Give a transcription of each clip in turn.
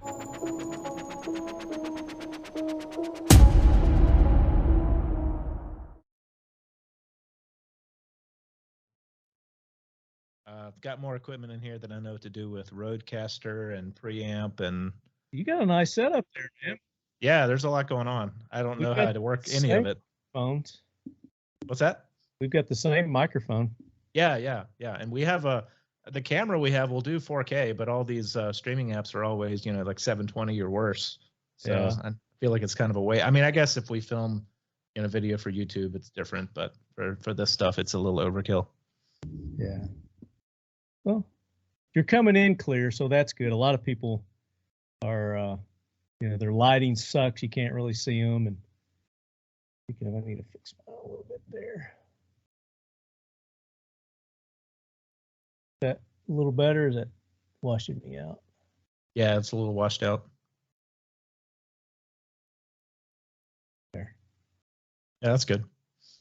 I've got more equipment in here than I know what to do with. Roadcaster and preamp, and you got a nice setup there, man. Yeah, there's a lot going on. I don't know how to work any of it. Phones. What's that? We've got the same microphone. Yeah. And we have the camera we have will do 4K, but all these streaming apps are always, like 720 or worse. So yeah. I feel like it's kind of a way. I mean, I guess if we film a video for YouTube, it's different, but for this stuff, it's a little overkill. Yeah. Well, you're coming in clear, so that's good. A lot of people are, their lighting sucks. You can't really see them. And I need to fix mine a little bit there. Is that a little better? Or is that washing me out? Yeah, it's a little washed out. There. Yeah, that's good.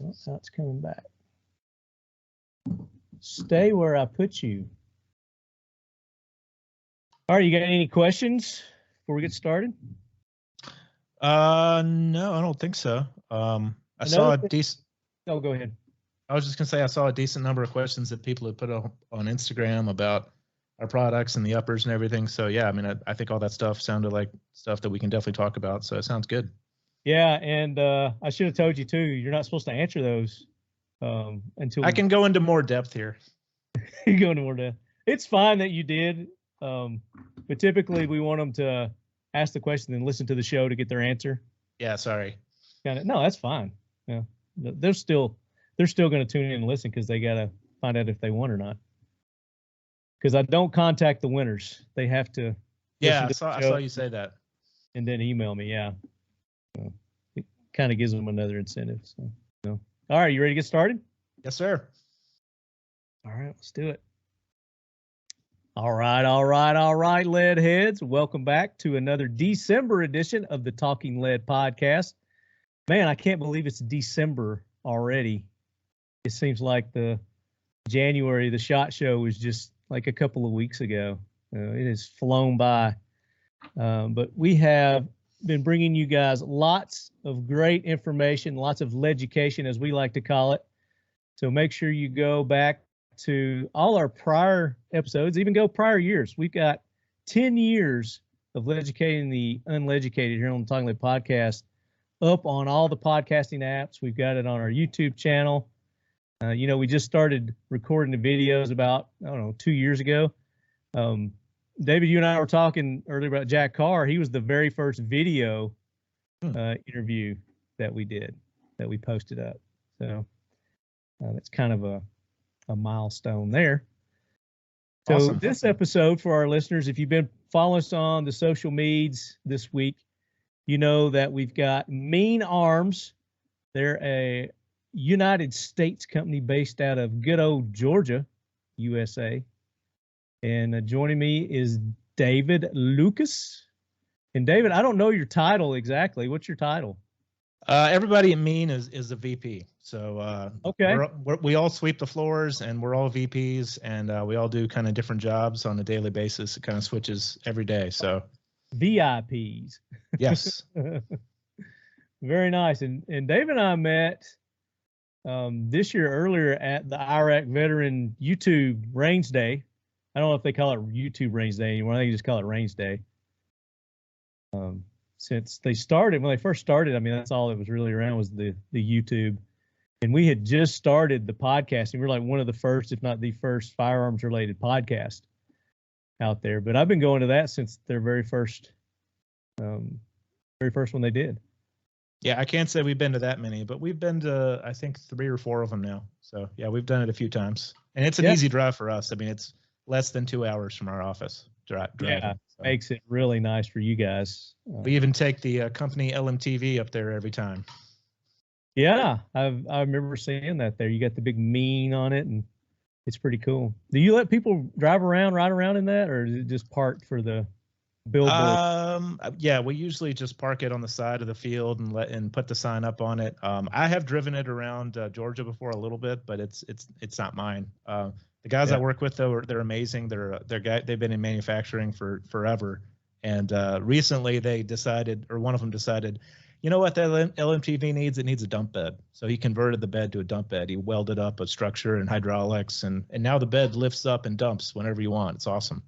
Well, now it's coming back. Stay where I put you. All right, you got any questions before we get started? No, I don't think so. I saw a decent. Oh, go ahead. I was just gonna say I saw a decent number of questions that people had put on Instagram about our products and the uppers and everything. So yeah, I mean, I think all that stuff sounded like stuff that we can definitely talk about. So it sounds good. Yeah, and I should have told you too. You're not supposed to answer those until I can go into more depth here. You go into more depth. It's fine that you did, but typically we want them to ask the question and listen to the show to get their answer. Yeah, sorry. No, that's fine. Yeah, they're still going to tune in and listen because they got to find out if they won or not. Because I don't contact the winners; they have to. Yeah, I saw you say that. And then email me. Yeah, so it kind of gives them another incentive. So, all right, you ready to get started? Yes, sir. All right, let's do it. All right, lead heads. Welcome back to another December edition of the Talking Lead podcast. Man, I can't believe it's December already. It seems like the SHOT Show was just like a couple of weeks ago. It has flown by. But we have been bringing you guys lots of great information, lots of leducation, as we like to call it. So make sure you go back to all our prior episodes, even go prior years. We've got 10 years of educating the uneducated here on the Talking Lead podcast up on all the podcasting apps. We've got it on our YouTube channel. We just started recording the videos about, 2 years ago. David, you and I were talking earlier about Jack Carr. He was the very first video interview that we did, that we posted up. So that's kind of a milestone there. So awesome. This episode, for our listeners, if you've been following us on the social medias this week, you know that we've got MEAN Arms. They're a United States company based out of good old Georgia, USA. And joining me is David Lucas. And David, I don't know your title exactly. What's your title? Everybody in MEAN is a VP. So okay, we all sweep the floors, and we're all VPs, and we all do kind of different jobs on a daily basis. It kind of switches every day. So VIPs. Yes. Very nice. And David and I met this year earlier at the Iraq Veteran YouTube Range Day. I don't know if they call it YouTube Range Day anymore. I think you just call it Range Day. Since they started, when they first started, I mean, that's all that was really around was the YouTube. And we had just started the podcasting. We were like one of the first, if not the first, firearms related podcast out there. But I've been going to that since their very first one they did. Yeah, I can't say we've been to that many, but we've been to, I think, 3 or 4 of them now. So yeah, we've done it a few times, and it's an easy drive for us. I mean, it's less than 2 hours from our office. Yeah, so makes it really nice for you guys. We even take the company LMTV up there every time. Yeah, I remember seeing that there. You got the big MEAN on it, and it's pretty cool. Do you let people ride around in that, or is it just parked for the billboard? Yeah, we usually just park it on the side of the field and put the sign up on it. I have driven it around Georgia before a little bit, but it's not mine. The guys I work with, though, they're amazing. They've been in manufacturing for forever, And recently they decided, or one of them decided, you know what that LMTV needs? It needs a dump bed. So he converted the bed to a dump bed. He welded up a structure and hydraulics, and now the bed lifts up and dumps whenever you want. It's awesome.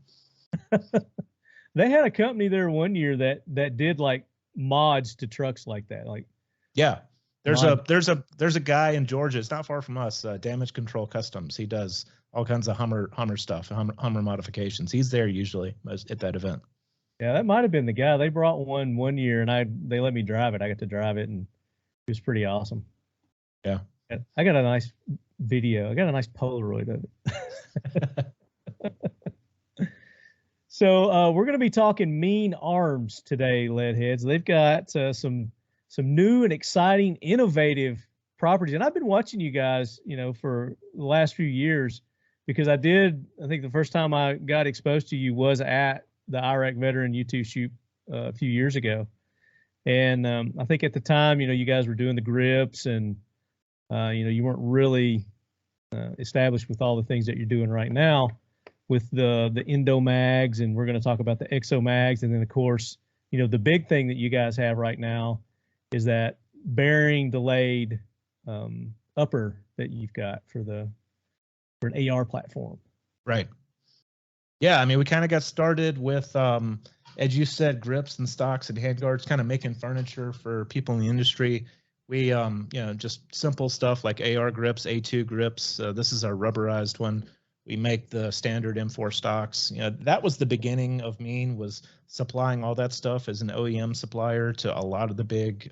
They had a company there one year that did like mods to trucks like that. Like, yeah, there's a guy in Georgia. It's not far from us. Damage Control Customs. He does all kinds of Hummer stuff, Hummer modifications. He's there usually at that event. Yeah, that might have been the guy. They brought one year, and they let me drive it. I got to drive it, and it was pretty awesome. Yeah, I got a nice video. I got a nice Polaroid of it. So we're going to be talking MEAN Arms today, Leadheads. They've got some new and exciting, innovative properties, and I've been watching you guys, for the last few years, because I think the first time I got exposed to you was at the Iraq Veteran U2 shoot a few years ago. And I think at the time, you guys were doing the grips, and, you weren't really established with all the things that you're doing right now with the ENDOMAGS, and we're going to talk about the EXOMAGS. And then, of course, the big thing that you guys have right now is that bearing delayed upper that you've got for an AR platform. Right. Yeah, I mean, we kind of got started with, as you said, grips and stocks and handguards, kind of making furniture for people in the industry. We, just simple stuff like AR grips, A2 grips. This is our rubberized one. We make the standard M4 stocks. That was the beginning of MEAN, was supplying all that stuff as an OEM supplier to a lot of the big,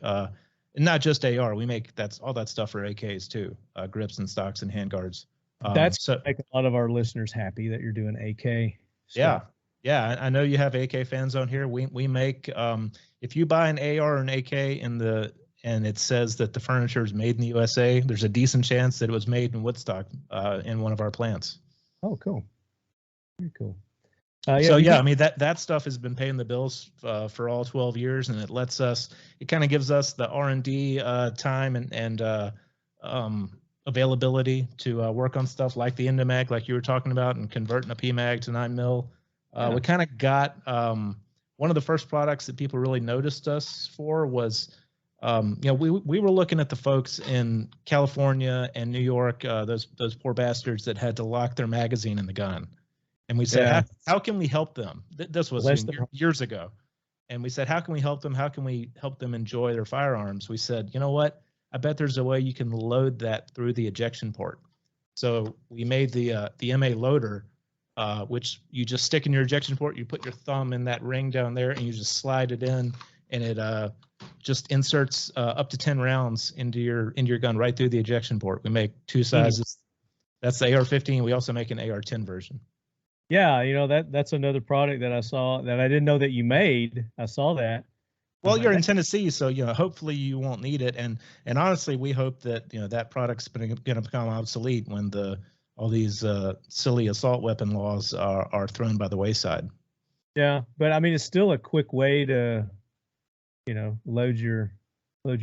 not just AR. We make all that stuff for AKs too, grips and stocks and handguards. That's make a lot of our listeners happy that you're doing AK stuff. Yeah. I know you have AK fans on here. We make, if you buy an AR or an AK and it says that the furniture is made in the USA, there's a decent chance that it was made in Woodstock in one of our plants. Oh, cool. Very cool. I mean, that stuff has been paying the bills for all 12 years, and it kind of gives us the R&D time and availability to work on stuff like the ENDOMAG, like you were talking about, and converting a PMAG to 9mm. We kind of got one of the first products that people really noticed us for was, we were looking at the folks in California and New York, those poor bastards that had to lock their magazine in the gun. And we said, how can we help them? This was years ago. And we said, how can we help them? How can we help them enjoy their firearms? We said, you know what? I bet there's a way you can load that through the ejection port. So we made the MA loader, which you just stick in your ejection port. You put your thumb in that ring down there, and you just slide it in, and it just inserts up to 10 rounds into your gun right through the ejection port. We make two sizes. That's the AR-15. We also make an AR-10 version. Yeah, that's another product that I saw that I didn't know that you made. I saw that. Well, you're in Tennessee, so hopefully you won't need it. And honestly, we hope that that product's going to become obsolete when all these silly assault weapon laws are thrown by the wayside. Yeah, but I mean, it's still a quick way to load your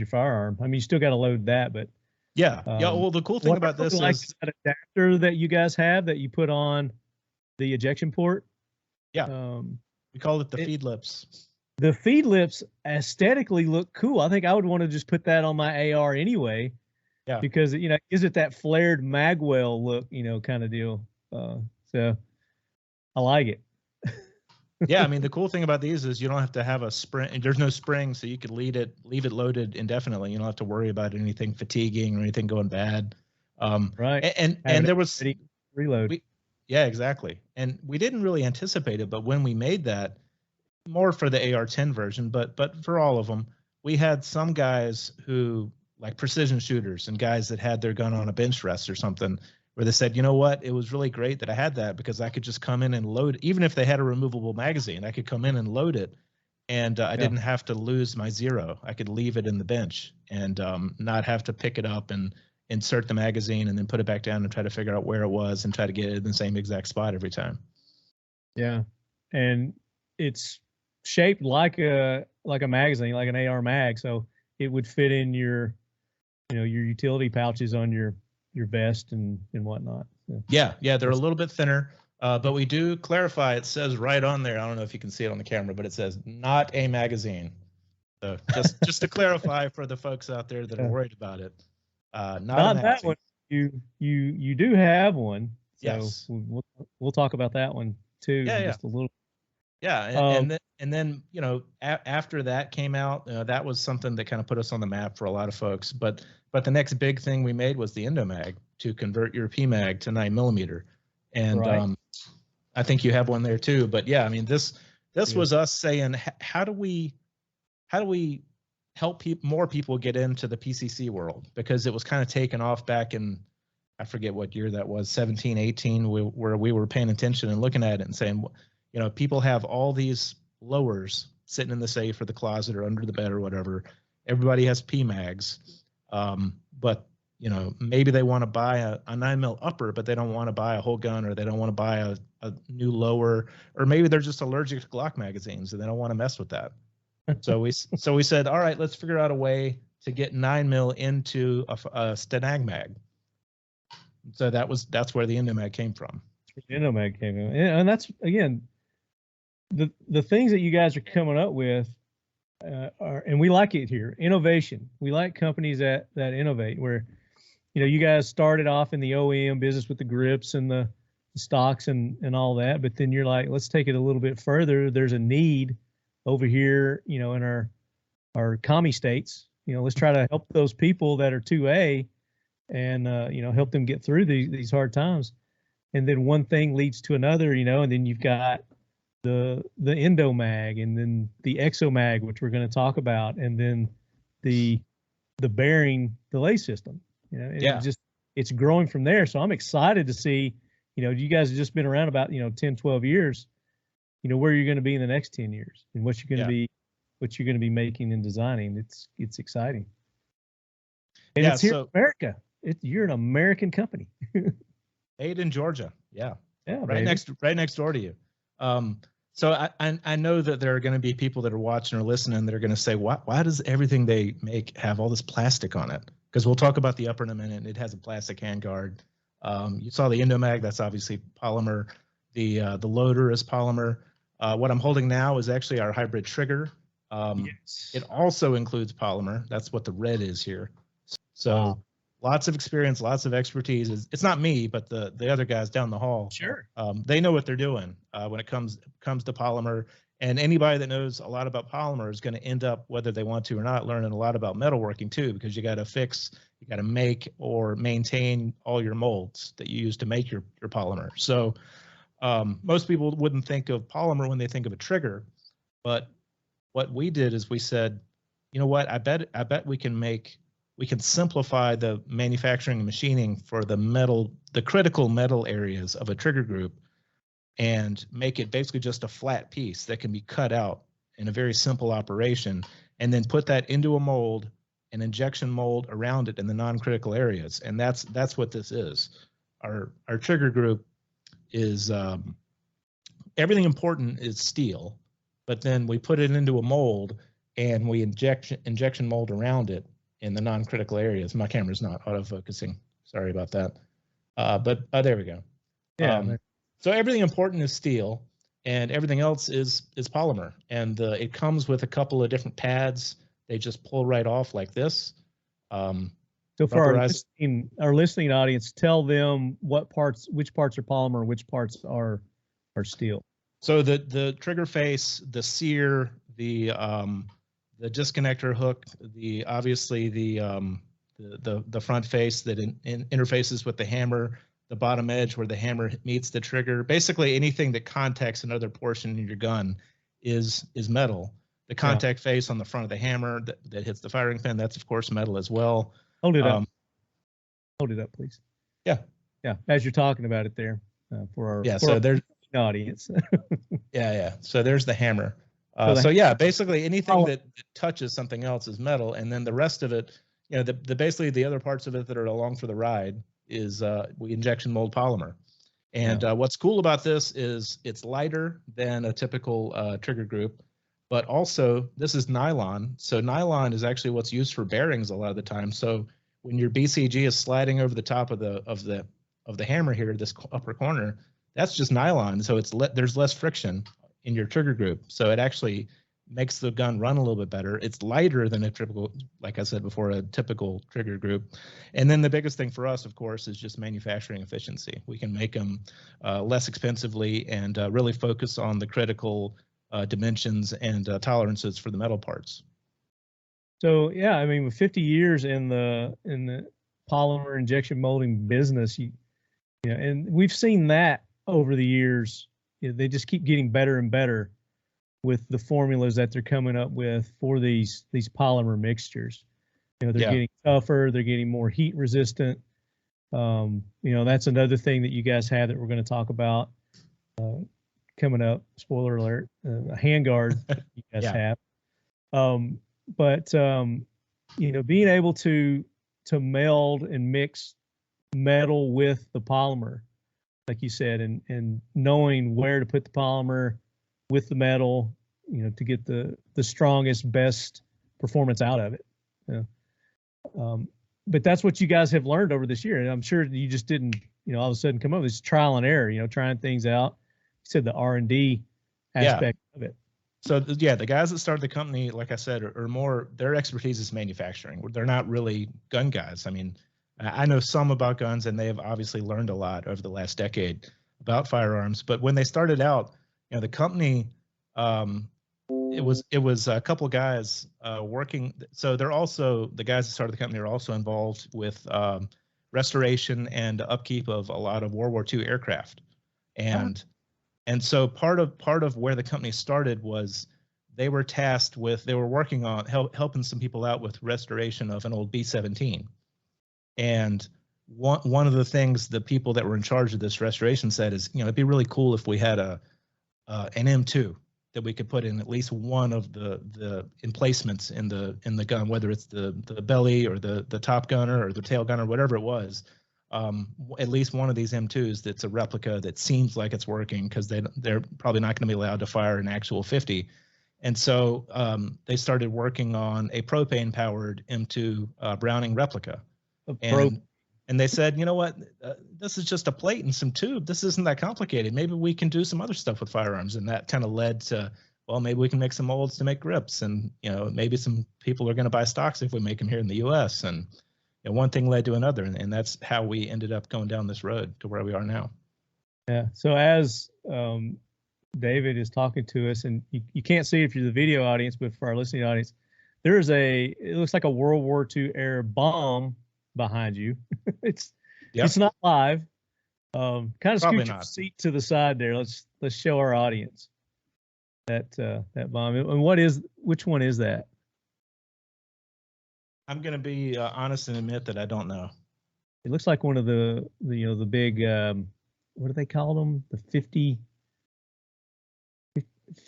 firearm. I mean, you still got to load that, but yeah. Well, the cool thing about this is that adapter that you guys have that you put on the ejection port. Yeah. We call it the feed lips. The feed lips aesthetically look cool. I think I would want to just put that on my AR anyway. Yeah. Because gives it that flared magwell look, kind of deal. So I like it. Yeah, I mean, the cool thing about these is you don't have to have a spring. There's no spring, so you could leave it loaded indefinitely. You don't have to worry about anything fatiguing or anything going bad. Right. And there was reload. Yeah, exactly. And we didn't really anticipate it, but when we made that, more for the AR-10 version, but for all of them, we had some guys who, like precision shooters and guys that had their gun on a bench rest or something, where they said, you know what, it was really great that I had that because I could just come in and load, even if they had a removable magazine, I could come in and load it, and I didn't have to lose my zero. I could leave it in the bench and not have to pick it up and insert the magazine and then put it back down and try to figure out where it was and try to get it in the same exact spot every time. Yeah, and it's shaped like a magazine, like an AR mag, so it would fit in your your utility pouches on your vest and whatnot. So. Yeah, they're a little bit thinner. But we do clarify, it says right on there, I don't know if you can see it on the camera, but it says not a magazine. So just to clarify for the folks out there that are worried about it, not a magazine. That one. You do have one. So yes. We'll talk about that one too. Yeah, just a little. Yeah, and then you know, after that came out, that was something that kind of put us on the map for a lot of folks. But the next big thing we made was the ENDOMAG, to convert your PMAG to 9mm, and right. I think you have one there too. But yeah, I mean, this was us saying, how do we help more people get into the PCC world, because it was kind of taken off back in, I forget what year that was, 17, 18, where we were paying attention and looking at it and saying, you know, people have all these lowers sitting in the safe or the closet or under the bed or whatever. Everybody has PMAGs, but you know, maybe they want to buy a 9mm upper, but they don't want to buy a whole gun, or they don't want to buy a new lower, or maybe they're just allergic to Glock magazines and they don't want to mess with that. So we said, all right, let's figure out a way to get 9mm into a Stenag mag. So that's where the ENDOMAG came from. The ENDOMAG came in, and that's again the things that you guys are coming up with are, and we like it here, innovation. We like companies that innovate. Where, you know, you guys started off in the OEM business with the grips and the stocks and all that, but then you're like, let's take it a little bit further. There's a need over here, you know, in our commie states. You know, let's try to help those people that are 2A, and you know, help them get through these hard times. And then one thing leads to another, you know, and then you've got the ENDOMAG, and then the EXOMAG, which we're going to talk about, and then the bearing delay system. You know, yeah. It's growing from there. So I'm excited to see, you know, you guys have just been around about, you know, 10, 12 years, you know, where you're going to be in the next 10 years and what you're going to be making and designing. It's exciting. And it's here in America. You're an American company. Made in Georgia. Yeah. Yeah. Right next door to you. So I know that there are going to be people that are watching or listening that are going to say, why does everything they make have all this plastic on it? Because we'll talk about the upper in a minute. It has a plastic handguard. You saw the ENDOMAG, that's obviously polymer. The loader is polymer. What I'm holding now is actually our hybrid trigger. Yes. It also includes polymer. That's what the red is here. So wow. Lots of experience, lots of expertise. It's not me, but the other guys down the hall. Sure. They know what they're doing when it comes to polymer. And anybody that knows a lot about polymer is going to end up, whether they want to or not, learning a lot about metalworking too, because you got to make or maintain all your molds that you use to make your polymer. So most people wouldn't think of polymer when they think of a trigger, but what we did is we said, you know what, I bet we can simplify the manufacturing and machining for the critical metal areas of a trigger group, and make it basically just a flat piece that can be cut out in a very simple operation, and then put that into a mold, an injection mold around it in the non-critical areas. And that's what this is. Our trigger group is everything important is steel, but then we put it into a mold and we injection mold around it in the non-critical areas. My camera's not autofocusing. Sorry about that. But there we go. Yeah. So everything important is steel, and everything else is polymer. And it comes with a couple of different pads. They just pull right off like this. So for our listening audience, tell them which parts are polymer, which parts are steel. So the trigger face, the sear, the disconnector hook, obviously the front face that interfaces with the hammer, the bottom edge where the hammer meets the trigger. Basically anything that contacts another portion in your gun is metal. The contact face on the front of the hammer that hits the firing pin, that's of course metal as well. Hold it up. Hold it up, please. Yeah. Yeah. As you're talking about it there for our so there's audience. yeah. So there's the hammer. So yeah, basically anything that touches something else is metal, and then the rest of it, you know, basically the other parts of it that are along for the ride is we injection mold polymer. And what's cool about this is it's lighter than a typical trigger group, but also this is nylon. So nylon is actually what's used for bearings a lot of the time. So when your BCG is sliding over the top of the hammer here, this upper corner, that's just nylon. So there's less friction in your trigger group. So it actually makes the gun run a little bit better. It's lighter than a typical, like I said before, a typical trigger group. And then the biggest thing for us, of course, is just manufacturing efficiency. We can make them less expensively and really focus on the critical dimensions and tolerances for the metal parts. So yeah, I mean, with 50 years in the polymer injection molding business, and we've seen that over the years. They just keep getting better and better with the formulas that they're coming up with for these polymer mixtures. They're getting tougher, they're getting more heat resistant. That's another thing that you guys have that we're going to talk about coming up. Spoiler alert: a handguard you guys have. But being able to meld and mix metal with the polymer, like you said, and knowing where to put the polymer with the metal, to get the strongest, best performance out of it. But that's what you guys have learned over this year. And I'm sure you just didn't, all of a sudden come up with this trial and error, trying things out. You said the R&D aspect of it. So the guys that started the company, like I said, are more, their expertise is manufacturing. They're not really gun guys. I mean, I know some about guns, and they have obviously learned a lot over the last decade about firearms. But when they started out, the company, it was a couple of guys working. So they're also, the guys that started the company are also involved with restoration and upkeep of a lot of World War II aircraft. And so part of where the company started was they were tasked with, they were working on helping some people out with restoration of an old B-17. And one of the things the people that were in charge of this restoration said is, it'd be really cool if we had an M2 that we could put in at least one of the emplacements in the gun, whether it's the belly or the top gunner or the tail gunner, whatever it was. At least one of these M2s that's a replica that seems like it's working, because they're probably not going to be allowed to fire an actual 50. And so they started working on a propane-powered M2 Browning replica. And they said, you know what, this is just a plate and some tube. This isn't that complicated. Maybe we can do some other stuff with firearms. And that kind of led to, well, maybe we can make some molds to make grips. And, maybe some people are going to buy stocks if we make them here in the U.S. And one thing led to another. And that's how we ended up going down this road to where we are now. Yeah. So as David is talking to us, and you can't see it if you're the video audience, but for our listening audience, it looks like a World War II era bomb behind you. It's not live. Kind of scoot your seat to the side there. Let's show our audience that bomb. And which one is that? I'm going to be honest and admit that I don't know. It looks like one of the big what do they call them? The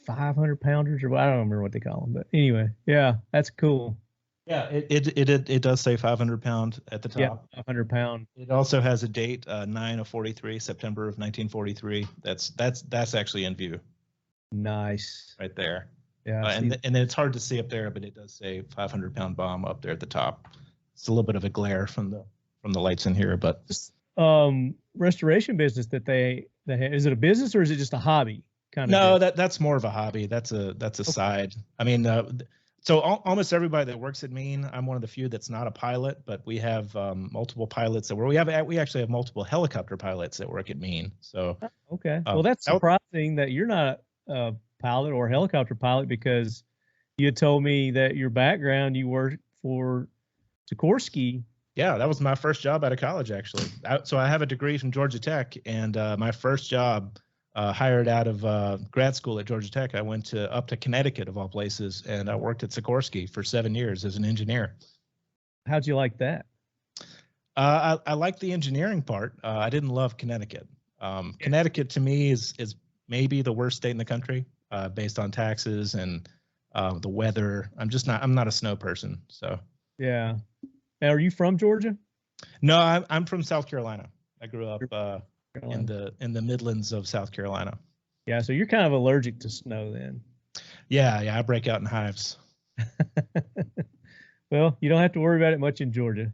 500 pounders, or I don't remember what they call them, but anyway, yeah, that's cool. Yeah, it does say 500 pound at the top. Yeah, 500 pound. It also has a date, 9/43, September of 1943. That's actually in view. Nice. Right there. Yeah. And then it's hard to see up there, but it does say 500 pound bomb up there at the top. It's a little bit of a glare from the lights in here, but restoration business that they have, is it a business or is it just a hobby kind of? No, that's more of a hobby. That's a side. I mean, so almost everybody that works at MEAN, I'm one of the few that's not a pilot, but we have multiple pilots we actually have multiple helicopter pilots that work at MEAN. So okay, well, that's surprising that you're not a pilot or helicopter pilot, because you had told me that your background, you worked for Sikorsky. Yeah, that was my first job out of college, actually. So I have a degree from Georgia Tech, and my first job, hired out of grad school at Georgia Tech, I went up to Connecticut, of all places, and I worked at Sikorsky for 7 years as an engineer. How'd you like that? I liked the engineering part. I didn't love Connecticut. Connecticut to me is maybe the worst state in the country, based on taxes and the weather. I'm not a snow person. So yeah. Now, are you from Georgia? No, I'm from South Carolina. I grew up in the Midlands of South Carolina. Yeah, so you're kind of allergic to snow then. Yeah, I break out in hives. Well, you don't have to worry about it much in Georgia.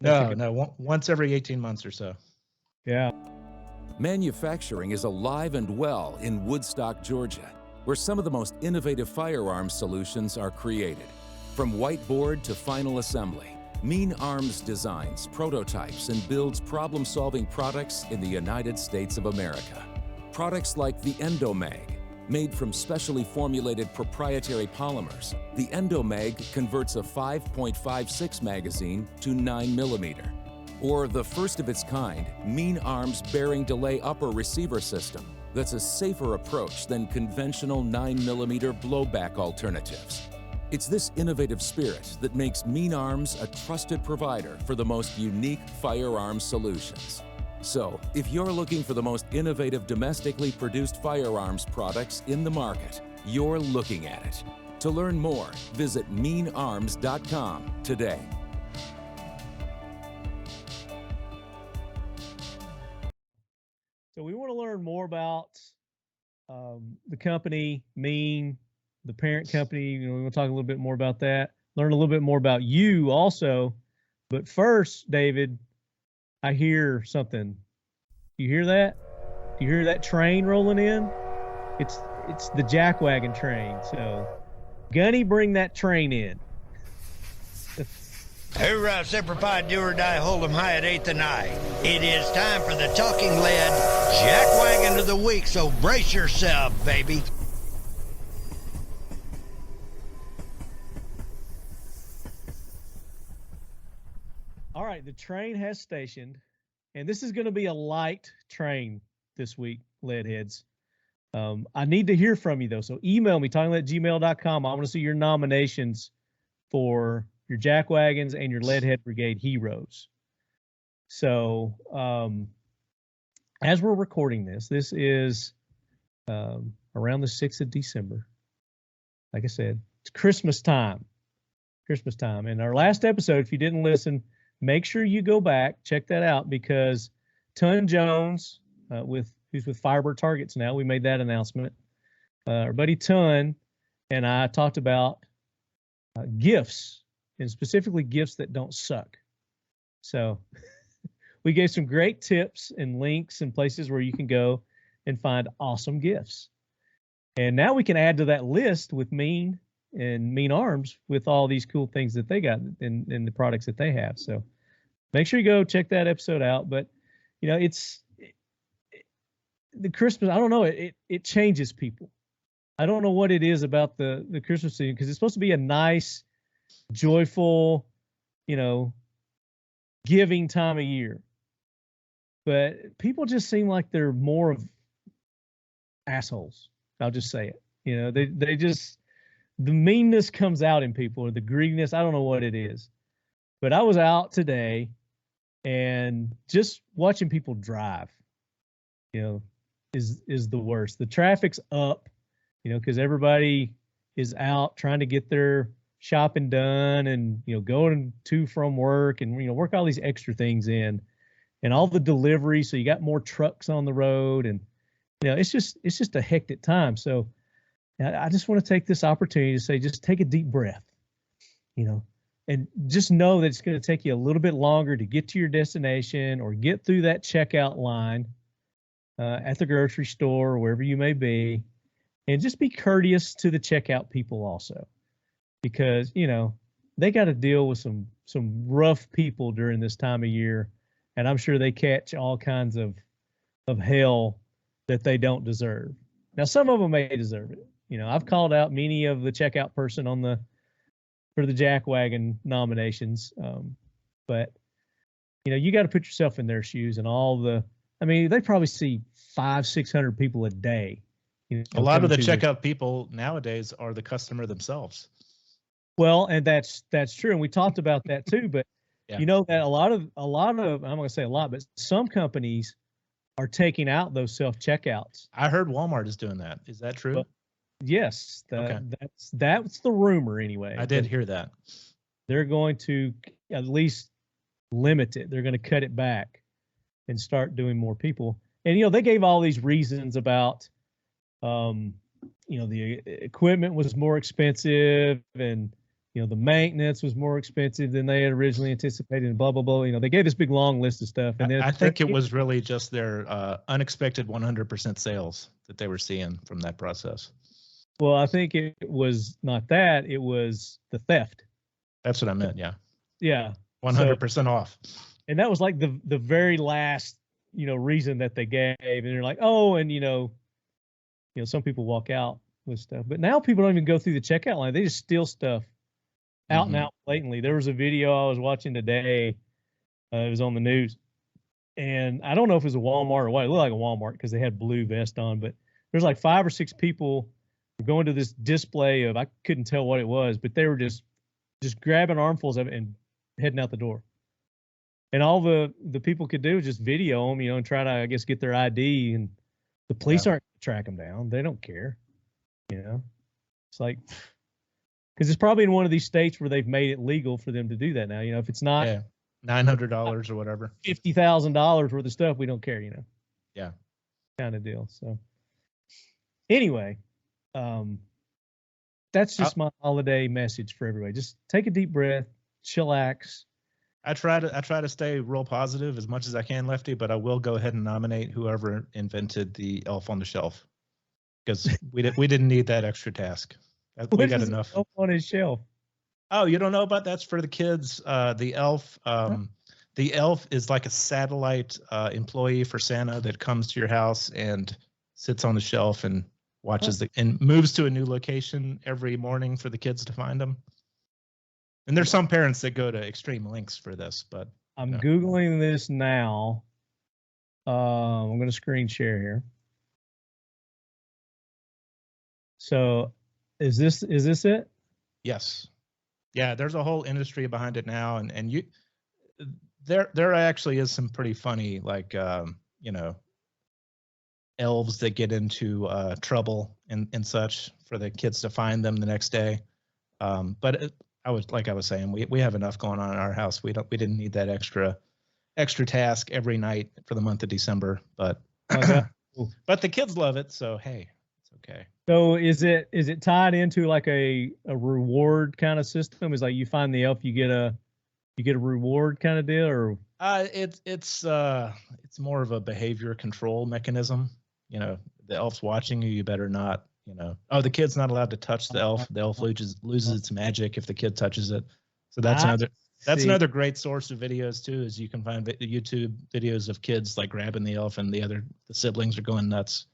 No, once every 18 months or so. Yeah. Manufacturing is alive and well in Woodstock, Georgia, where some of the most innovative firearms solutions are created. From whiteboard to final assembly, MEAN Arms designs, prototypes, and builds problem-solving products in the United States of America. Products like the ENDOMAG, made from specially formulated proprietary polymers, the ENDOMAG converts a 5.56 magazine to 9mm. Or the first of its kind, MEAN Arms bearing delay upper receiver system that's a safer approach than conventional 9mm blowback alternatives. It's this innovative spirit that makes MEAN Arms a trusted provider for the most unique firearms solutions. So, if you're looking for the most innovative domestically produced firearms products in the market, you're looking at it. To learn more, visit meanarms.com today. So we want to learn more about the company, MEAN, the parent company. We want to talk a little bit more about that. Learn a little bit more about you also. But first, David, I hear something. You hear that? Do you hear that train rolling in? It's the jackwagon train. So, Gunny, bring that train in. Hoorah, Semper Fi, do or die, hold 'em high at 8th and I. It is time for the Talking Lead Jackwagon of the Week, so brace yourself, baby. All right, the train has stationed, and this is going to be a light train this week, Leadheads. I need to hear from you, though, so email me, talkinglead@gmail.com. I want to see your nominations for your Jackwagons and your Leadhead Brigade heroes. So as we're recording this is around the 6th of December. Like I said, it's Christmas time. Christmas time. And our last episode, if you didn't listen, make sure you go back, check that out, because Ton Jones, who's with Firebird Targets now, we made that announcement. Our buddy Ton and I talked about gifts, and specifically gifts that don't suck. So we gave some great tips and links and places where you can go and find awesome gifts. And now we can add to that list with MEAN and MEAN Arms with all these cool things that they got in the products that they have. So make sure you go check that episode out. But, you know, the Christmas, I don't know, it changes people. I don't know what it is about the Christmas season, because it's supposed to be a nice, joyful, you know, giving time of year. But people just seem like they're more of assholes. I'll just say it. You know, they just, the meanness comes out in people, or the greediness. I don't know what it is. But I was out today and just watching people drive, you know, is the worst. The traffic's up, you know, because everybody is out trying to get their shopping done and, you know, going to from work and, you know, work all these extra things in, and all the deliveries. So you got more trucks on the road, and, you know, it's just a hectic time. So I just want to take this opportunity to say, just take a deep breath, you know, and just know that it's going to take you a little bit longer to get to your destination or get through that checkout line at the grocery store or wherever you may be. And just be courteous to the checkout people also, because, you know, they got to deal with some rough people during this time of year. And I'm sure they catch all kinds of hell that they don't deserve. Now, some of them may deserve it. You know, I've called out many of the checkout person for the Jackwagon nominations. But, you know, you got to put yourself in their shoes, and I mean, they probably see 500-600 people a day. You know, a lot of the checkout people nowadays are the customer themselves. Well, and that's true. And we talked about that too, but yeah. You know that a lot of, I'm not going to say a lot, but some companies are taking out those self-checkouts. I heard Walmart is doing that. Is that true? But yes. Okay. That's the rumor anyway. I did hear that. They're going to at least limit it. They're going to cut it back and start doing more people. And, you know, they gave all these reasons about, you know, the equipment was more expensive, and, the maintenance was more expensive than they had originally anticipated, and blah blah blah. They gave this big long list of stuff, and then I think it was really just their unexpected 100% sales that they were seeing from that process. Well, I think it was not that; it was the theft. That's what I meant. Yeah. Yeah. 100% off. And that was like the very last reason that they gave, and they're like, oh, and some people walk out with stuff, but now people don't even go through the checkout line; they just steal stuff out and out blatantly. There was a video I was watching today. It was on the news, and I don't know if it was a Walmart or what. It looked like a Walmart because they had blue vest on, but there's like 5 or 6 people going to this display of, I couldn't tell what it was, but they were just grabbing armfuls of it and heading out the door. And all the people could do was just video them, and try to, I guess, get their ID, and the police aren't going to track them down. They don't care. It's like, because it's probably in one of these states where they've made it legal for them to do that now. If it's not $900 or whatever, $50,000 worth of stuff, we don't care. Yeah, kind of deal. So anyway, that's just my holiday message for everybody. Just take a deep breath, chillax. I try to stay real positive as much as I can, Lefty, but I will go ahead and nominate whoever invented the elf on the shelf, because we didn't need that extra task. We got enough. Elf on his shelf. Oh, you don't know about that's for the kids. The elf is like a satellite employee for Santa that comes to your house and sits on the shelf and watches and moves to a new location every morning for the kids to find them. And there's some parents that go to extreme lengths for this, but I'm Googling this now. I'm going to screen share here. So is this it? Yes. Yeah, there's a whole industry behind it now, and there actually is some pretty funny, like elves that get into trouble and such for the kids to find them the next day. But I was saying, we have enough going on in our house. We didn't need that extra task every night for the month of December. But but the kids love it, so hey, it's okay. So is it tied into like a reward kind of system? Is like you find the elf, you get a reward kind of deal, or it's more of a behavior control mechanism. The elf's watching you. You better not. The kid's not allowed to touch the elf. The elf loses its magic if the kid touches it. So that's another great source of videos too. Is you can find YouTube videos of kids like grabbing the elf, and the siblings are going nuts.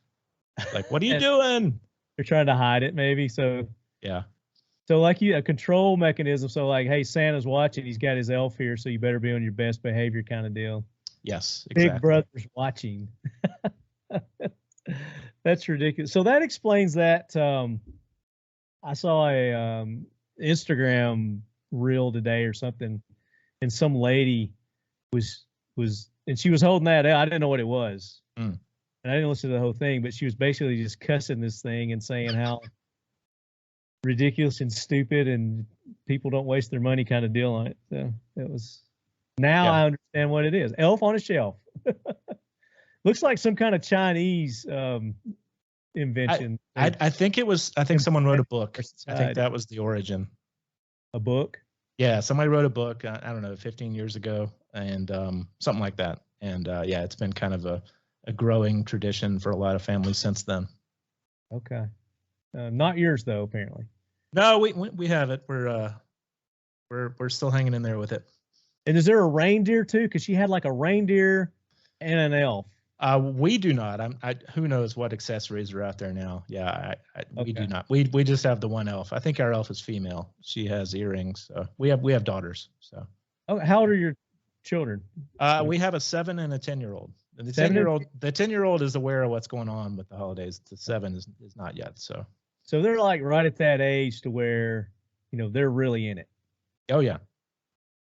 Like, what are you doing? They're trying to hide it, maybe. So yeah. So like a control mechanism. So like, hey, Santa's watching. He's got his elf here, so you better be on your best behavior, kind of deal. Yes, exactly. Big Brother's watching. That's ridiculous. So that explains that. I saw a Instagram reel today or something, and some lady was and she was holding that out. I didn't know what it was. And I didn't listen to the whole thing, but she was basically just cussing this thing and saying how ridiculous and stupid and people don't waste their money kind of deal on it. So it was, I understand what it is. Elf on a shelf. Looks like some kind of Chinese invention. I think someone wrote a book. I think that was the origin. A book? Yeah, somebody wrote a book, I don't know, 15 years ago, and something like that. And it's been kind of a growing tradition for a lot of families since then. Okay. Not yours though, apparently. No, we have it. We're still hanging in there with it. And is there a reindeer too? Because she had like a reindeer and an elf. We do not. Who knows what accessories are out there now? Yeah, we do not. We just have the one elf. I think our elf is female. She has earrings. So we have daughters. So. Oh, how old are your children? We have a 7 and a 10-year-old. The 10-year-old is aware of what's going on with the holidays. The 7 is not yet. So they're like right at that age to where, they're really in it. Oh yeah.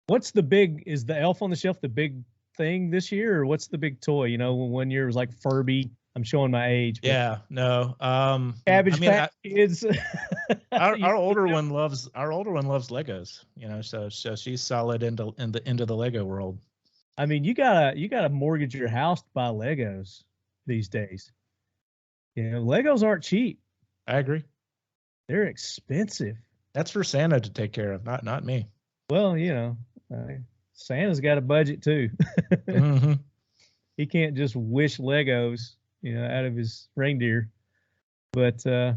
Is the elf on the shelf the big thing this year, or what's the big toy? One year was like Furby. I'm showing my age. Yeah, no. Cabbage Patch Kids. our older one loves Legos. So she's solid into the Lego world. I mean, you gotta mortgage your house to buy Legos these days. Legos aren't cheap. I agree. They're expensive. That's for Santa to take care of, not me. Well, Santa's got a budget too. Mm-hmm. He can't just wish Legos, out of his reindeer. But okay,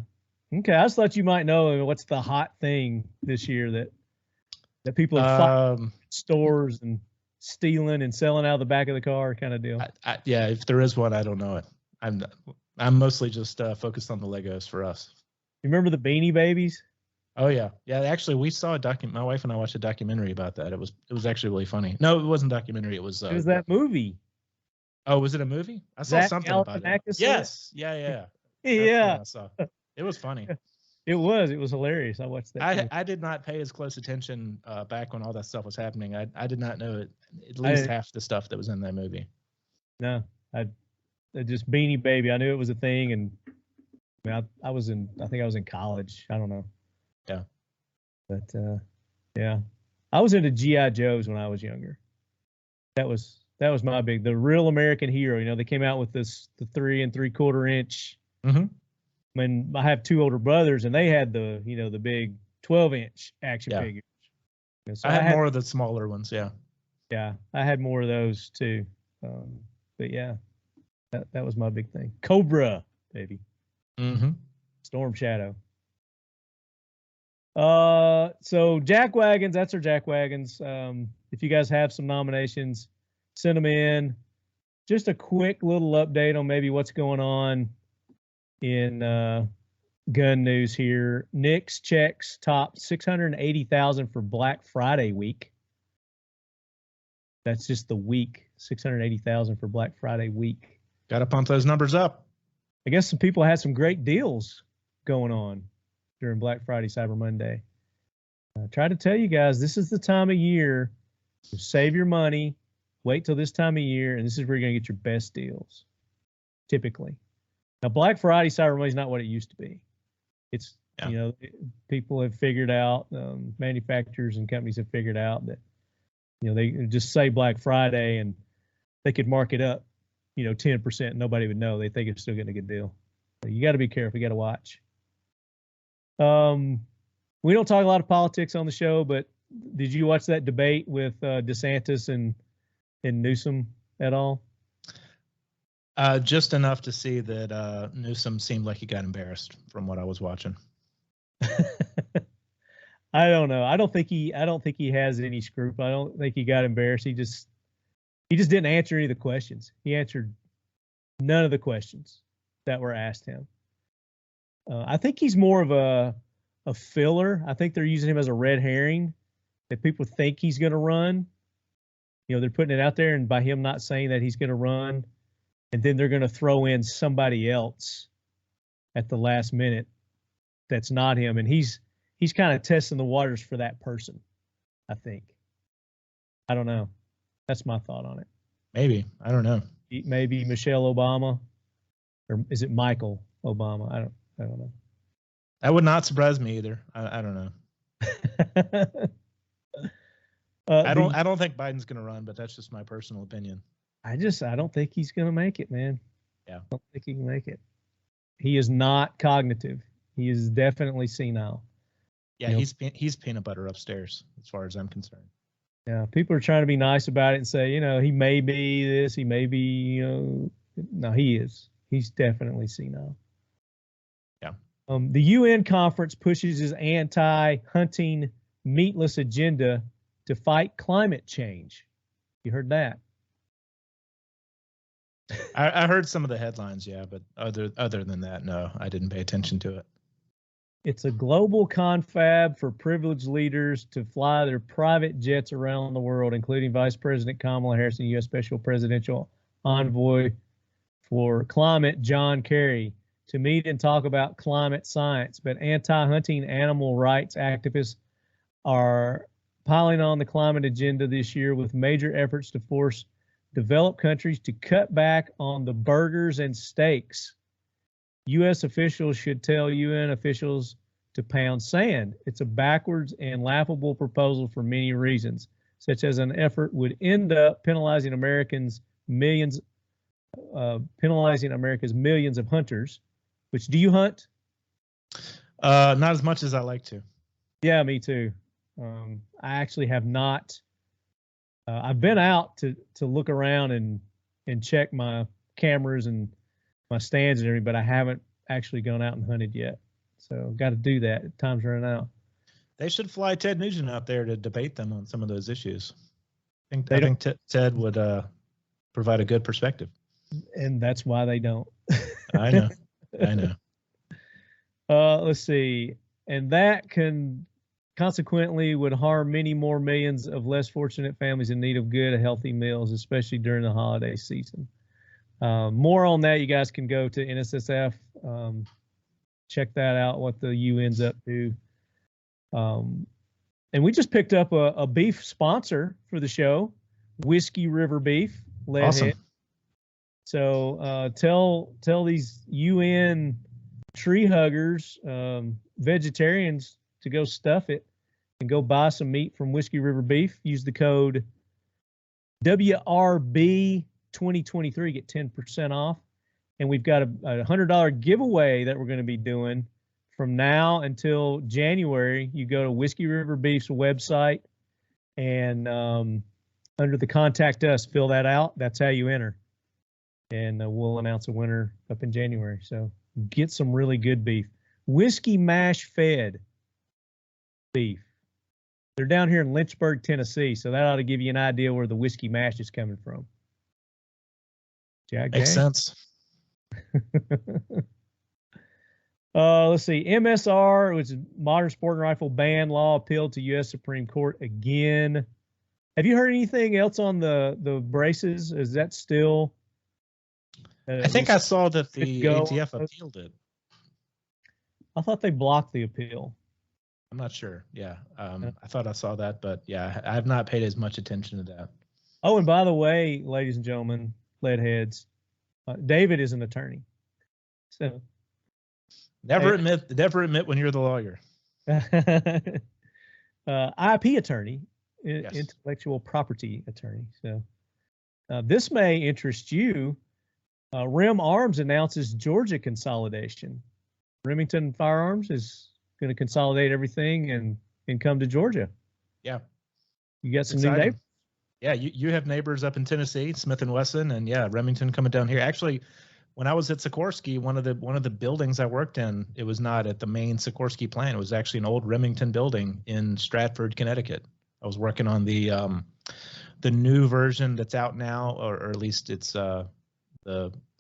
I just thought you might know what's the hot thing this year that people are finding stores and stealing and selling out of the back of the car kind of deal. Yeah, if there is one, I don't know it. I'm mostly just focused on the Legos for us. You remember the Beanie Babies? Oh yeah. Actually, we saw my wife and I watched a documentary about that. It was actually really funny. No, it wasn't a documentary. It was that movie. Oh, was it a movie? I saw something about it. Yes. Yeah. Yeah. I saw. It was funny. It was hilarious. I watched that. I did not pay as close attention back when all that stuff was happening. I did not know at least half the stuff that was in that movie. No, I just Beanie Baby. I knew it was a thing, and I think I was in college. I don't know. Yeah. But yeah, I was into GI Joes when I was younger. That was the real American hero. They came out with the 3 3/4 inch. Mm-hmm. When I have 2 older brothers, and they had the the big 12-inch action figures. So I had more of the smaller ones. Yeah. Yeah, I had more of those too. But yeah, that was my big thing. Cobra, baby. Mm-hmm. Storm Shadow. So jack wagons, that's our jack wagons. If you guys have some nominations, send them in. Just a quick little update on maybe what's going on in gun news here. Nick's checks topped 680,000 for Black Friday week. That's just the week. 680,000 for Black Friday week. Got to pump those numbers up. I guess some people had some great deals going on during Black Friday, Cyber Monday. I try to tell you guys, this is the time of year to save your money, wait till this time of year, and this is where you're going to get your best deals, typically. Now, Black Friday, Cyber Monday is not what it used to be. It's, people have figured out, manufacturers and companies have figured out that, they just say Black Friday and they could mark it up, 10%. Nobody would know. They think it's still getting a good deal. But you got to be careful. You got to watch. We don't talk a lot of politics on the show, but did you watch that debate with DeSantis and Newsom at all? Just enough to see that Newsom seemed like he got embarrassed from what I was watching. I don't know. I don't think he has any scruple. I don't think he got embarrassed. He just didn't answer any of the questions. He answered none of the questions that were asked him. I think he's more of a filler. I think they're using him as a red herring that people think he's going to run. They're putting it out there, and by him not saying that he's going to run, and then they're going to throw in somebody else at the last minute that's not him, and he's kind of testing the waters for that person, I think. I don't know. That's my thought on it. Maybe. I don't know. Maybe Michelle Obama, or is it Michael Obama? I don't know. That would not surprise me either. I don't know. I don't think Biden's going to run, but that's just my personal opinion. I don't think he's going to make it, man. Yeah. I don't think he can make it. He is not cognitive. He is definitely senile. Yeah, he's peanut butter upstairs, as far as I'm concerned. Yeah, people are trying to be nice about it and say, he may be this, he may be, no, he is. He's definitely senile. Yeah. The UN conference pushes his anti-hunting meatless agenda to fight climate change. You heard that? I heard some of the headlines, yeah, but other than that, no, I didn't pay attention to it. It's a global confab for privileged leaders to fly their private jets around the world, including Vice President Kamala Harris and U.S. Special Presidential Envoy for Climate John Kerry, to meet and talk about climate science. But anti-hunting animal rights activists are piling on the climate agenda this year with major efforts to force developed countries to cut back on the burgers and steaks. U.S. officials should tell UN officials to pound sand. It's a backwards and laughable proposal for many reasons, such as an effort would end up penalizing America's millions of hunters. Which, do you hunt? Not as much as I like to. Yeah, me too. I actually have not. I've been out to look around and check my cameras and my stands and everything, but I haven't actually gone out and hunted yet. So got to do that. Time's running out. They should fly Ted Nugent out there to debate them on some of those issues. I think Ted would provide a good perspective. And that's why they don't. I know. I know. Let's see. And that can consequently would harm many more millions of less fortunate families in need of good, healthy meals, especially during the holiday season. More on that, you guys can go to NSSF. Check that out, what the UN's up to. And we just picked up a beef sponsor for the show, Whiskey River Beef. Awesome. So tell these UN tree huggers, vegetarians, to go stuff it and go buy some meat from Whiskey River Beef. Use the code WRB2023, get 10% off. And we've got a $100 giveaway that we're going to be doing from now until January. You go to Whiskey River Beef's website and under the Contact Us, fill that out. That's how you enter. And we'll announce a winner up in January. So get some really good beef. Whiskey Mash Fed beef. They're down here in Lynchburg, Tennessee. So that ought to give you an idea where the whiskey mash is coming from. Jack Makes sense. Let's see. MSR, which is Modern Sport and Rifle Ban Law, appealed to U.S. Supreme Court again. Have you heard anything else on the braces? Is that still? I think I saw that the ATF appealed it. I thought they blocked the appeal. I'm not sure. Yeah. I thought I saw that, but yeah, I have not paid as much attention to that. Oh, and by the way, ladies and gentlemen, lead heads, David is an attorney. So never admit when you're the lawyer. IP attorney, Yes. Intellectual property attorney. So this may interest you. Rim Arms announces Georgia consolidation. Remington Firearms is going to consolidate everything and come to Georgia. Yeah. You got some new neighbors? Yeah, you have neighbors up in Tennessee, Smith & Wesson, and yeah, Remington coming down here. Actually, when I was at Sikorsky, one of the buildings I worked in, it was not at the main Sikorsky plant. It was actually an old Remington building in Stratford, Connecticut. I was working on the new version that's out now, or at least it's the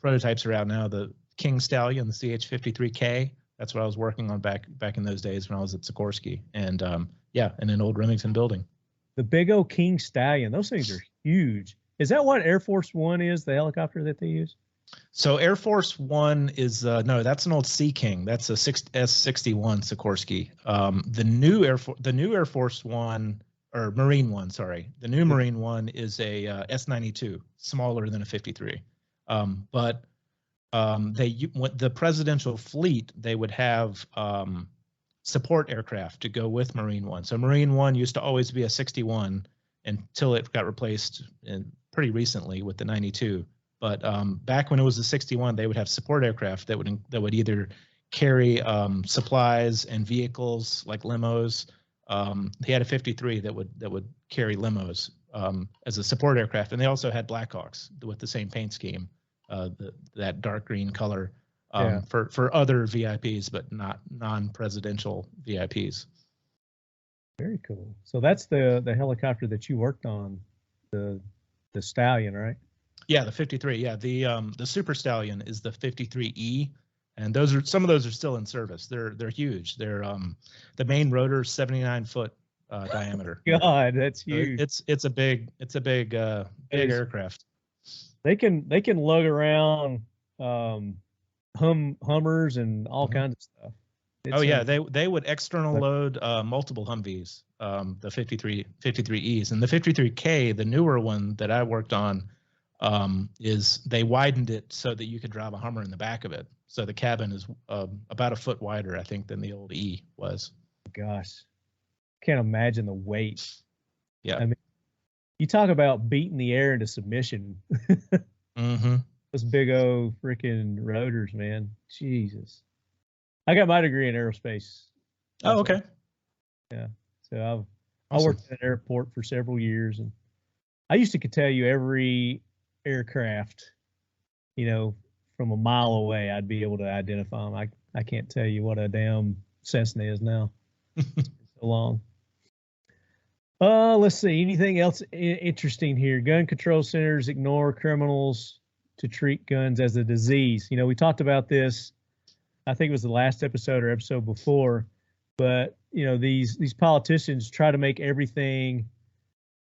prototypes are out now. The King Stallion, the CH-53K. That's what I was working on back in those days when I was at Sikorsky, and yeah, in an old Remington building. The big old King Stallion. Those things are huge. Is that what Air Force One is? The helicopter that they use? So Air Force One is no, that's an old Sea King. That's a S-61 Sikorsky. The new Air Force One, or Marine One, sorry. The new Marine One is a S-92, smaller than a 53. But the presidential fleet, they would have support aircraft to go with Marine One. So Marine One used to always be a 61 until it got replaced pretty recently with the 92. But back when it was a 61, they would have support aircraft that would either carry supplies and vehicles like limos. He had a 53 that would carry limos as a support aircraft, and they also had Blackhawks with the same paint scheme, that dark green color for other VIPs, but not non-presidential VIPs. Very cool. So that's the helicopter that you worked on, the Stallion, right? Yeah, the 53. Yeah, the Super Stallion is the 53E, and some of those are still in service. They're huge. They're the main rotor is 79-foot diameter. God, that's huge. It's a big aircraft. They can lug around Hummers and all kinds of stuff. They would external load multiple Humvees, the 53Es, and the 53K, the newer one that I worked on, is they widened it so that you could drive a Hummer in the back of it. So the cabin is about a foot wider, I think, than the old E was. Gosh, can't imagine the weight. Yeah, I mean, you talk about beating the air into submission. Mm-hmm. Those big old freaking rotors, man. Jesus. I got my degree in aerospace. Oh, okay. Yeah. So I Awesome. worked at an airport for several years, and I used to could tell you every aircraft, from a mile away. I'd be able to identify them. I can't tell you what a damn Cessna is now. It's been so long. Let's see. Anything else interesting here? Gun control centers ignore criminals to treat guns as a disease. We talked about this. I think it was the last episode or episode before, but these politicians try to make everything,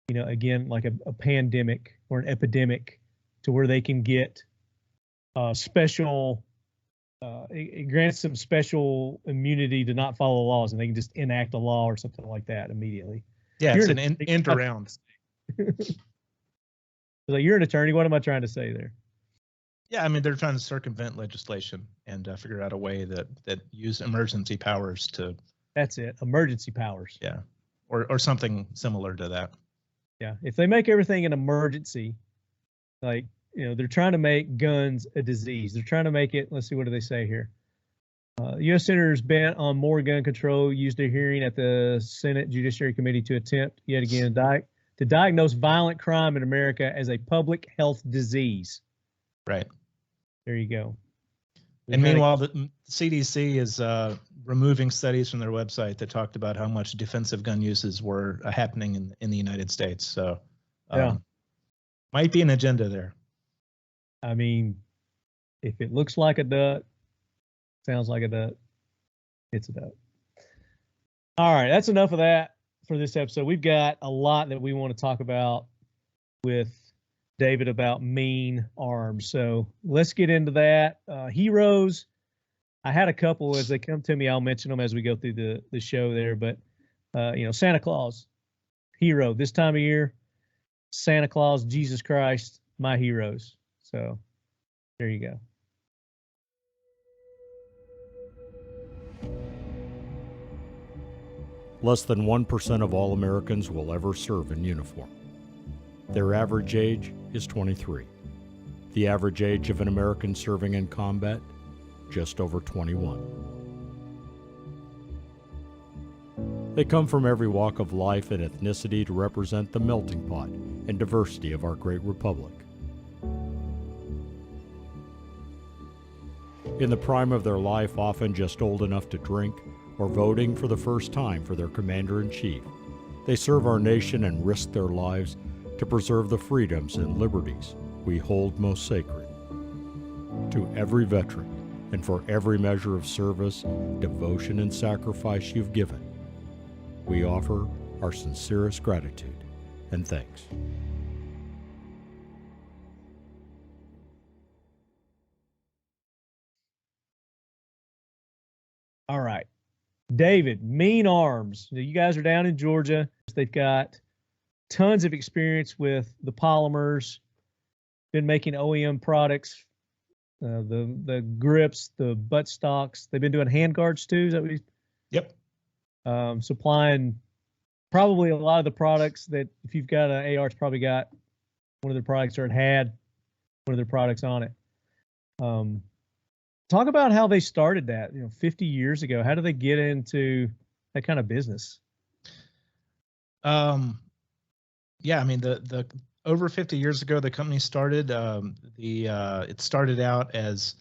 again, like a pandemic or an epidemic, to where they can get special. It grants them special immunity to not follow laws, and they can just enact a law or something like that immediately. Yeah, it's an end around. Like, you're an attorney. What am I trying to say there? Yeah, I mean, they're trying to circumvent legislation and that out a way that use emergency powers to. That's it. Emergency powers. Yeah, or something similar to that. Yeah, if they make everything an emergency, like, they're trying to make guns a disease. They're trying to make it. Let's see, what do they say here? U.S. senators bent on more gun control used a hearing at the Senate Judiciary Committee to attempt yet again to diagnose violent crime in America as a public health disease. Right. There you go. And meanwhile, the CDC is removing studies from their website that talked about how much defensive gun uses were happening in the United States. So, might be an agenda there. I mean, if it looks like a duck, sounds like a duck, it's a duck. All right, that's enough of that for this episode. We've got a lot that we want to talk about with David about MEAN arms. So let's get into that. Heroes. I had a couple. As they come to me, I'll mention them as we go through the show there. But, Santa Claus, hero. This time of year, Santa Claus, Jesus Christ, my heroes. So there you go. Less than 1% of all Americans will ever serve in uniform. Their average age is 23. The average age of an American serving in combat, just over 21. They come from every walk of life and ethnicity to represent the melting pot and diversity of our great republic. In the prime of their life, often just old enough to drink, or voting for the first time for their commander-in-chief, they serve our nation and risk their lives to preserve the freedoms and liberties we hold most sacred. To every veteran, and for every measure of service, devotion, and sacrifice you've given, we offer our sincerest gratitude and thanks. All right. David, MEAN Arms. You guys are down in Georgia. They've got tons of experience with the polymers, been making OEM products, the grips, the butt stocks. They've been doing handguards too. Is that what you? Yep. Supplying probably a lot of the products that, if you've got an AR, it's probably got one of their products, or it had one of their products on it. Talk about how they started that, 50 years ago. How did they get into that kind of business? Yeah, I mean, the over 50 years ago, the company started. It started out as,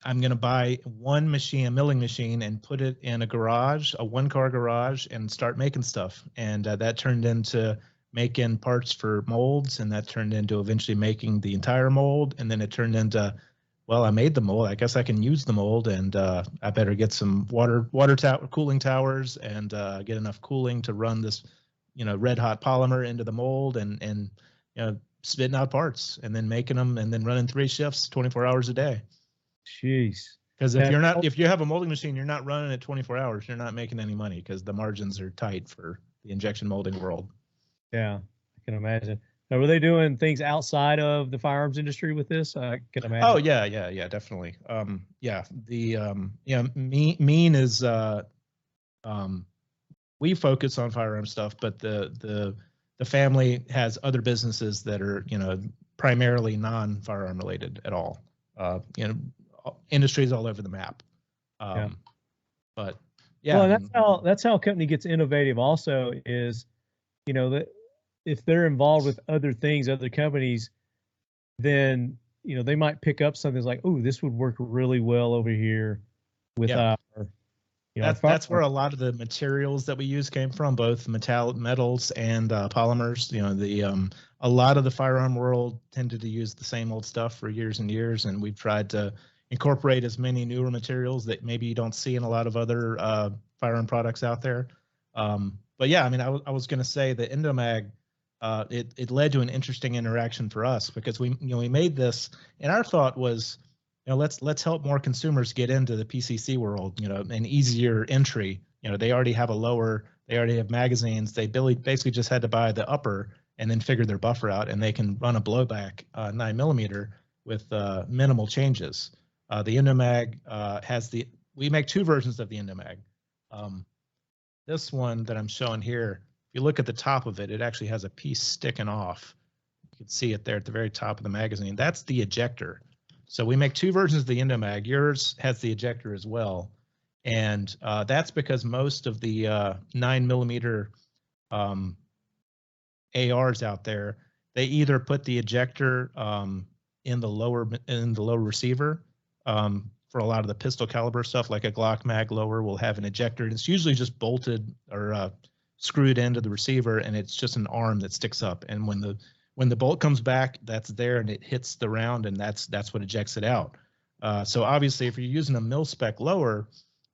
I'm going to buy one machine, a milling machine, and put it in a garage, a one-car garage, and start making stuff. And that turned into making parts for molds, and that turned into eventually making the entire mold. And then it turned into, well, I made the mold, I guess I can use the mold, and I better get some cooling towers and get enough cooling to run this, red hot polymer into the mold and spitting out parts and then making them and then running 3 shifts, 24 hours a day. Jeez. Because if you have a molding machine, you're not running it 24 hours, you're not making any money because the margins are tight for the injection molding world. Yeah, I can imagine. Now, were they doing things outside of the firearms industry with this? I can imagine. Oh yeah, definitely. MEAN is we focus on firearm stuff, but the family has other businesses that are primarily non-firearm related at all. Industries all over the map. But Yeah. Well, and that's how a company gets innovative. Also, is that if they're involved with other things, other companies, then they might pick up something like, oh, this would work really well over here with our. That's where a lot of the materials that we use came from, both metals and polymers. A lot of the firearm world tended to use the same old stuff for years and years, and we've tried to incorporate as many newer materials that maybe you don't see in a lot of other firearm products out there. But yeah, I mean, I was going to say the ENDOMAG, it led to an interesting interaction for us because we made this, and our thought was, let's help more consumers get into the PCC world, an easier entry. They already have they already have magazines. They basically just had to buy the upper and then figure their buffer out, and they can run a blowback 9mm with minimal changes. The ENDOMAG we make two versions of the ENDOMAG. This one that I'm showing here, if you look at the top of it, it actually has a piece sticking off. You can see it there at the very top of the magazine. That's the ejector. So we make two versions of the ENDOMAG. Yours has the ejector as well. And that's because most of the 9mm ARs out there, they either put the ejector in the lower receiver. For a lot of the pistol caliber stuff, like a Glock mag lower will have an ejector, and it's usually just bolted or screwed into the receiver, and it's just an arm that sticks up. And when the bolt comes back, that's there, and it hits the round, and that's what ejects it out. So obviously, if you're using a mil spec lower,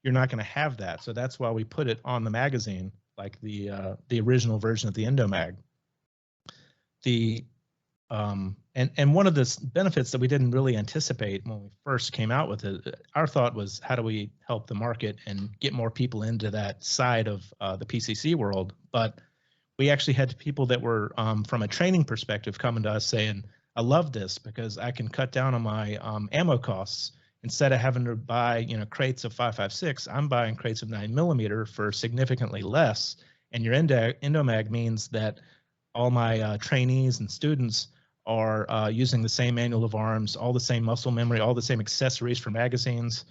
you're not going to have that. So that's why we put it on the magazine, like the original version of the ENDOMAG. And one of the benefits that we didn't really anticipate when we first came out with it, our thought was, how do we help the market and get more people into that side of the PCC world? But we actually had people that were, from a training perspective, coming to us saying, I love this because I can cut down on my ammo costs. Instead of having to buy, crates of 5.56, I'm buying crates of 9mm for significantly less. And your ENDOMAG means that all my trainees and students are using the same manual of arms, all the same muscle memory, all the same accessories for magazines.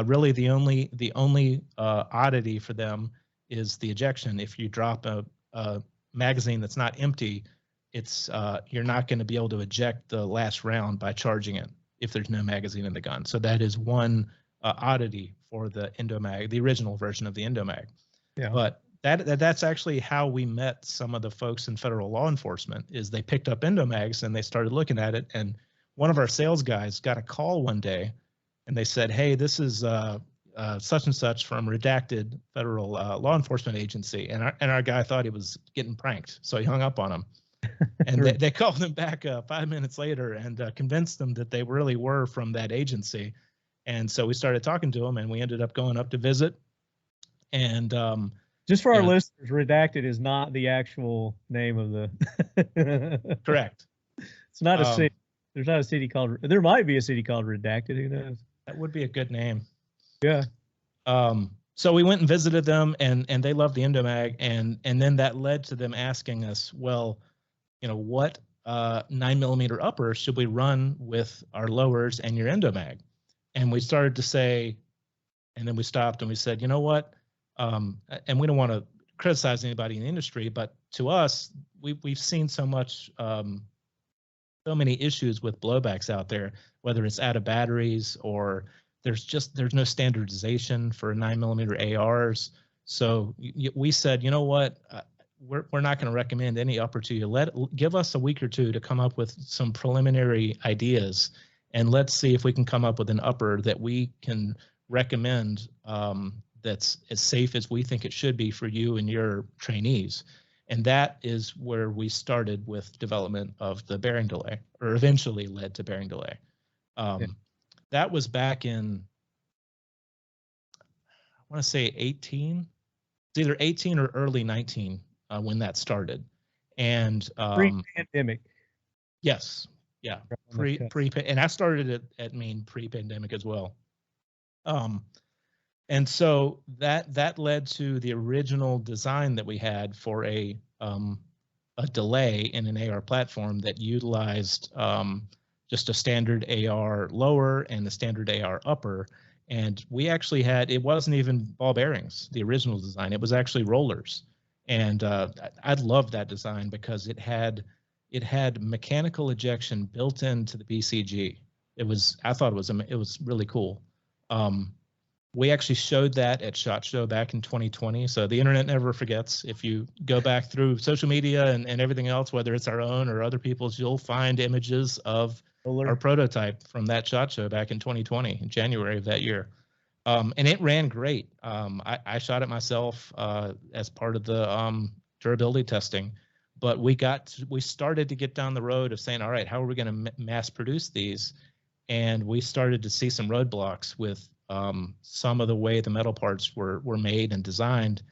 Really, the only oddity for them is the ejection. If you drop a magazine that's not empty, you're not going to be able to eject the last round by charging it if there's no magazine in the gun. So that is one oddity for the ENDOMAG, the original version of the ENDOMAG. Yeah. But that's actually how we met some of the folks in federal law enforcement. Is they picked up ENDOMAGs and they started looking at it, and one of our sales guys got a call one day, and they said, "Hey, this is such and such from redacted federal law enforcement agency," and our guy thought he was getting pranked, so he hung up on him. And they called him back 5 minutes later and convinced them that they really were from that agency. And so we started talking to them, and we ended up going up to visit. And just for our listeners, redacted is not the actual name of the. Correct. It's not a city. There's not a city called. There might be a city called Redacted. Who knows? That would be a good name. Yeah. So we went and visited them, and they loved the ENDOMAG, and then that led to them asking us, well, what 9mm uppers should we run with our lowers and your ENDOMAG? And we started to say, and then we stopped and we said, you know what? And we don't want to criticize anybody in the industry, but to us, we've seen so many issues with blowbacks out there, whether it's out of batteries or there's no standardization for 9mm ARs. So we said, you know what? We're not going to recommend any upper to you. Give us a week or two to come up with some preliminary ideas, and let's see if we can come up with an upper that we can recommend that's as safe as we think it should be for you and your trainees. And that is where we started with development of the bearing delay, or eventually led to bearing delay. That was back in, I want to say 18. It's either 18 or early 19 when that started. And pre-pandemic. Yes. Yeah. And I started at MEAN pre-pandemic as well. And so that led to the original design that we had for a delay in an AR platform that utilized just a standard AR lower and a standard AR upper. And we actually had, it wasn't even ball bearings, the original design. It was actually rollers. And I loved that design because it had mechanical ejection built into the BCG. I thought it was really cool. We actually showed that at SHOT Show back in 2020. So the internet never forgets. If you go back through social media and everything else, whether it's our own or other people's, you'll find images of our prototype from that SHOT Show back in 2020, in January of that year. And it ran great. I shot it myself as part of the durability testing. But we started to get down the road of saying, all right, how are we going to mass produce these? And we started to see some roadblocks with some of the way the metal parts were made and designed.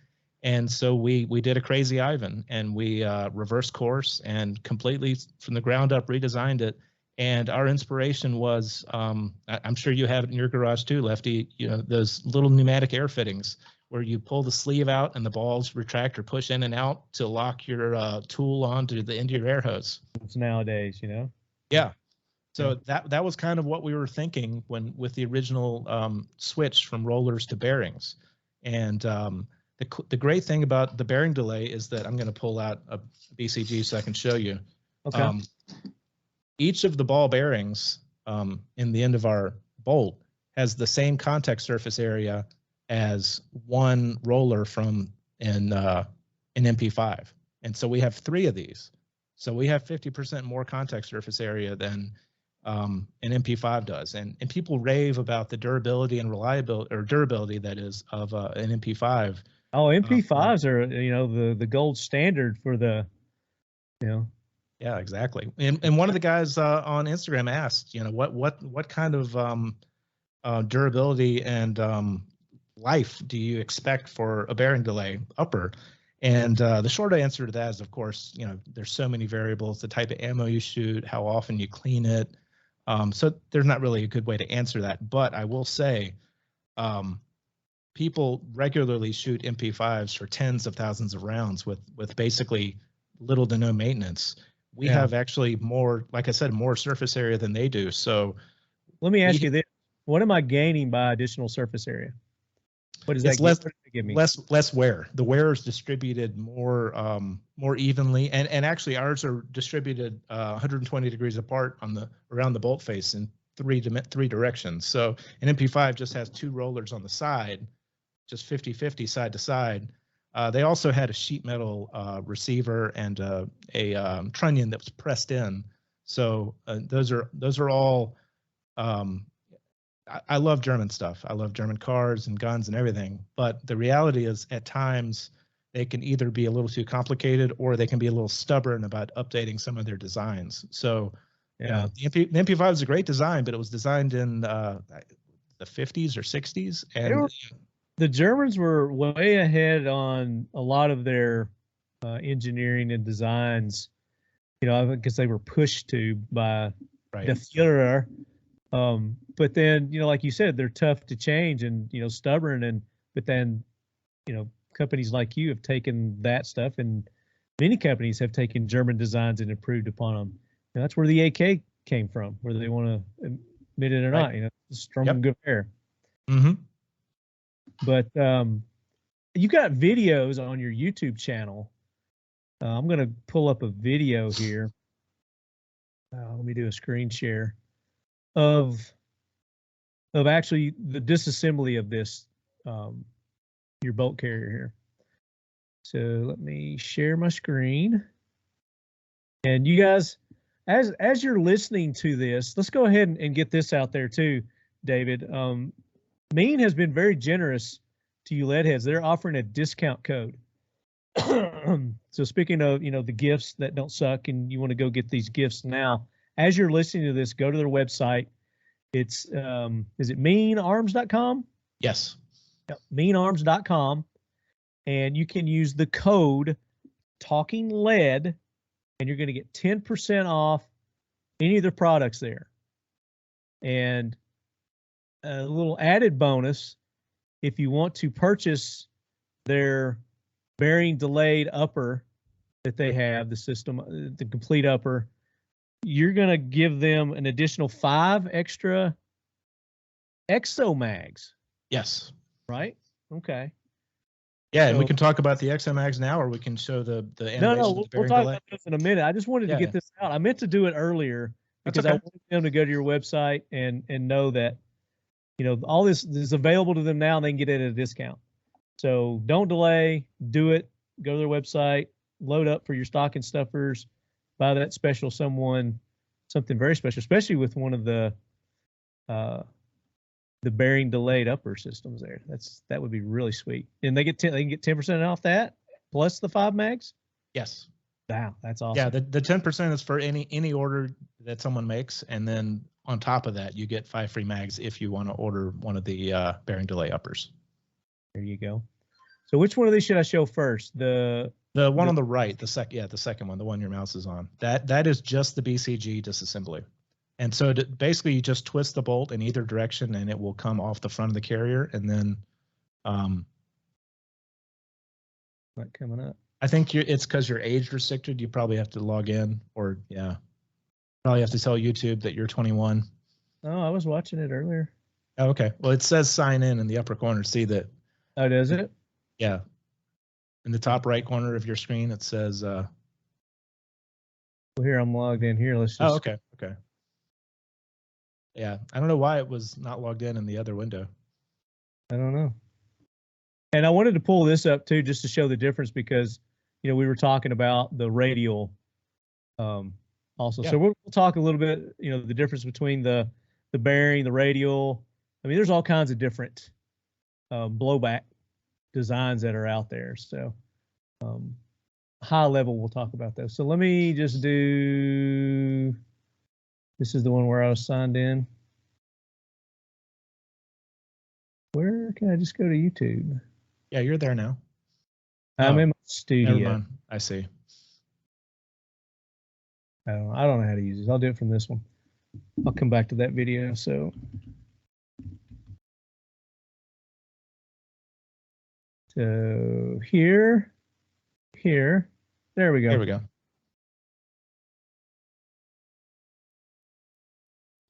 And so we did a crazy Ivan, and we reversed course and completely from the ground up redesigned it. And our inspiration was, I'm sure you have it in your garage too, Lefty, those little pneumatic air fittings where you pull the sleeve out and the balls retract or push in and out to lock your tool onto the end of your air hose. It's nowadays, Yeah. So that was kind of what we were thinking with the original switch from rollers to bearings. And the great thing about the bearing delay is that I'm going to pull out a BCG so I can show you. Okay. Each of the ball bearings in the end of our bolt has the same contact surface area as one roller from an MP5. And so we have 3 of these. So we have 50% more contact surface area than an MP5 does. And people rave about the durability and reliability, or durability that is, of an MP5. Oh, MP5s are, the gold standard for the, Yeah, exactly. And one of the guys on Instagram asked, what kind of durability and life do you expect for a bearing delay upper? And the short answer to that is, of course, there's so many variables: the type of ammo you shoot, how often you clean it. So there's not really a good way to answer that. But I will say, people regularly shoot MP5s for tens of thousands of rounds with basically little to no maintenance. We have actually more, like I said, more surface area than they do. So let me ask you this: what am I gaining by additional surface area? What does that give me? Less wear. The wear is distributed more evenly, and actually ours are distributed 120 degrees apart around the bolt face in three directions. So an MP5 just has 2 rollers on the side, just 50-50 side to side. They also had a sheet metal receiver and a trunnion that was pressed in. So those are all. I love German stuff. I love German cars and guns and everything. But the reality is, at times, they can either be a little too complicated or they can be a little stubborn about updating some of their designs. So, the MP5 is a great design, but it was designed in the 50s or 60s, and the Germans were way ahead on a lot of their engineering and designs. Because they were pushed to by the Führer. But then, like you said, they're tough to change and, stubborn. But then, companies like you have taken that stuff, and many companies have taken German designs and improved upon them. That's where the AK came from, whether they want to admit it or not, strong and good air. Mm-hmm. But you got videos on your YouTube channel. I'm going to pull up a video here. Let me do a screen share of actually the disassembly of this, your bolt carrier here. So let me share my screen. And you guys, as you're listening to this, let's go ahead and get this out there too, David. MEAN has been very generous to you lead heads. They're offering a discount code. So speaking of, the gifts that don't suck, and you want to go get these gifts now, as you're listening to this, go to their website. It's, is it meanarms.com? Yes. Yep, meanarms.com. And you can use the code Talking Lead, and you're going to get 10% off any of their products there. And a little added bonus, if you want to purchase their bearing delayed upper that they have, the system, the complete upper, you're going to give them an additional 5 extra EXOMAGS, Yes. right? Okay. Yeah, So, and we can talk about the EXOMAGS now, or we can show the animation no, of the we'll bearing talk delay. about this in a minute. I just wanted to get this out. I meant to do it earlier because I wanted them to go to your website and know that, you know, all this is available to them now and they can get it at a discount. So don't delay, do it, go to their website, load up for your stocking stuffers, buy that special something very special, especially with one of the bearing delayed upper systems there. That would be really sweet. And they can get 10% off that plus the 5 mags. Yes. Wow, that's awesome. Yeah, the 10% is for any order that someone makes, and then on top of that, you get 5 free mags if you want to order one of the bearing delay uppers. There you go. So which one of these should I show first? The one on the right, the second one, the one your mouse is on. That is just the BCG disassembly. And so basically you just twist the bolt in either direction and it will come off the front of the carrier, and then not coming up. I think it's because you're age restricted. You probably have to log in, or probably have to tell YouTube that you're 21. Oh, I was watching it earlier. Oh, okay. Well, it says sign in the upper corner. See that? Oh, does it? Yeah. In the top right corner of your screen, it says. Well, here I'm logged in here. Let's just. Oh, okay. Okay. Yeah, I don't know why it was not logged in the other window. I don't know. And I wanted to pull this up too, just to show the difference, because, you know, we were talking about the radial also. Yeah. So we'll talk a little bit, you know, the difference between the bearing, the radial. I mean, there's all kinds of different blowback designs that are out there. So high level, we'll talk about those. So let me just do, this is the one where I was signed in. Where can I just go to YouTube? Yeah, you're there now. I'm in my studio. Never mind. I see. I don't know how to use this. I'll do it from this one. I'll come back to that video. So here, there we go. There we go.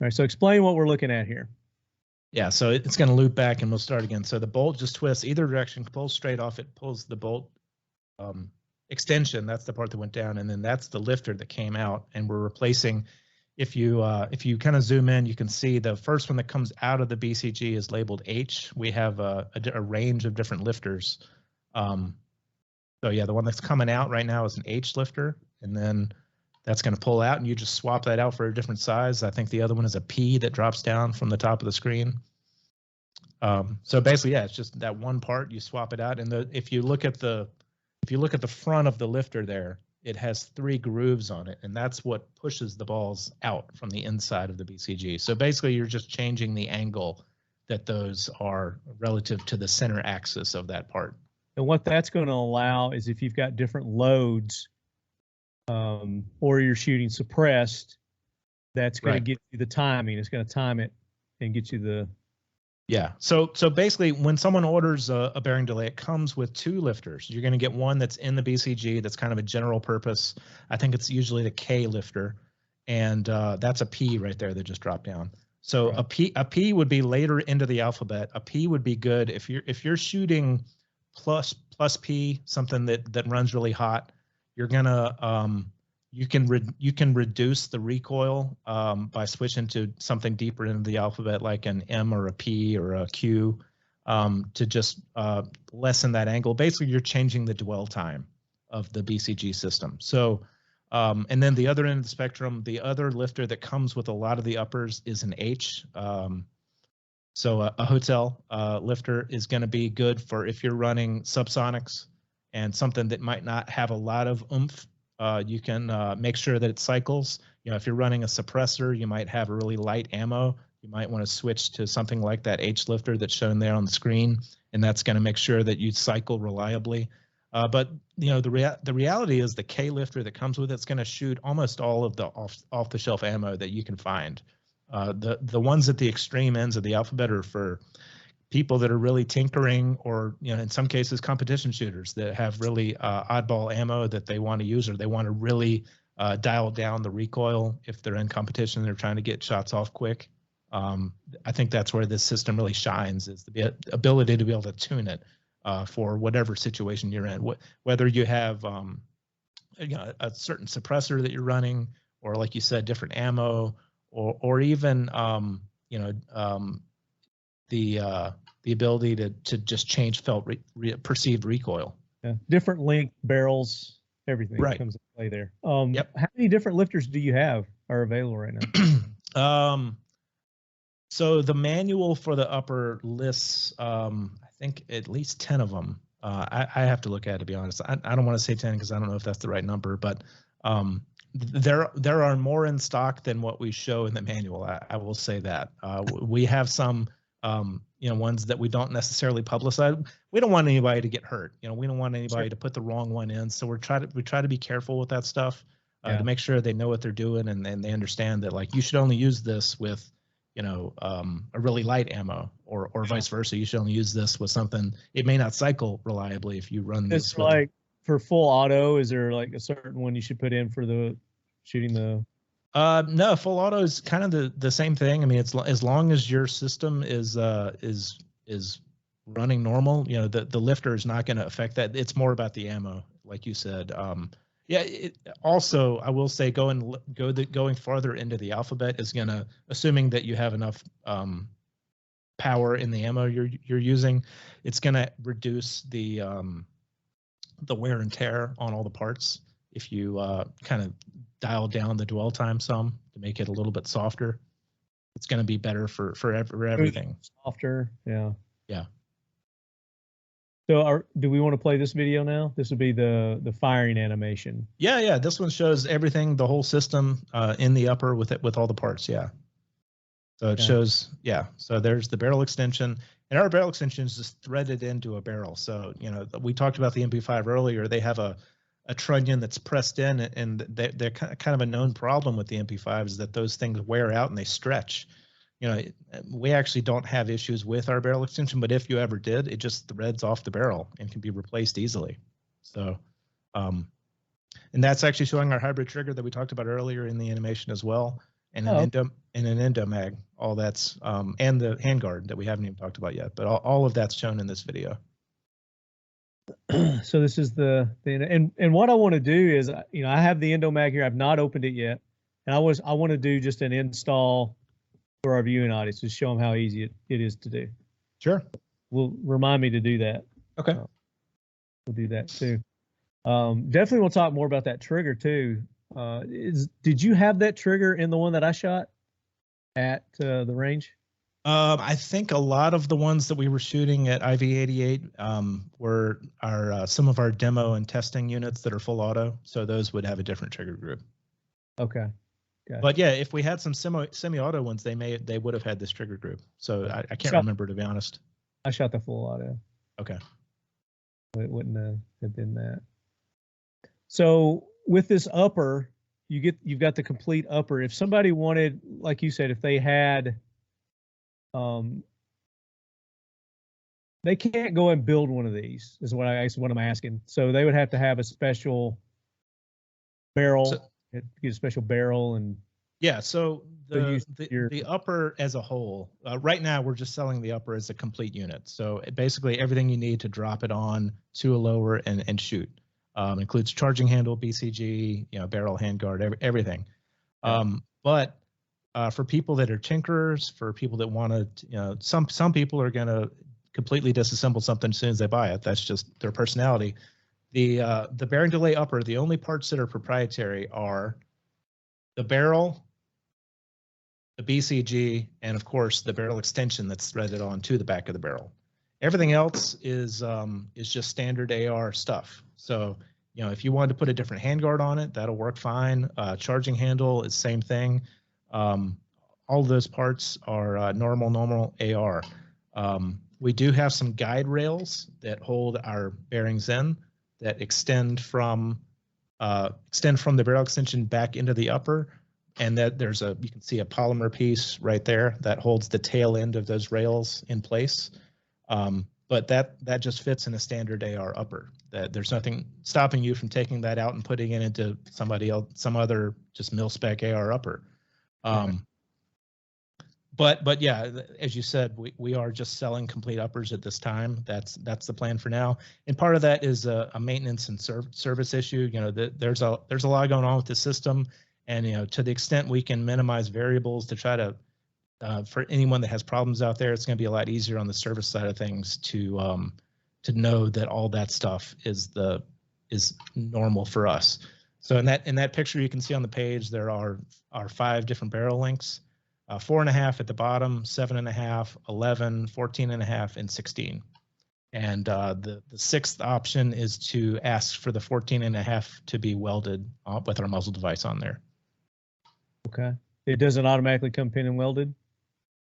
All right, so explain what we're looking at here. Yeah, so it's going to loop back and we'll start again. So the bolt just twists either direction, pulls straight off. It pulls the bolt extension. That's the part that went down, and then that's the lifter that came out. And we're replacing. If you kind of zoom in, you can see the first one that comes out of the BCG is labeled H. We have a range of different lifters. So yeah, the one that's coming out right now is an H lifter, and then that's going to pull out, and you just swap that out for a different size. I think the other one is a P that drops down from the top of the screen. So basically, yeah, it's just that one part. You swap it out, and if you look at the front of the lifter there, it has 3 grooves on it, and that's what pushes the balls out from the inside of the BCG. So basically, you're just changing the angle that those are relative to the center axis of that part. And what that's going to allow is if you've got different loads, or you're shooting suppressed, that's going to get you the timing. It's going to time it and get you the. Yeah. So basically, when someone orders a bearing delay, it comes with 2 lifters. You're going to get one that's in the BCG that's kind of a general purpose. I think it's usually the K lifter, and that's a P right there that just dropped down. So right. a P would be later into the alphabet. A P would be good if you're shooting plus P, something that runs really hot. You're gonna you can reduce the recoil by switching to something deeper into the alphabet, like an M or a P or a Q, to just lessen that angle. Basically, you're changing the dwell time of the BCG system. So, and then the other end of the spectrum, the other lifter that comes with a lot of the uppers is an H. So a hotel lifter is going to be good for if you're running subsonics and something that might not have a lot of oomph. You can make sure that it cycles. You know, if you're running a suppressor, you might have a really light ammo. You might want to switch to something like that H lifter that's shown there on the screen, and that's going to make sure that you cycle reliably. But you know, the reality is the K lifter that comes with it's going to shoot almost all of the off-the-shelf ammo that you can find. The ones at the extreme ends of the alphabet are for people that are really tinkering, or you know, in some cases competition shooters that have really oddball ammo that they want to use, or they want to really dial down the recoil if they're in competition. They're trying to get shots off quick. I think that's where this system really shines, is the ability to be able to tune it for whatever situation you're in. Whether you have a certain suppressor that you're running, or like you said, different ammo, or even the ability to just change felt perceived recoil. Yeah, different length barrels, everything Right. comes into play there. Yep. How many different lifters do you have are available right now? So the manual for the upper lists, I think at least 10 of them. I have to look at it, to be honest. I don't want to say 10 because I don't know if that's the right number, but there are more in stock than what we show in the manual. I will say that. We have some ones that we don't necessarily publicize. We don't want anybody to get hurt. We don't want anybody to put the wrong one in. So we try to be careful with that stuff to make sure they know what they're doing, and they understand that, like, you should only use this with a really light ammo, or vice versa. You should only use this with something. It may not cycle reliably if you run this. It's like for full auto, is there like a certain one you should put in for the shooting the? No, full auto is kind of the same thing. I mean, it's as long as your system is running normal, the lifter is not going to affect that. It's more about the ammo, like you said. Also, I will say going farther into the alphabet is gonna, assuming that you have enough power in the ammo you're using, it's gonna reduce the wear and tear on all the parts if you kind of dial down the dwell time some to make it a little bit softer. It's gonna be better for everything. Softer, yeah. Yeah. So do we want to play this video now? This would be the firing animation. Yeah. This one shows everything, the whole system in the upper with all the parts. Yeah. So it shows, so there's the barrel extension, and our barrel extension is just threaded into a barrel. So, we talked about the MP5 earlier. They have a trunnion that's pressed in, and they're kind of a known problem with the MP5 is that those things wear out and they stretch. We actually don't have issues with our barrel extension, but if you ever did, it just threads off the barrel and can be replaced easily. So, and that's actually showing our hybrid trigger that we talked about earlier in the animation as well, and an ENDOMAG. All that's and the handguard that we haven't even talked about yet, but all of that's shown in this video. So this is and what I want to do is, I have the ENDOMAG here. I've not opened it yet, and I want to do just an install for our viewing audience to show them how easy it is to do. Sure. Will remind me to do that. Okay. We'll do that too. Definitely we'll talk more about that trigger too. Did you have that trigger in the one that I shot at the range? I think a lot of the ones that we were shooting at IV88 were some of our demo and testing units that are full auto. So those would have a different trigger group. Okay. But yeah, if we had some semi-auto ones, they would have had this trigger group. So I can't remember, to be honest. I shot the full auto. Okay. It wouldn't have been that. So with this upper, you've got the complete upper. If somebody wanted, like you said, if they had, they can't go and build one of these, is what I'm asking. So they would have to have a special barrel. Get a special barrel and so the upper as a whole, right now we're just selling the upper as a complete unit. So basically everything you need to drop it on to a lower and shoot, includes charging handle, BCG, barrel, handguard, everything. But for people that are tinkerers, for people that want to, some people are going to completely disassemble something as soon as they buy it. That's just their personality. The bearing delay upper, the only parts that are proprietary are the barrel, the BCG, and of course the barrel extension that's threaded onto the back of the barrel. Everything else is just standard AR stuff. So, if you wanted to put a different handguard on it, that'll work fine. Charging handle is same thing. All of those parts are normal AR. We do have some guide rails that hold our bearings in, that extend from the barrel extension back into the upper, and that you can see a polymer piece right there that holds the tail end of those rails in place. But that just fits in a standard AR upper. That there's nothing stopping you from taking that out and putting it into some other just mil spec AR upper. But yeah, as you said, we are just selling complete uppers at this time. That's the plan for now. And part of that is a maintenance and service issue. You know, there's a lot going on with the system, and you know, to the extent we can minimize variables to try to for anyone that has problems out there, it's going to be a lot easier on the service side of things to know that all that stuff is normal for us. So in that picture you can see on the page, there are 5 different barrel lengths. 4.5 at the bottom, 7.5, 11, 14.5, and 16. And the 6th option is to ask for the 14.5 to be welded with our muzzle device on there. Okay. It doesn't automatically come pin and welded?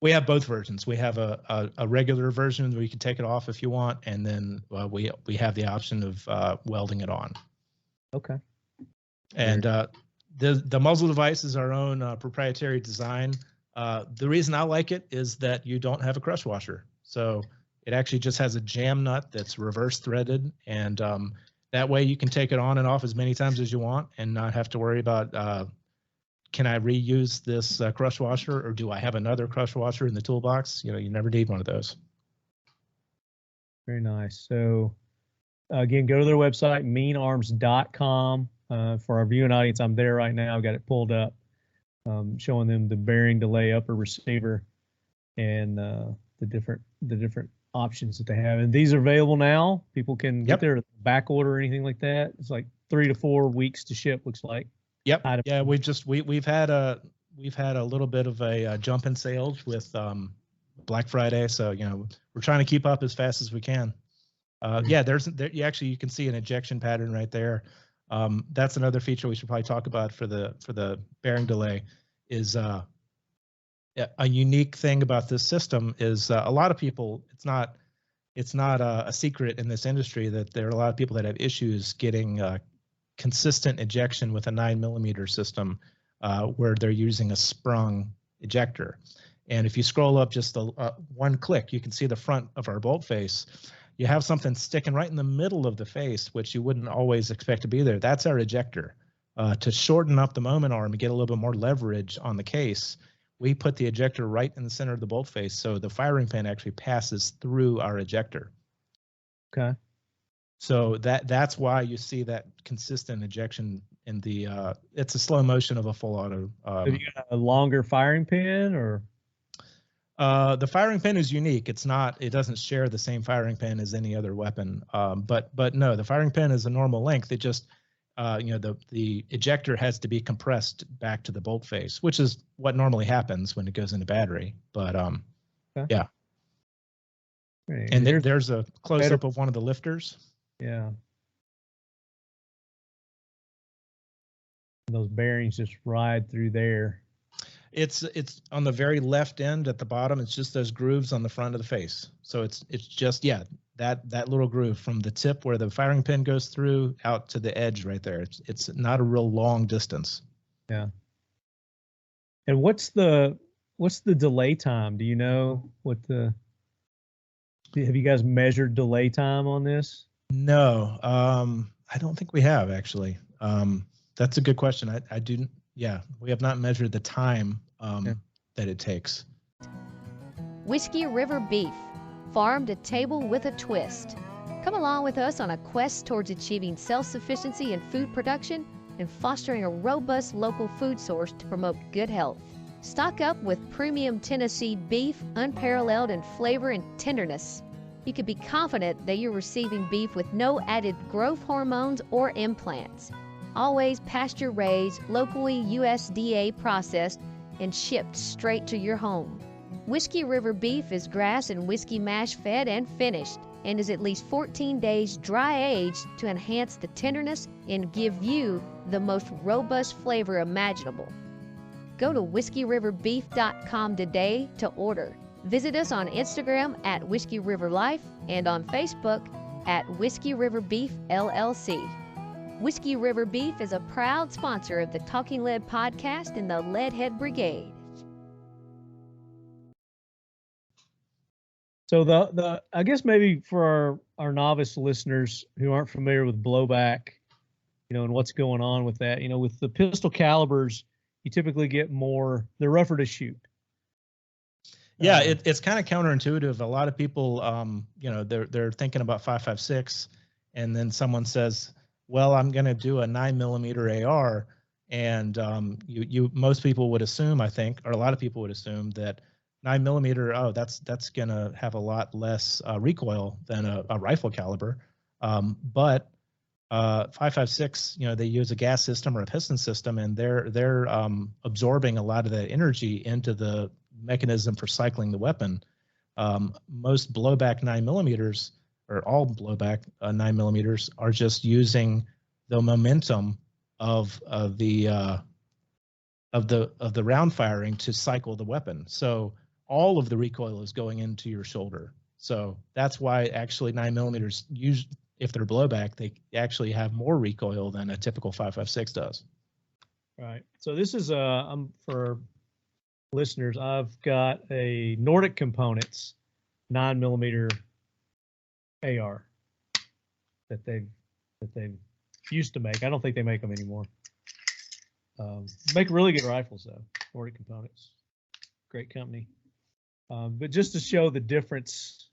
We have both versions. We have a regular version where you can take it off if you want, and then we have the option of welding it on. Okay. And the muzzle device is our own proprietary design. The reason I like it is that you don't have a crush washer. So it actually just has a jam nut that's reverse threaded. And that way you can take it on and off as many times as you want and not have to worry about, can I reuse this crush washer, or do I have another crush washer in the toolbox? You know, you never need one of those. Very nice. So again, go to their website, meanarms.com. For our viewing audience, I'm there right now. I've got it pulled up. Showing them the bearing delay upper receiver and the different options that they have. And these are available now. People can get their back order or anything like that. It's like 3 to 4 weeks to ship, looks like. Yep. Yeah, we've had a little bit of a jump in sales with Black Friday, so you know, we're trying to keep up as fast as we can. Yeah, you can see an ejection pattern right there. That's another feature we should probably talk about for the bearing delay. Is a unique thing about this system is a lot of people, it's not a secret in this industry that there are a lot of people that have issues getting consistent ejection with a 9mm system where they're using a sprung ejector. And if you scroll up just one click, you can see the front of our bolt face. You have something sticking right in the middle of the face, which you wouldn't always expect to be there. That's our ejector. To shorten up the moment arm and get a little bit more leverage on the case, we put the ejector right in the center of the bolt face, so the firing pin actually passes through our ejector. Okay. So that's why you see that consistent ejection in the. It's a slow motion of a full auto. Have you got a longer firing pin, or? The firing pin is unique. It doesn't share the same firing pin as any other weapon. But no, the firing pin is a normal length. It just, the ejector has to be compressed back to the bolt face, which is what normally happens when it goes into battery. But okay. Yeah. Right. And there's a close up of one of the lifters. Yeah. Those bearings just ride through there. It's on the very left end at the bottom. It's just those grooves on the front of the face. So it's just that little groove from the tip where the firing pin goes through out to the edge right there. It's not a real long distance. Yeah. And what's the delay time? Do you know have you guys measured delay time on this? No, I don't think we have actually. That's a good question. I do. Yeah, we have not measured the time that it takes. Whiskey River Beef, farm to table with a twist. Come along with us on a quest towards achieving self-sufficiency in food production and fostering a robust local food source to promote good health. Stock up with premium Tennessee beef, unparalleled in flavor and tenderness. You can be confident that you're receiving beef with no added growth hormones or implants. Always pasture-raised, locally USDA processed, and shipped straight to your home. Whiskey River Beef is grass and whiskey mash fed and finished, and is at least 14 days dry-aged to enhance the tenderness and give you the most robust flavor imaginable. Go to whiskeyriverbeef.com today to order. Visit us on Instagram at Whiskey River Life and on Facebook at Whiskey River Beef LLC. Whiskey River Beef is a proud sponsor of the Talking Lead podcast and the Leadhead Brigade. So I guess maybe for our novice listeners who aren't familiar with blowback, and what's going on with that, with the pistol calibers, you typically get more, they're rougher to shoot. Yeah, it's kind of counterintuitive. A lot of people, you know, they're thinking about 5.56, and then someone says, "Well, I'm going to do a 9mm AR," and most people would assume, I think, or a lot of people would assume that 9mm, oh, that's going to have a lot less recoil than a rifle caliber, but 5.56, you know, they use a gas system or a piston system, and they're absorbing a lot of that energy into the mechanism for cycling the weapon. Most blowback 9mm, or all blowback 9mm, are just using the momentum of the round firing to cycle the weapon. So all of the recoil is going into your shoulder. So that's why actually 9mm use, if they're blowback, they actually have more recoil than a typical 5.56 does. Right. So this is for listeners, I've got a Nordic Components 9mm AR that they've used to make. I don't think they make them anymore. Make really good rifles though. Nordic Components, great company. But just to show the difference,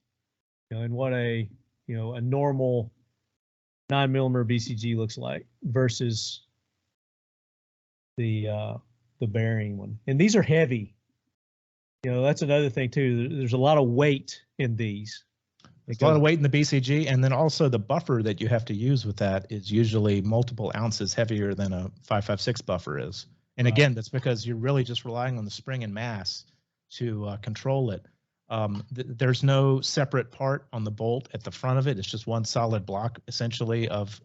you know, in what a normal 9mm BCG looks like versus the bearing one. And these are heavy. You know, that's another thing too. There's a lot of weight in these. There's a lot of weight in the BCG, and then also the buffer that you have to use with that is usually multiple ounces heavier than a 5.56 buffer is. And again, that's because you're really just relying on the spring and mass to control it. There's no separate part on the bolt at the front of it. It's just one solid block, essentially, of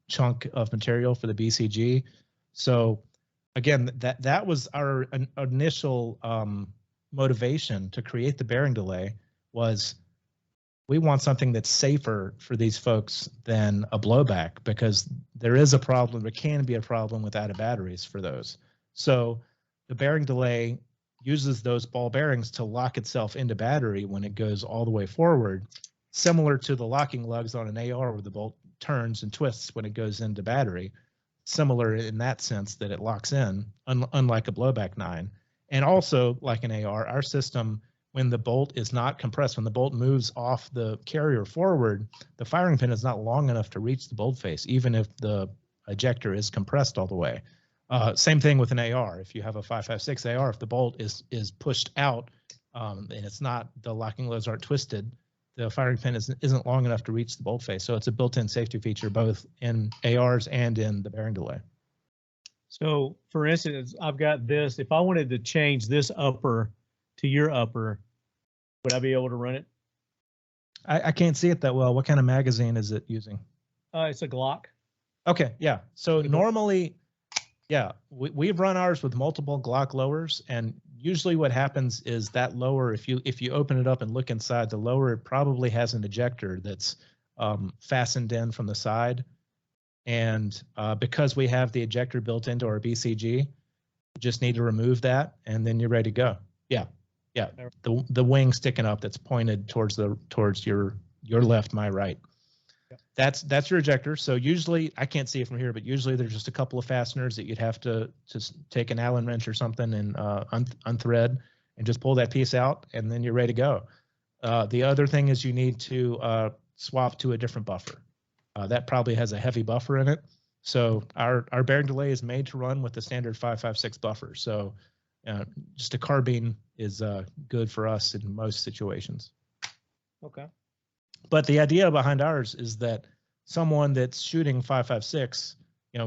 chunk of material for the BCG. So again, that was our initial motivation to create the bearing delay, was we want something that's safer for these folks than a blowback, because there is a problem, there can be a problem with out of batteries for those. So the bearing delay uses those ball bearings to lock itself into battery when it goes all the way forward, similar to the locking lugs on an AR where the bolt turns and twists when it goes into battery. Similar in that sense that it locks in, unlike a blowback 9. And also, like an AR, our system, when the bolt is not compressed, when the bolt moves off the carrier forward, the firing pin is not long enough to reach the bolt face, even if the ejector is compressed all the way. Same thing with an AR. If you have a 5.56 AR, if the bolt is pushed out and it's not, the locking lugs aren't twisted, the firing pin isn't long enough to reach the bolt face. So it's a built-in safety feature both in ARs and in the bearing delay. So for instance, I've got this. If I wanted to change this upper to your upper, would I be able to run it? I can't see it that well. What kind of magazine is it using? It's a Glock. Okay, yeah. So normally, yeah, we've run ours with multiple Glock lowers, and usually what happens is that lower, if you open it up and look inside, the lower probably has an ejector that's fastened in from the side. And because we have the ejector built into our BCG, you just need to remove that, and then you're ready to go. Yeah. Yeah, the wing sticking up that's pointed towards your left, my right. Yep. That's your ejector. So usually, I can't see it from here, but usually there's just a couple of fasteners that you'd have to just take an Allen wrench or something and unthread and just pull that piece out, and then you're ready to go. The other thing is you need to swap to a different buffer. That probably has a heavy buffer in it. So our bearing delay is made to run with the standard 5.56 buffer. So just a carbine is good for us in most situations. Okay. But the idea behind ours is that someone that's shooting 5.56,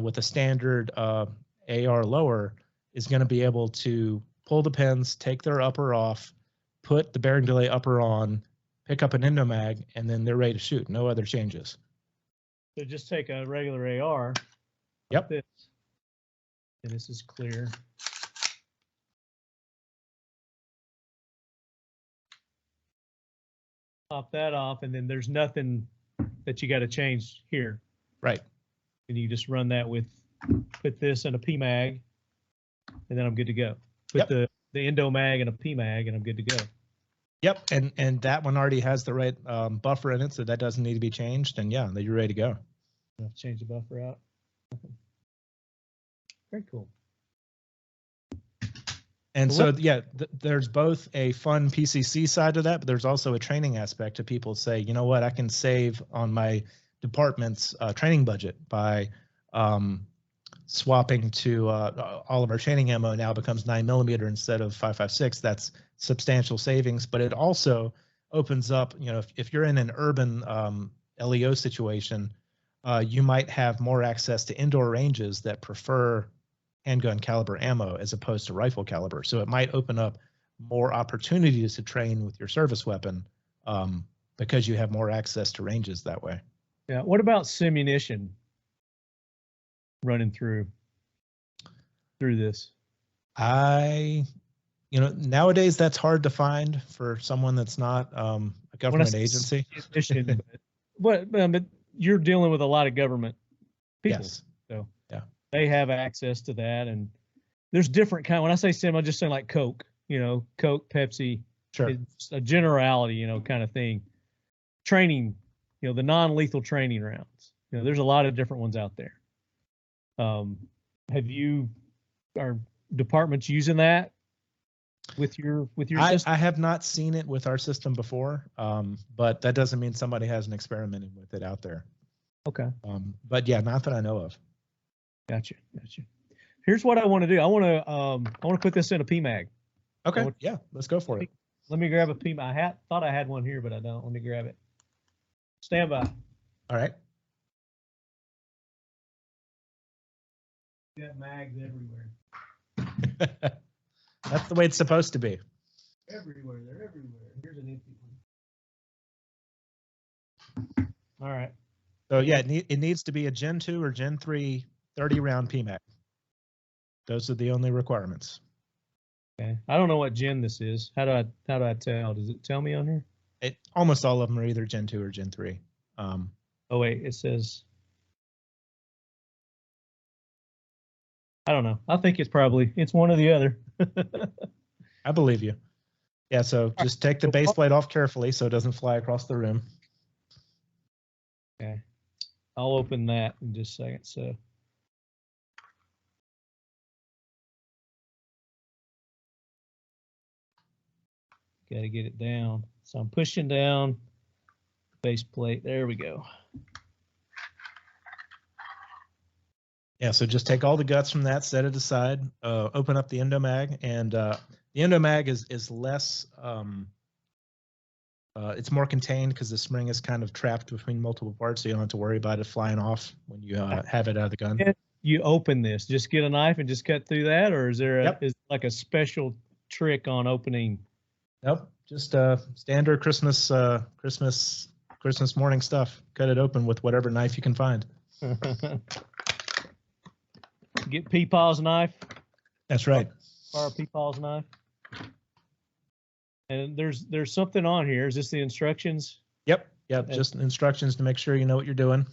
with a standard AR lower, is going to be able to pull the pins, take their upper off, put the bearing delay upper on, pick up an ENDOMAG, and then they're ready to shoot. No other changes. So just take a regular AR. Yep. Like this, and this is clear. Pop that off, and then there's nothing that you got to change here. Right. And you just run that put this in a PMAG, and then I'm good to go. Put the ENDOMAG and a PMAG, and I'm good to go. Yep, and that one already has the right buffer in it, so that doesn't need to be changed. And yeah, then you're ready to go. I'll change the buffer out. Very cool. And there's both a fun PCC side to that, but there's also a training aspect to people say, you know what, I can save on my department's training budget by swapping to all of our training ammo now becomes 9mm instead of 5.56. That's substantial savings, but it also opens up, if you're in an urban LEO situation, you might have more access to indoor ranges that prefer handgun caliber ammo as opposed to rifle caliber. So it might open up more opportunities to train with your service weapon because you have more access to ranges that way. Yeah. What about simunition running through this? Nowadays that's hard to find for someone that's not a government agency. but you're dealing with a lot of government people. Yes. So yeah, they have access to that, and there's different kind. When I say sim, I'm just saying like Coke, Coke, Pepsi. Sure. It's a generality, kind of thing. Training, the non-lethal training rounds. There's a lot of different ones out there. Are departments using that with your system? I have not seen it with our system before, but that doesn't mean somebody hasn't experimented with it out there. Okay. But yeah, not that I know of. Gotcha. Here's what I want to do. I want to put this in a PMAG. Okay. Yeah, let's go for it. Let me grab a PMAG. I thought I had one here, but I don't. Let me grab it. Stand by. All right. You got mags everywhere. That's the way it's supposed to be. Everywhere. They're everywhere. Here's an empty one. All right. So yeah, it needs to be a Gen 2 or Gen 3 30-round PMAG. Those are the only requirements. Okay. I don't know what gen this is. How do I tell? Does it tell me on here? Almost all of them are either Gen 2 or Gen 3. Oh wait, it says. I don't know. I think it's one or the other. I believe you. Yeah, so just take the base plate off carefully so it doesn't fly across the room. Okay. I'll open that in just a second. So. Got to get it down. So I'm pushing down base plate. There we go. Yeah, so just take all the guts from that, set it aside, open up the ENDOMAG, and the ENDOMAG is less, it's more contained because the spring is kind of trapped between multiple parts, so you don't have to worry about it flying off when you have it out of the gun. You open this, just get a knife and just cut through that, or is there is like a special trick on opening? Nope, just standard Christmas morning stuff. Cut it open with whatever knife you can find. Get Peepaw's knife. That's right. Fire Peepaw's knife. And there's something on here. Is this the instructions? Yep. Just instructions to make sure you know what you're doing.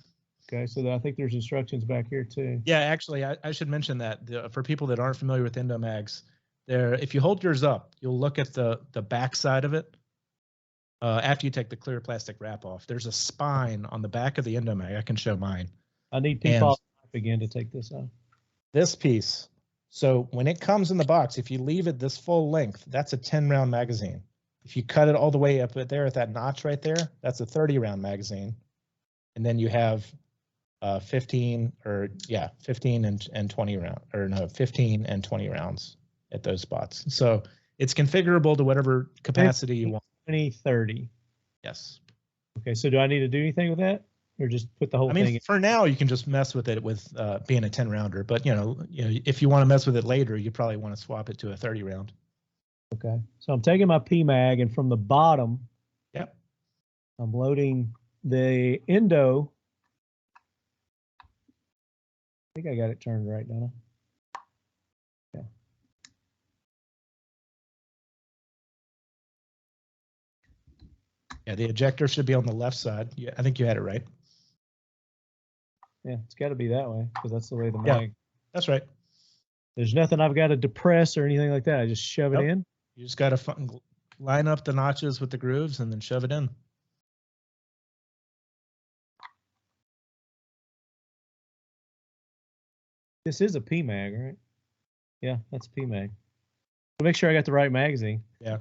Okay, so I think there's instructions back here too. Yeah, actually, I should mention that for people that aren't familiar with ENDOMAGs, if you hold yours up, you'll look at the back side of it. After you take the clear plastic wrap off, there's a spine on the back of the ENDOMAG. I can show mine. I need Peepaw's knife again to take this out. This piece. So when it comes in the box, if you leave it this full length, that's a 10-round magazine. If you cut it all the way up there at that notch right there, that's a 30-round magazine. And then you have 15 and 20 round, or no, 15 and 20 rounds at those spots. So it's configurable to whatever capacity you want. 20, 30. Yes. Okay, so do I need to do anything with that? Or just put the whole thing in? For now, you can just mess with it with being a 10-rounder. But, if you want to mess with it later, you probably want to swap it to a 30-round. Okay. So I'm taking my PMAG, and from the bottom, yep, I'm loading the Endo. I think I got it turned right, don't I? Yeah. Yeah, the ejector should be on the left side. Yeah, I think you had it right. Yeah, it's got to be that way because that's the way the mag. That's right. There's nothing I've got to depress or anything like that. I just shove it in. You just got to line up the notches with the grooves and then shove it in. This is a PMAG, right? Yeah, that's PMAG. Make sure I got the right magazine. Yeah.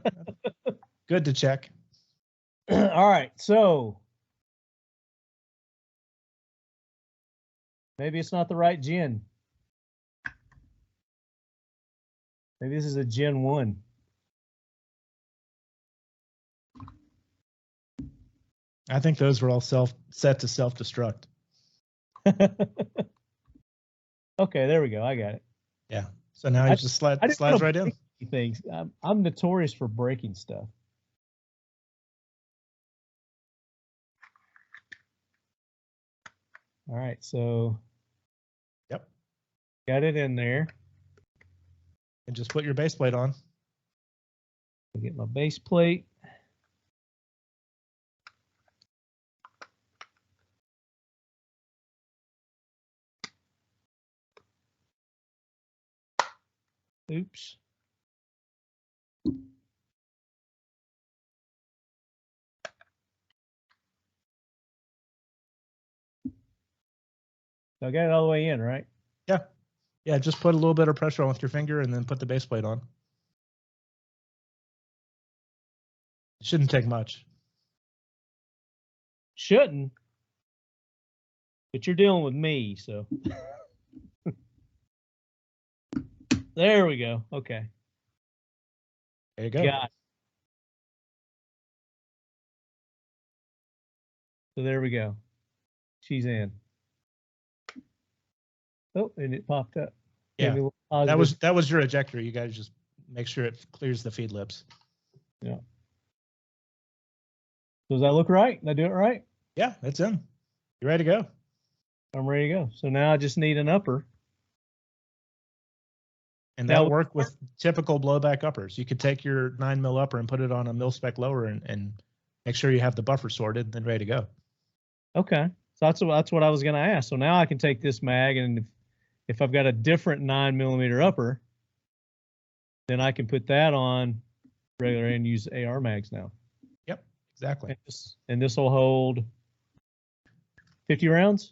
Good to check. All right, so maybe it's not the right gen. Maybe this is a Gen 1. I think those were all set to self-destruct. Okay, there we go. I got it. Yeah. So now he just slides right in. Things. I'm notorious for breaking stuff. All right, so yep, got it in there. And just put your base plate on. I'll get my base plate. Oops. So I got it all the way in, right? Yeah. Yeah, just put a little bit of pressure on with your finger and then put the base plate on. It shouldn't take much. Shouldn't. But you're dealing with me, so. There we go. Okay. There you go. Got it. So there we go. She's in. Oh, and it popped up. Yeah, that was your ejector. You guys just make sure it clears the feed lips. Yeah. Does that look right? Did I do it right? Yeah, it's in. You ready to go? I'm ready to go. So now I just need an upper. And that'll work with typical blowback uppers. You could take your 9mm upper and put it on a mil spec lower and make sure you have the buffer sorted, then ready to go. Okay. So that's what I was going to ask. So now I can take this mag, and if I've got a different 9mm upper, then I can put that on regular and use AR mags now. Yep, exactly. And this will hold 50 rounds?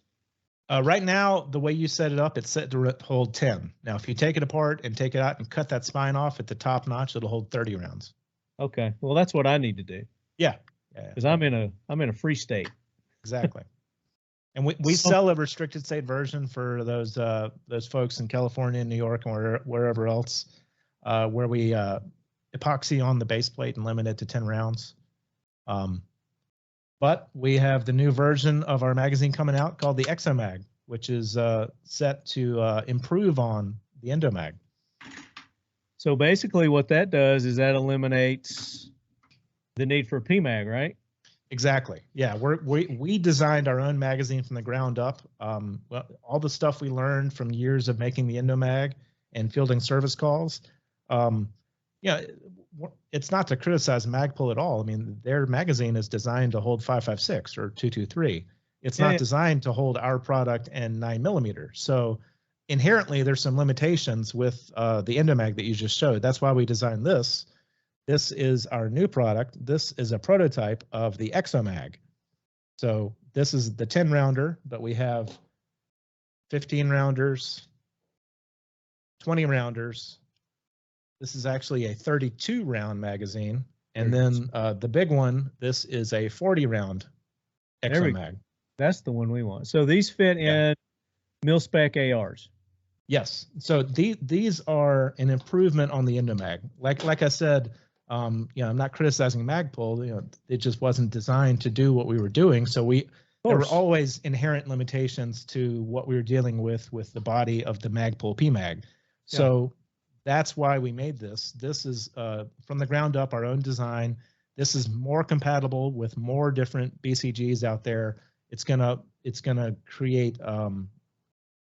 Right now, the way you set it up, it's set to hold 10. Now, if you take it apart and take it out and cut that spine off at the top notch, it'll hold 30 rounds. Okay. Well, that's what I need to do. Yeah. Because I'm in a free state. Exactly. And we sell a restricted state version for those folks in California and New York and wherever else, where we epoxy on the base plate and limit it to 10 rounds. But we have the new version of our magazine coming out called the EXOMAG, which is set to improve on the ENDOMAG. So basically what that does is that eliminates the need for a PMAG, right? Exactly. Yeah, we designed our own magazine from the ground up. Well, all the stuff we learned from years of making the ENDOMAG and fielding service calls. Yeah, it's not to criticize Magpul at all. I mean, their magazine is designed to hold 5.56 or 2.23. It's not designed to hold our product and 9mm. So inherently, there's some limitations with the ENDOMAG that you just showed. That's why we designed this. This is our new product. This is a prototype of the EXOMAG. So this is the 10 rounder, but we have 15 rounders, 20 rounders. This is actually a 32 round magazine. And then the big one, this is a 40 round EXOMAG. That's the one we want. So these fit in mil-spec ARs. Yes. So these are an improvement on the ENDOMAG. Like I said, I'm not criticizing Magpul. It just wasn't designed to do what we were doing. So there were always inherent limitations to what we were dealing with the body of the Magpul PMAG. So that's why we made this. This is from the ground up our own design. This is more compatible with more different BCGs out there. It's gonna create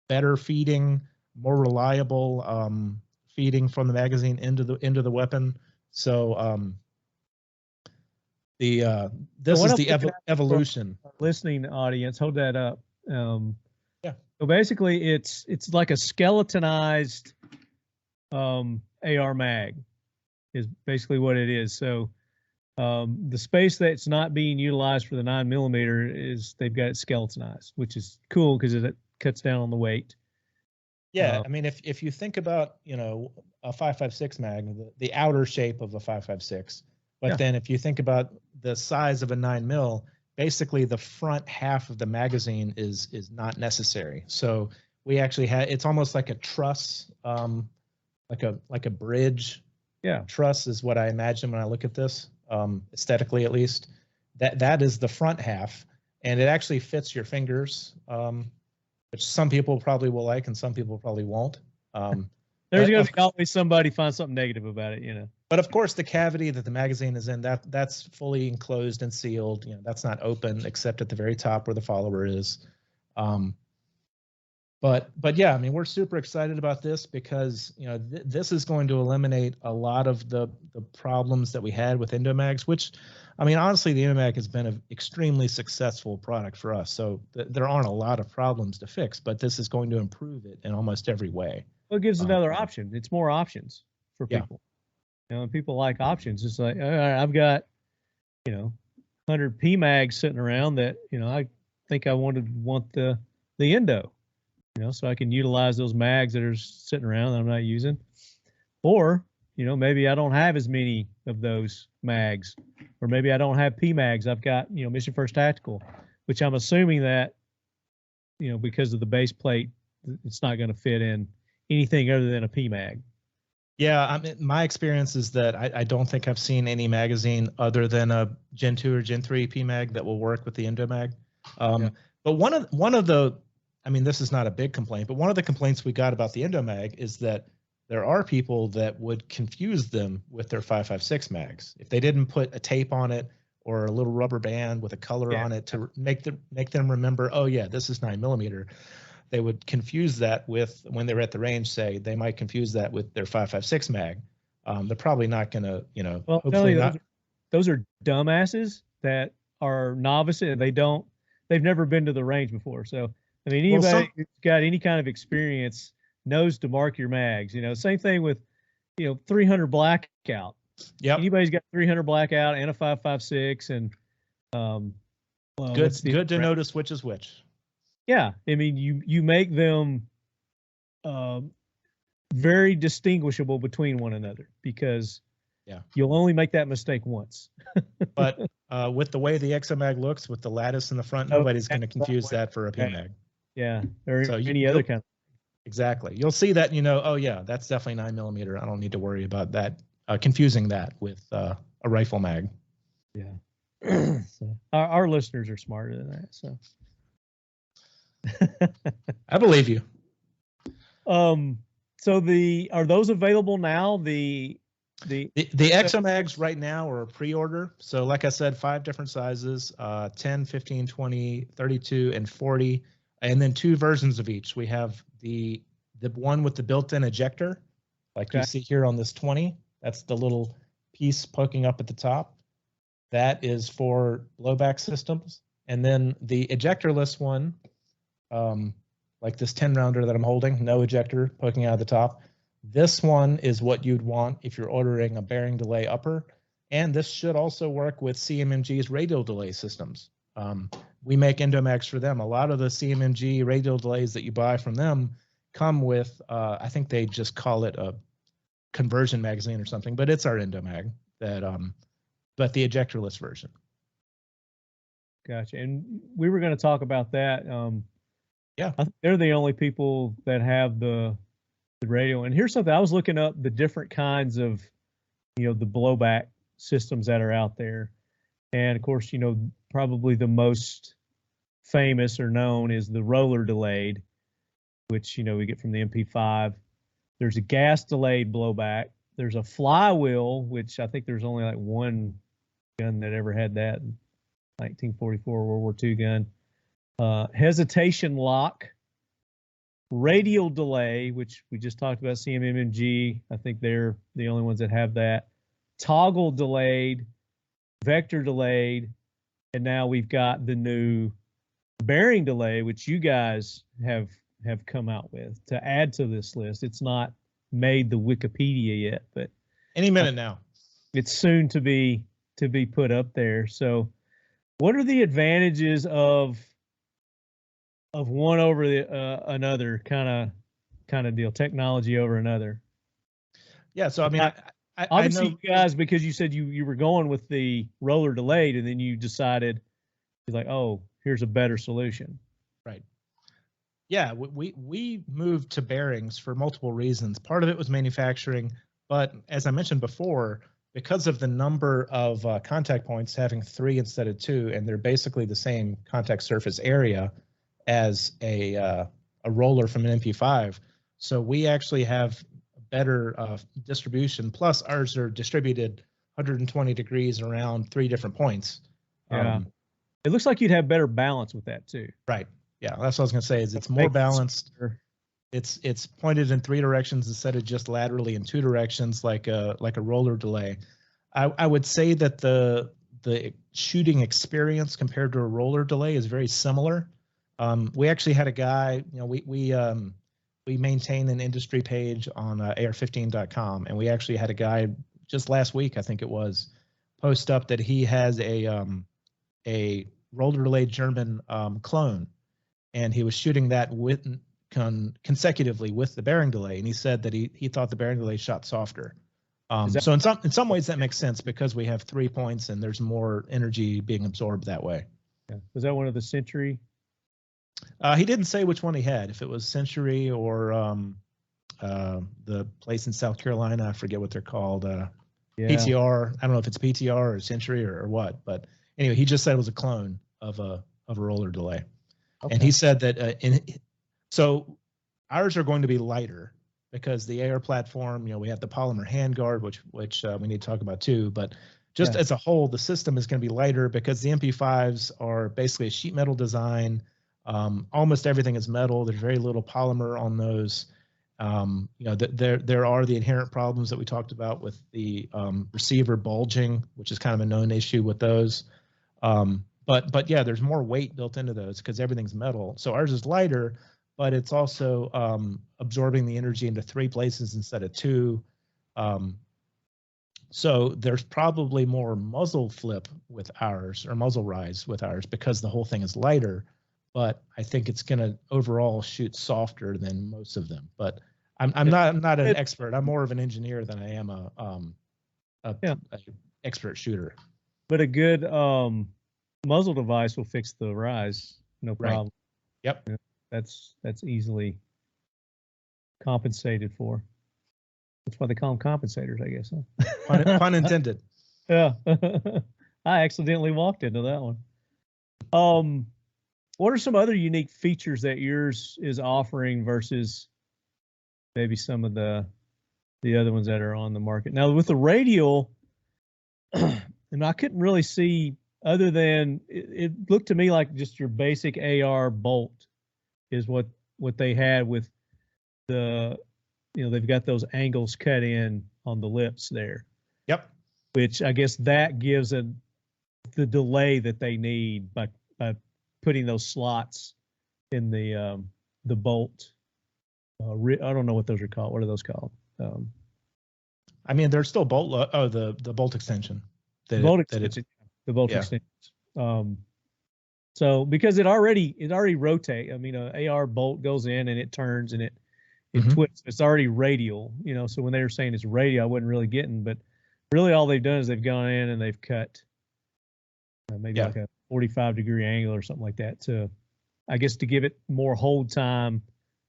better feeding, more reliable feeding from the magazine into the weapon. So this is the evolution. Listening audience, hold that up. So basically, it's like a skeletonized AR mag is basically what it is. So the space that's not being utilized for the 9mm is they've got it skeletonized, which is cool because it cuts down on the weight. Yeah, I mean, if you think about, you know, a 5.56 mag, the outer shape of a 5.56, but then if you think about the size of a 9 mil, basically the front half of the magazine is not necessary. So we actually had, it's almost like a truss, like a bridge. Yeah, truss is what I imagine when I look at this, aesthetically at least. That is the front half, and it actually fits your fingers. Which some people probably will like and some people probably won't. There's going to be always somebody find something negative about it, you know. But of course, the cavity that the magazine is in, that's fully enclosed and sealed. You know, that's not open except at the very top where the follower is. But yeah, I mean, we're super excited about this because, you know, this is going to eliminate a lot of the problems that we had with ENDOMAGS, which, I mean, honestly, the ENDOMAG has been an extremely successful product for us. So there aren't a lot of problems to fix, but this is going to improve it in almost every way. Well, it gives another option. It's more options for people. You know, and people like options. It's like, all right, I've got, you know, 100 PMags sitting around that, you know, I think I want the Endo. You know, so I can utilize those mags that are sitting around that I'm not using. Or, you know, maybe I don't have as many of those mags, or maybe I don't have PMags. I've got, you know, Mission First Tactical, which I'm assuming that, you know, because of the base plate, it's not going to fit in anything other than a PMag. Yeah, I mean, my experience is that I don't think I've seen any magazine other than a Gen 2 or Gen 3 PMag that will work with the ENDOMAG. But one of the, I mean, this is not a big complaint, but one of the complaints we got about the ENDOMAG is that there are people that would confuse them with their 5.56 mags. If they didn't put a tape on it or a little rubber band with a color on it to make them remember, oh yeah, this is 9mm, they would confuse that with, when they're at the range, say, they might confuse that with their 5.56 mag. They're probably not going to, you know, well, hopefully not. Those are dumbasses that are novices and they've never been to the range before. So, I mean, anybody who's got any kind of experience knows to mark your mags. You know, same thing with, you know, 300 blackout. Yeah. Anybody's got 300 blackout and a 5.56 and well, good to notice which is which. Yeah, I mean, you make them very distinguishable between one another because you'll only make that mistake once. But with the way the EXOMAG looks with the lattice in the front, nobody's going to confuse that for a PMag. Yeah, or so any other kind. Exactly. You'll see that, you know, oh yeah, that's definitely 9mm. I don't need to worry about that, confusing that with a rifle mag. Yeah. So our listeners are smarter than that. So I believe you. So are those available now? The EXOMAGs right now are pre-order. So like I said, 5 different sizes, 10, 15, 20, 32, and 40. And then 2 versions of each. We have the one with the built-in ejector, like you see here on this 20. That's the little piece poking up at the top. That is for blowback systems. And then the ejectorless one, like this 10-rounder that I'm holding, no ejector poking out of the top. This one is what you'd want if you're ordering a bearing delay upper. And this should also work with CMMG's radial delay systems. We make ENDOMAGS for them. A lot of the CMMG radial delays that you buy from them come with, I think they just call it a conversion magazine or something, but it's our ENDOMAG but the ejectorless version. Gotcha. And we were going to talk about that. Yeah, I think they're the only people that have the radial. And here's something, I was looking up the different kinds of, you know, the blowback systems that are out there. And of course, you know, probably the most famous or known is the roller delayed, which, you know, we get from the MP5. There's a gas delayed blowback. There's a flywheel, which I think there's only like one gun that ever had that, 1944 World War II gun. Hesitation lock, radial delay, which we just talked about, CMMG. I think they're the only ones that have that. Toggle delayed, vector delayed, and now we've got the new bearing delay, which you guys have come out with to add to this list. It's not made the Wikipedia yet, but any minute now. It's soon to be put up there. So what are the advantages of one over the another? Kind kind of deal, technology over another. Yeah. So, I mean, I obviously, know, you guys, because you said you were going with the roller delayed, and then you decided, you're like, oh, here's a better solution. right. Yeah, we moved to bearings for multiple reasons. Part of it was manufacturing, but as I mentioned before, because of the number of contact points, having 3 instead of 2, and they're basically the same contact surface area as a roller from an MP5. So we actually have better distribution. Plus, ours are distributed 120 degrees around 3 different points. Yeah, it looks like you'd have better balance with that too. Right. Yeah, that's what I was gonna say. Is it's more balanced. It's pointed in 3 directions instead of just laterally in 2 directions, like a roller delay. I would say that the shooting experience compared to a roller delay is very similar. We actually had a guy. You know, we maintain an industry page on ar15.com, and we actually had a guy just last week, I think it was, post up that he has a roller delay German clone, and he was shooting that with consecutively with the bearing delay, and he said that he thought the bearing delay shot softer. So in some ways that makes sense because we have 3 points and there's more energy being absorbed that way. Yeah. Was that one of the Century? He didn't say which one he had, if it was Century or the place in South Carolina. I forget what they're called. PTR. I don't know if it's PTR or Century or what, but anyway, he just said it was a clone of a roller delay. Okay. And he said that so ours are going to be lighter because the AR platform, you know, we have the polymer handguard, which we need to talk about too, but just as a whole, the system is going to be lighter because the MP5s are basically a sheet metal design. Almost everything is metal. There's very little polymer on those. You know, there are the inherent problems that we talked about with the receiver bulging, which is kind of a known issue with those. But yeah, there's more weight built into those because everything's metal. So ours is lighter, but it's also absorbing the energy into 3 places instead of 2. So there's probably more muzzle flip with ours, or muzzle rise with ours, because the whole thing is lighter. But I think it's going to overall shoot softer than most of them. But I'm not an expert. I'm more of an engineer than I am a expert shooter. But a good muzzle device will fix the rise, no problem. Right. Yep. Yeah, that's easily compensated for. That's why they call them compensators, I guess. Huh? Pun intended. Yeah. I accidentally walked into that one. What are some other unique features that yours is offering versus maybe some of the other ones that are on the market? Now, with the radial, and I couldn't really see, other than it looked to me like just your basic AR bolt is what they had with the, you know, they've got those angles cut in on the lips there. Yep. Which I guess that gives the delay that they need by putting those slots in the bolt. I don't know what those are called. What are those called? I mean, they're still bolt. The bolt extension. The bolt extension. So because it already rotates. I mean, an AR bolt goes in and it turns and it twists. It's already radial, you know. So when they were saying it's radial, I wasn't really getting. But really, all they've done is they've gone in and they've cut maybe like a 45-degree angle or something like that to, I guess, to give it more hold time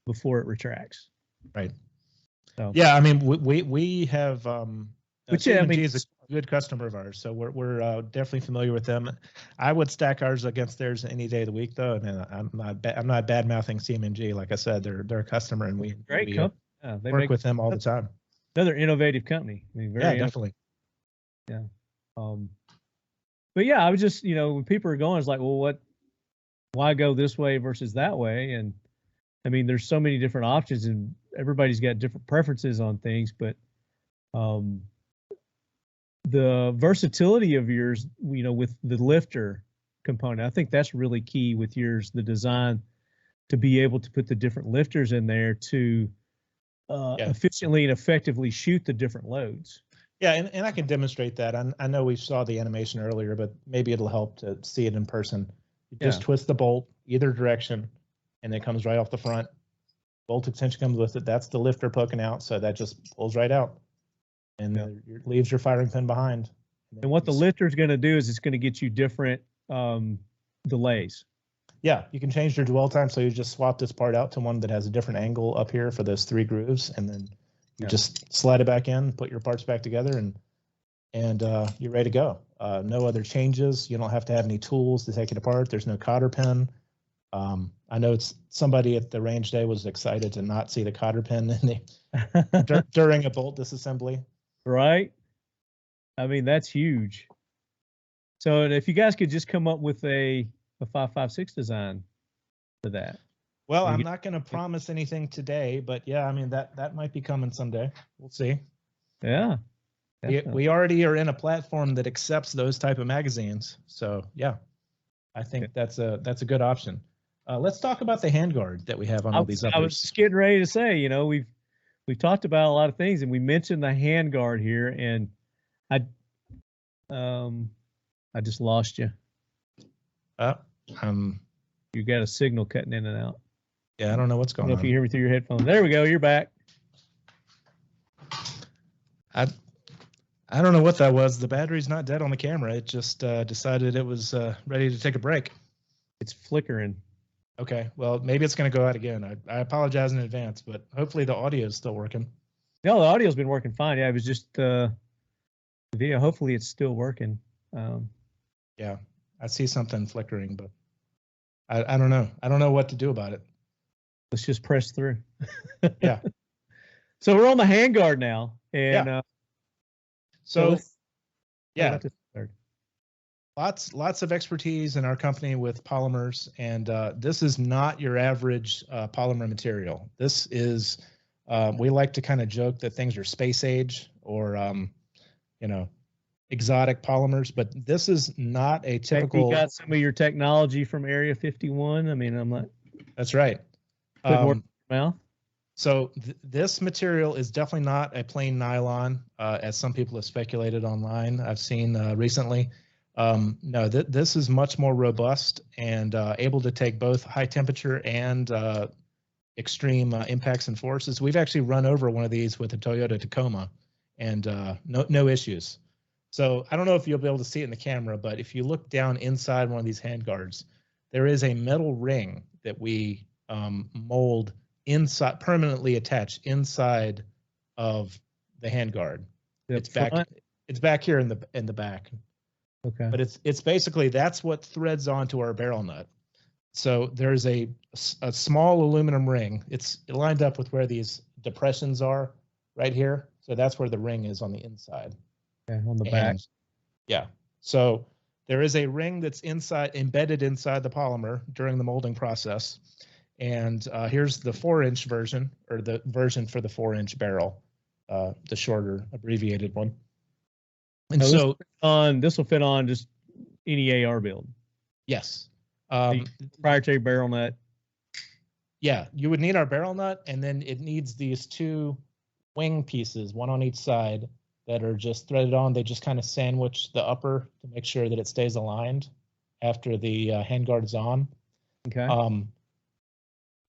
before it retracts. Right. So, yeah, I mean, we have which I mean, is a good customer of ours, so we're definitely familiar with them. I would stack ours against theirs any day of the week, though, and I'm not bad mouthing CMG. Like I said, they're a customer, and we they work with them all the time. Another innovative company. I mean, very definitely. Yeah. But yeah, I was just, you know, when people are going, it's like, well, why go this way versus that way? And I mean, there's so many different options and everybody's got different preferences on things, but the versatility of yours, you know, with the lifter component, I think that's really key with yours, the design to be able to put the different lifters in there to efficiently and effectively shoot the different loads. Yeah, and I can demonstrate that. I know we saw the animation earlier, but maybe it'll help to see it in person. You just twist the bolt either direction, and it comes right off the front. bolt extension comes with it. That's the lifter poking out, so that just pulls right out, and leaves your firing pin behind. And what the lifter is going to do is it's going to get you different delays. Yeah, you can change your dwell time, so you just swap this part out to one that has a different angle up here for those 3 grooves, and then you just slide it back in, put your parts back together, and you're ready to go. No other changes. You don't have to have any tools to take it apart. There's no cotter pin. I know somebody at the range day was excited to not see the cotter pin during a bolt disassembly. Right. I mean, that's huge. So if you guys could just come up with a 5.56 design for that. Well, I'm not going to promise anything today, but yeah, I mean, that might be coming someday. We'll see. Yeah. We already are in a platform that accepts those type of magazines. So yeah, I think that's a good option. Let's talk about the handguard that we have on all these others. I was just getting ready to say, you know, we've talked about a lot of things, and we mentioned the handguard here, and I just lost you. You got a signal cutting in and out. Yeah, I don't know what's going on. If you hear me through your headphones. There we go. You're back. I don't know what that was. The battery's not dead on the camera. It just decided it was ready to take a break. It's flickering. Okay. Well, maybe it's going to go out again. I apologize in advance, but hopefully the audio is still working. No, the audio's been working fine. Yeah, it was just the video. Hopefully it's still working. Yeah, I see something flickering, but I don't know. I don't know what to do about it. Let's just press through. Yeah. So we're on the handguard now, and lots of expertise in our company with polymers, and this is not your average polymer material. This is we like to kind of joke that things are space age or exotic polymers, but this is not a typical. You got some of your technology from Area 51. I mean, I'm not. That's right. Mouth. So this material is definitely not a plain nylon, as some people have speculated online. I've seen recently. No, this is much more robust and able to take both high temperature and extreme impacts and forces. We've actually run over one of these with a Toyota Tacoma, and no issues. So I don't know if you'll be able to see it in the camera, but if you look down inside one of these handguards, there is a metal ring that we mold inside, permanently attached inside of the handguard. It's back here in the back. Okay. But it's basically, that's what threads onto our barrel nut. So there's a small aluminum ring. It's lined up with where these depressions are right here. So that's where the ring is on the inside. Okay, on the back. Yeah. So there is a ring that's embedded inside the polymer during the molding process. And here's the 4-inch version, or the version for the 4-inch barrel, the shorter abbreviated one. And so this will fit on just any AR build. Yes. The proprietary barrel nut. Yeah, you would need our barrel nut, and then it needs these 2 wing pieces, one on each side, that are just threaded on. They just kind of sandwich the upper to make sure that it stays aligned after the handguard is on. Okay.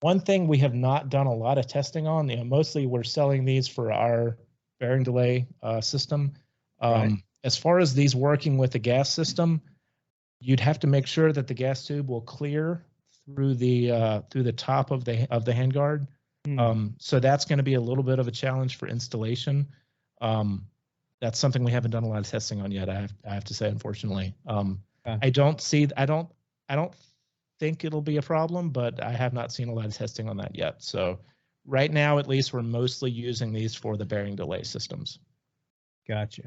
One thing we have not done a lot of testing on, mostly we're selling these for our bearing delay system. Right. As far as these working with the gas system, you'd have to make sure that the gas tube will clear through the top of the handguard. So that's going to be a little bit of a challenge for installation. That's something we haven't done a lot of testing on yet. I have to say, unfortunately. I don't think it'll be a problem, but I have not seen a lot of testing on that yet. So right now, at least, we're mostly using these for the bearing delay systems. Gotcha.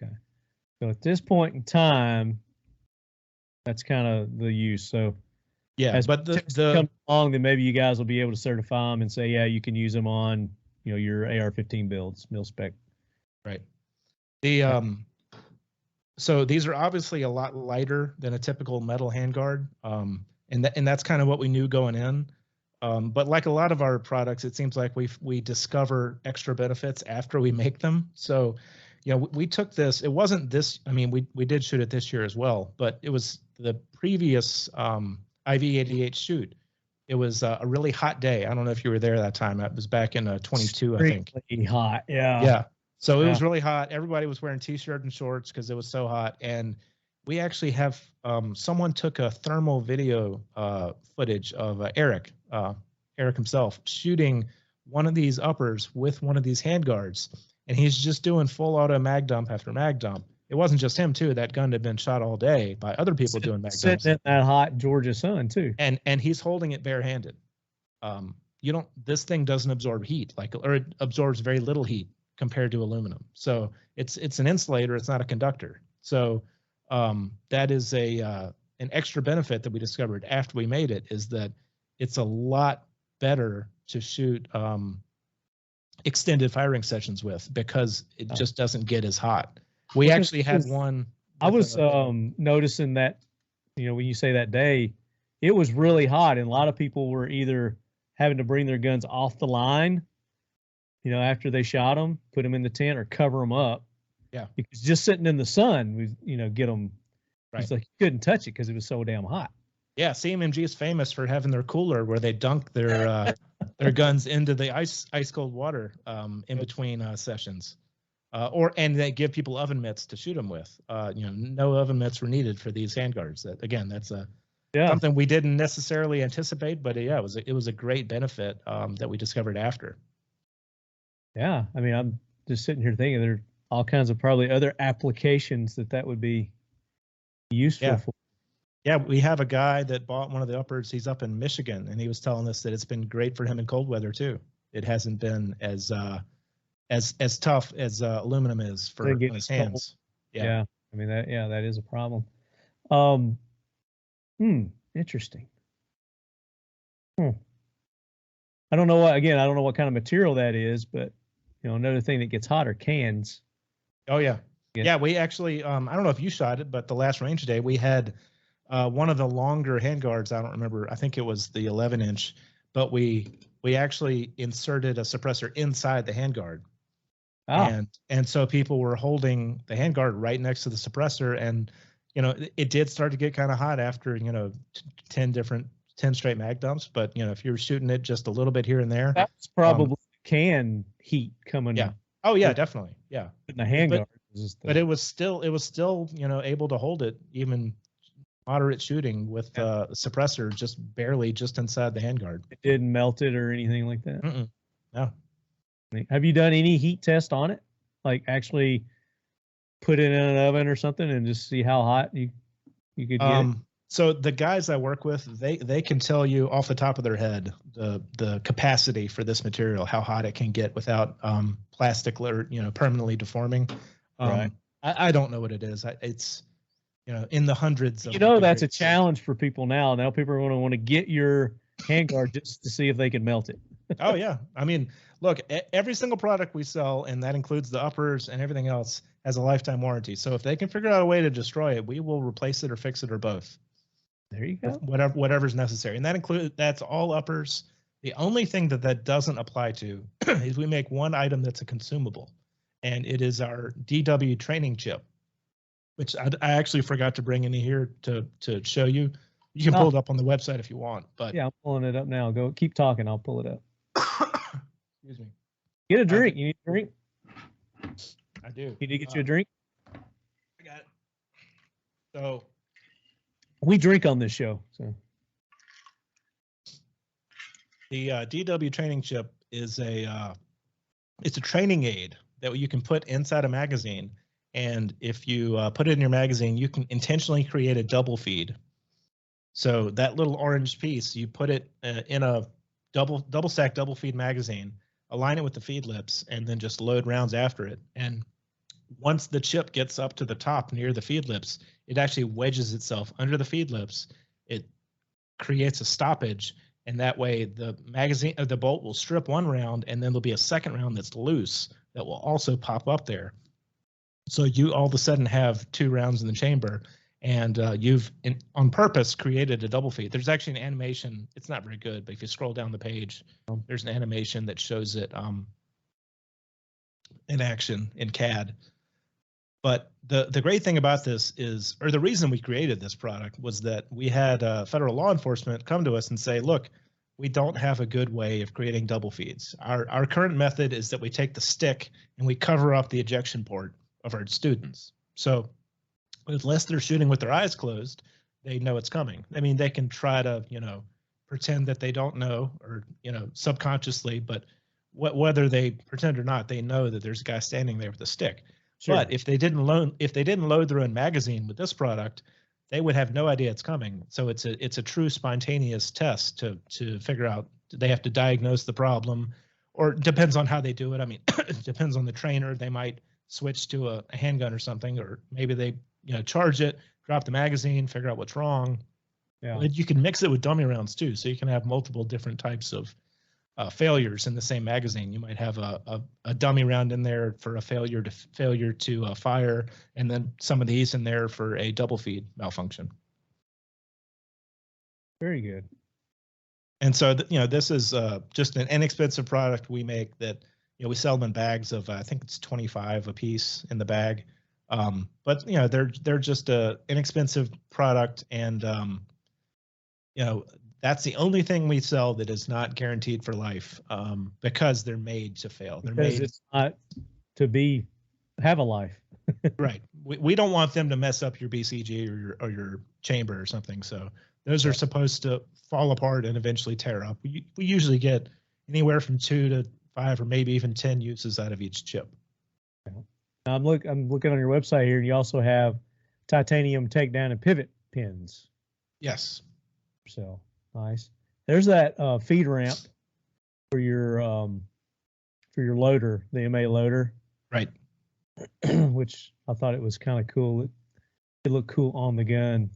Okay. So at this point in time, that's kind of the use. So yeah, as but the come along, then maybe you guys will be able to certify them and say, yeah, you can use them on your AR-15 builds, mil spec. Right. So these are obviously a lot lighter than a typical metal handguard, and that's kind of what we knew going in. But like a lot of our products, it seems like we discover extra benefits after we make them. So, we took this. It wasn't this. I mean, we did shoot it this year as well, but it was the previous IV-88 shoot. It was a really hot day. I don't know if you were there that time. It was back in 22, I think. Extremely hot, yeah. Yeah. So it was really hot. Everybody was wearing t-shirt and shorts because it was so hot. And we actually have someone took a thermal video footage of Eric himself shooting one of these uppers with one of these handguards, and he's just doing full auto mag dump after mag dump. It wasn't just him too. That gun had been shot all day by other people doing mag dumps. Sitting in that hot Georgia sun too. And he's holding it barehanded. This thing doesn't absorb heat, or it absorbs very little heat compared to aluminum. So it's an insulator. It's not a conductor. So that is an extra benefit that we discovered after we made it, is that it's a lot better to shoot extended firing sessions with, because it just doesn't get as hot. We actually had one. I was noticing that, when you say that day, it was really hot, and a lot of people were either having to bring their guns off the line, after they shot them, put them in the tent, or cover them up. Yeah. Because just sitting in the sun, get them. Right. It's like you couldn't touch it because it was so damn hot. Yeah, CMMG is famous for having their cooler where they dunk their guns into the ice cold water in between sessions, and they give people oven mitts to shoot them with. No oven mitts were needed for these handguards. That's something we didn't necessarily anticipate, but it was a great benefit that we discovered after. Yeah, I mean, I'm just sitting here thinking there are all kinds of probably other applications that would be useful for. Yeah, we have a guy that bought one of the uppers. He's up in Michigan, and he was telling us that it's been great for him in cold weather too. It hasn't been as tough as aluminum is for his hands. Yeah, I mean that is a problem. Interesting. I don't know what kind of material that is, but another thing that gets hot are cans. Oh yeah. Yeah, we actually I don't know if you shot it, but the last range day we had one of the longer handguards. I don't remember. I think it was the 11-inch, but we actually inserted a suppressor inside the handguard. And so people were holding the handguard right next to the suppressor, and it did start to get kind of hot after 10 straight mag dumps. But if you were shooting it just a little bit here and there, that's probably can heat coming. Yeah. Oh yeah, definitely. Yeah. In the handguard. But it was still able to hold it even moderate shooting with suppressor just inside the handguard. It didn't melt it or anything like that. No. Have you done any heat test on it? Like actually put it in an oven or something and just see how hot you could get it? So the guys I work with, they can tell you off the top of their head the capacity for this material, how hot it can get without plastic or permanently deforming. Right. I don't know what it is. It's in the hundreds of that's a challenge for people now. Now people are going to want to get your handguard just to see if they can melt it. Oh yeah. I mean, look, every single product we sell, and that includes the uppers and everything else, has a lifetime warranty. So if they can figure out a way to destroy it, we will replace it or fix it or both. There you go. Whatever's necessary. And that's all uppers. The only thing that doesn't apply to is we make one item that's a consumable, and it is our DW training chip, which I actually forgot to bring in here to show you. You can pull it up on the website if you want. But yeah, I'm pulling it up now. Go keep talking. I'll pull it up. Excuse me. Get a drink. You need a drink? I do. You need to get you a drink? I got it. So we drink on this show. So the DW training chip is it's a training aid that you can put inside a magazine, and if you put it in your magazine, you can intentionally create a double feed. So that little orange piece, you put it in a double stack double feed magazine, align it with the feed lips, and then just load rounds after it. And once the chip gets up to the top near the feed lips, it actually wedges itself under the feed lips. It creates a stoppage, and that way the magazine of the bolt will strip one round, and then there'll be a second round that's loose that will also pop up there. So you all of a sudden have 2 rounds in the chamber, and you've on purpose created a double feed. There's actually an animation. It's not very good, but if you scroll down the page, there's an animation that shows it in action in CAD. But the great thing about this is, or the reason we created this product was that we had federal law enforcement come to us and say, look, we don't have a good way of creating double feeds. Our current method is that we take the stick and we cover up the ejection port of our students. So unless they're shooting with their eyes closed, they know it's coming. I mean, they can try to, pretend that they don't know, or, subconsciously, but whether they pretend or not, they know that there's a guy standing there with a stick. Sure. But if they didn't load their own magazine with this product, they would have no idea it's coming. So it's a true spontaneous test to figure out. They have to diagnose the problem, or it depends on how they do it. I mean, it depends on the trainer. They might switch to a handgun or something, or maybe they charge it, drop the magazine, figure out what's wrong. Yeah. But you can mix it with dummy rounds too, so you can have multiple different types of failures in the same magazine. You might have a dummy round in there for a failure to fire, and then some of these in there for a double feed malfunction. Very good. And so, this is just an inexpensive product we make that, we sell them in bags of, I think it's 25 a piece in the bag. But they're just a inexpensive product, and that's the only thing we sell that is not guaranteed for life, because they're made to fail. They're because made it's not to have a life. Right. We don't want them to mess up your BCG or your chamber or something. So those are supposed to fall apart and eventually tear up. We usually get anywhere from 2 to 5 or maybe even 10 uses out of each chip. I'm looking on your website here, and you also have titanium takedown and pivot pins. Yes. So nice. There's that feed ramp for your loader, the MA loader. Right. Which I thought it was kind of cool. It looked cool on the gun.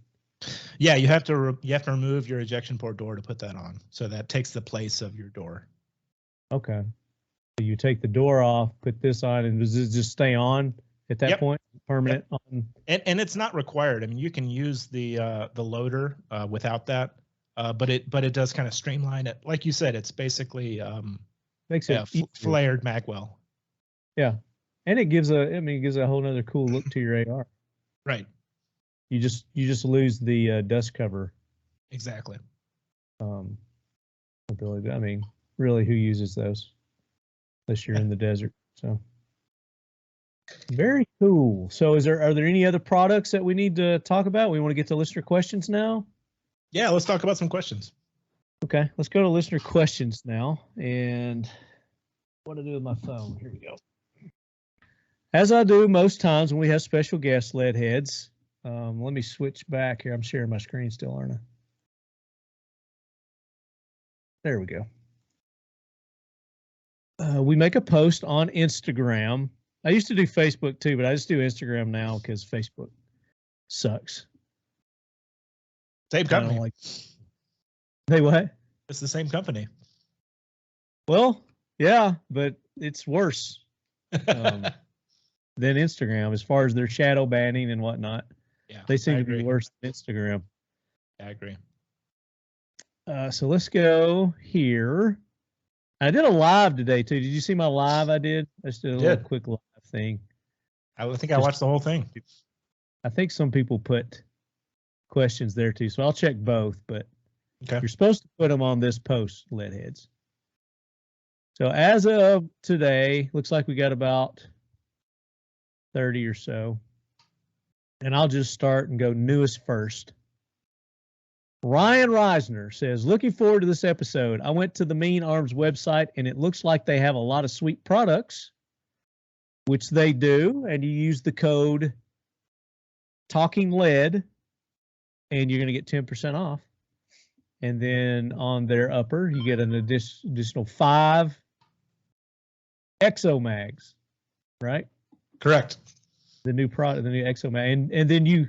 Yeah, you have to remove your ejection port door to put that on. So that takes the place of your door. Okay. So you take the door off, put this on, and does it just stay on at that point? Permanent on. And it's not required. I mean, you can use the loader without that. But it does kind of streamline it. Like you said, it's basically makes it flared magwell. Yeah. And it gives a whole nother cool look to your AR. Right. You just lose the dust cover. Exactly. Ability. I mean, really, who uses those? Unless you're in the desert. So very cool. So are there any other products that we need to talk about? We want to get to listener questions now? Yeah, let's talk about some questions. Okay, let's go to listener questions now. And what do I do with my phone? Here we go. As I do most times when we have special guest lead heads, let me switch back here. I'm sharing my screen still, aren't I? There we go. We make a post on Instagram. I used to do Facebook too, but I just do Instagram now because Facebook sucks. Same company. Hey, what? It's the same company. Well, yeah, but it's worse than Instagram as far as their shadow banning and whatnot. Yeah, they seem to be worse than Instagram. I agree. So let's go here. I did a live today too. Did you see my live I did? I just did a little quick live thing. I think I watched the whole thing. I think some people put questions there too, so I'll check both, but okay. You're supposed to put them on this post, Leadheads. So as of today, looks like we got about 30 or so. And I'll just start and go newest first. Ryan Reisner says, looking forward to this episode. I went to the MEAN Arms website, and it looks like they have a lot of sweet products, which they do. And you use the code Talking Lead, and you're going to get 10% off. And then on their upper, you get an additional 5 EXOMAGS, right? Correct. The new product, the new EXOMAG. And then you,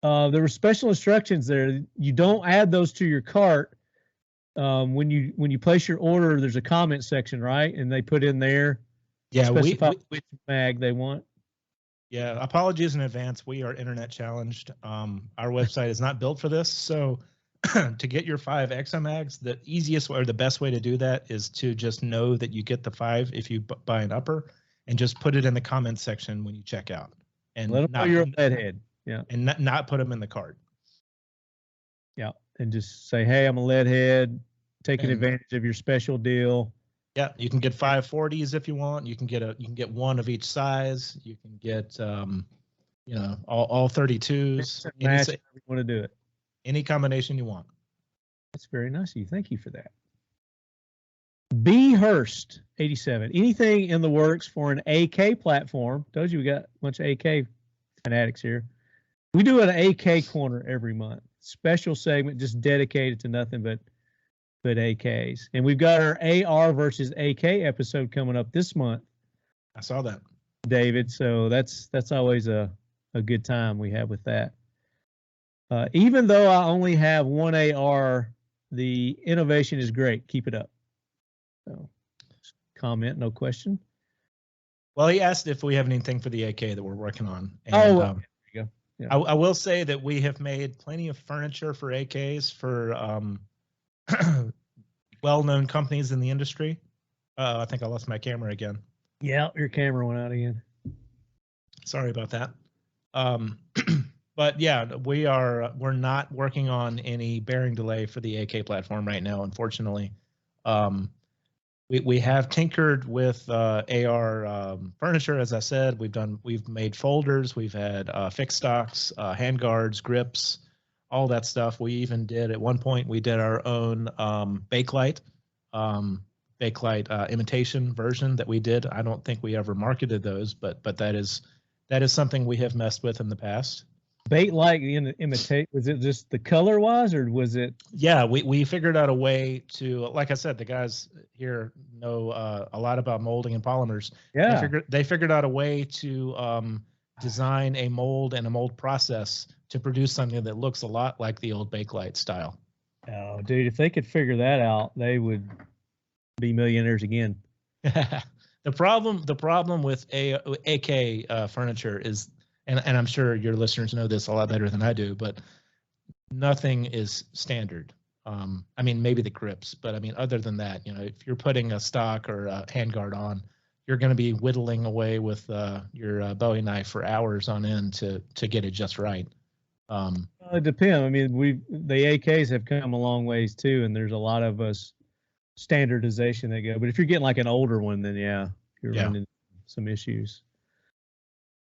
there were special instructions there. You don't add those to your cart. When you place your order, there's a comment section, right? And they put in there, specify which mag they want. Yeah, apologies in advance. We are internet challenged. Our website is not built for this. So to get your 5 EXOMAGs, the easiest way or the best way to do that is to just know that you get the 5 if you buy an upper, and just put it in the comments section when you check out. And let them know you're a leadhead. Yeah. And not put them in the cart. Yeah. And just say, hey, I'm a leadhead. taking advantage of your special deal. Yeah, you can get 540s if you want. You can get one of each size. You can get all 32s. Match however you want to do it. Any combination you want. That's very nice of you. Thank you for that. B. Hurst, 87. Anything in the works for an AK platform? Told you we got a bunch of AK fanatics here. We do an AK corner every month. Special segment just dedicated to nothing but AKs. And we've got our AR versus AK episode coming up this month. I saw that, David. So that's always a good time we have with that. Even though I only have one AR, the innovation is great. Keep it up. So, comment, no question. Well, he asked if we have anything for the AK that we're working on. And, there you go. Yeah. I will say that we have made plenty of furniture for AKs for well-known companies in the industry. I think I lost my camera again. Yeah, your camera went out again. Sorry about that. But yeah, we're not working on any bearing delay for the AK platform right now, unfortunately. We have tinkered with AR furniture, as I said. We've made folders, we've had fixed stocks, handguards, grips, all that stuff. We even did at one point we did our own Bakelite imitation version that we did. I don't think we ever marketed those, but that is something we have messed with in the past. Bakelite imitate, was it just the color wise, or was it? Yeah, we figured out a way to, like I said, the guys here know a lot about molding and polymers. Yeah, they figured out a way to design a mold and a mold process to produce something that looks a lot like the old Bakelite style. Oh, dude, if they could figure that out, they would be millionaires again. The problem with AK furniture is, and I'm sure your listeners know this a lot better than I do, but nothing is standard. I mean, maybe the grips, but I mean, other than that, if you're putting a stock or a handguard on, you're going to be whittling away with your Bowie knife for hours on end to get it just right. Well, it depends. I mean, the AKs have come a long ways too, and there's a lot of us standardization that go. But if you're getting like an older one, then you're running some issues.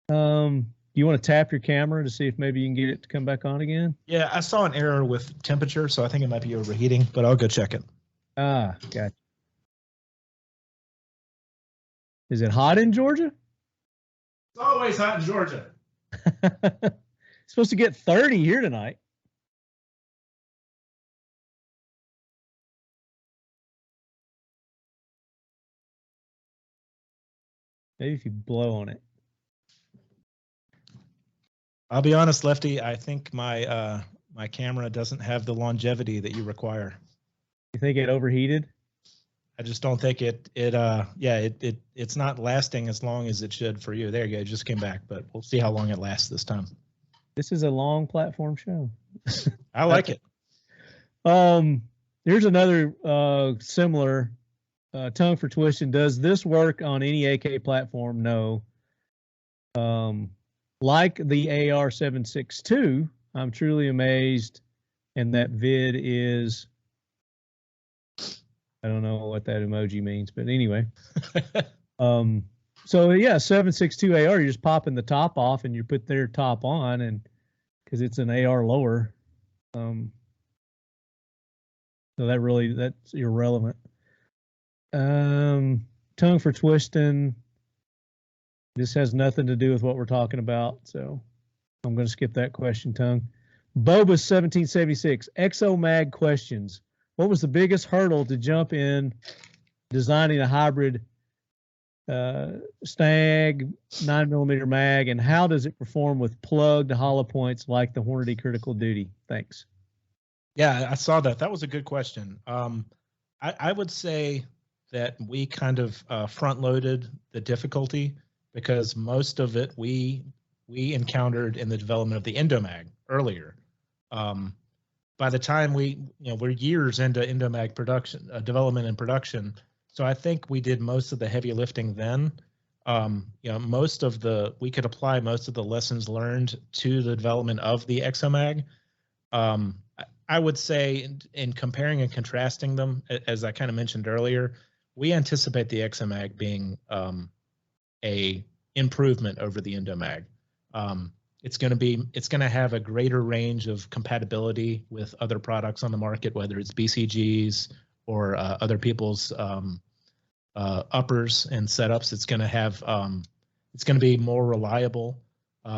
You want to tap your camera to see if maybe you can get it to come back on again? Yeah, I saw an error with temperature, so I think it might be overheating, but I'll go check it. Gotcha. Is it hot in Georgia? It's always hot in Georgia. It's supposed to get 30 here tonight. Maybe if you blow on it. I'll be honest, Lefty. I think my camera doesn't have the longevity that you require. You think it overheated? I just don't think it's not lasting as long as it should for you. There you go. It just came back, but we'll see how long it lasts this time. This is a long platform show. I like it. Here's another similar tongue for twisting. Does this work on any AK platform? No. Like the AR-762, I'm truly amazed, and that vid is, I don't know what that emoji means, but anyway. So yeah, 762 AR, you're just popping the top off and you put their top on, and because it's an AR lower. So that's irrelevant. Tongue for twisting. This has nothing to do with what we're talking about, so I'm going to skip that question, Tongue. Boba's 1776, EXOMAG questions. What was the biggest hurdle to jump in designing a hybrid Stag 9mm mag, and how does it perform with plugged hollow points like the Hornady Critical Duty? Thanks. Yeah, I saw that. That was a good question. I would say that we kind of front-loaded the difficulty, because most of it we encountered in the development of the ENDOMAG earlier. By the time we're years into ENDOMAG production, development and production, so I think we did most of the heavy lifting then. We could apply most of the lessons learned to the development of the EXOMAG. I would say in comparing and contrasting them, as I kind of mentioned earlier, we anticipate the EXOMAG being a improvement over the ENDOMAG. It's going to have a greater range of compatibility with other products on the market, whether it's BCGs or other people's uppers and setups. It's going to have it's going to be more reliable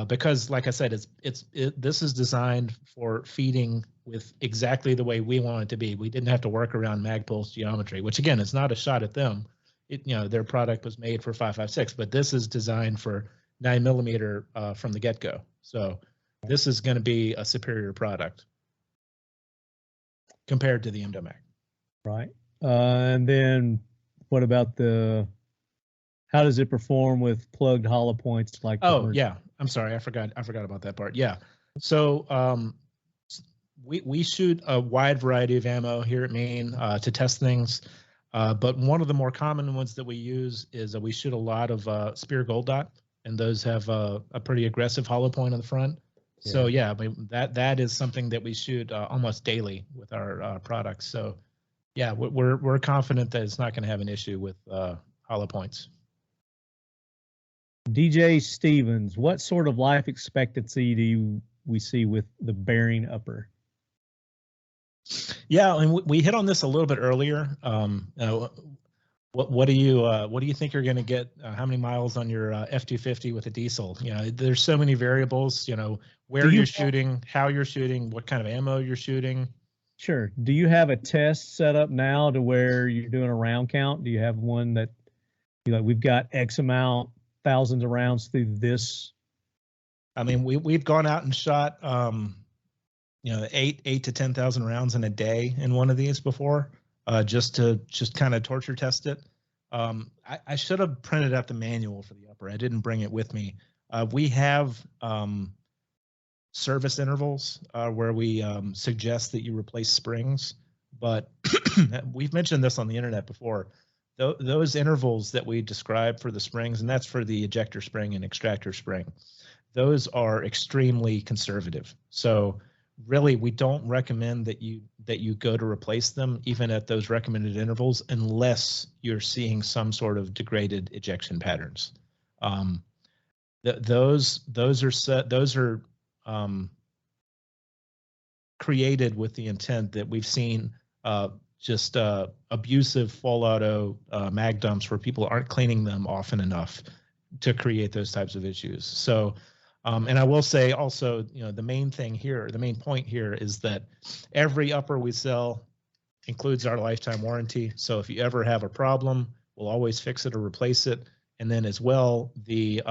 because, like I said, this is designed for feeding with exactly the way we want it to be. We didn't have to work around Magpul's geometry, which again is not a shot at them. Their product was made for 5.56, but this is designed for 9mm from the get-go. So this is going to be a superior product compared to the ENDOMAG. Right. And then what about how does it perform with plugged hollow points like? Oh, yeah. I'm sorry. I forgot about that part. Yeah. So we shoot a wide variety of ammo here at MEAN to test things. But one of the more common ones that we use is we shoot a lot of Spear Gold Dot, and those have a pretty aggressive hollow point on the front. Yeah. So yeah, I mean, that is something that we shoot almost daily with our products. So yeah, we're confident that it's not going to have an issue with hollow points. DJ Stevens, what sort of life expectancy we see with the bearing upper? Yeah, and we hit on this a little bit earlier. What do you think you're going to get? How many miles on your F-250 with a diesel? There's so many variables. Where you're shooting, how you're shooting, what kind of ammo you're shooting. Sure. Do you have a test set up now to where you're doing a round count? Do you have one that we've got X amount, thousands of rounds through this? I mean, we've gone out and shot 8 to 10,000 rounds in a day in one of these before, just kind of torture test it. I should have printed out the manual for the upper. I didn't bring it with me. We have service intervals where we suggest that you replace springs, but we've mentioned this on the internet before. Those intervals that we describe for the springs, and that's for the ejector spring and extractor spring, those are extremely conservative. So really, we don't recommend that you go to replace them even at those recommended intervals unless you're seeing some sort of degraded ejection patterns. Those are created with the intent that we've seen just abusive full auto mag dumps where people aren't cleaning them often enough to create those types of issues. So. And I will say also, the main point here is that every upper we sell includes our lifetime warranty. So if you ever have a problem, we'll always fix it or replace it. And then as well, the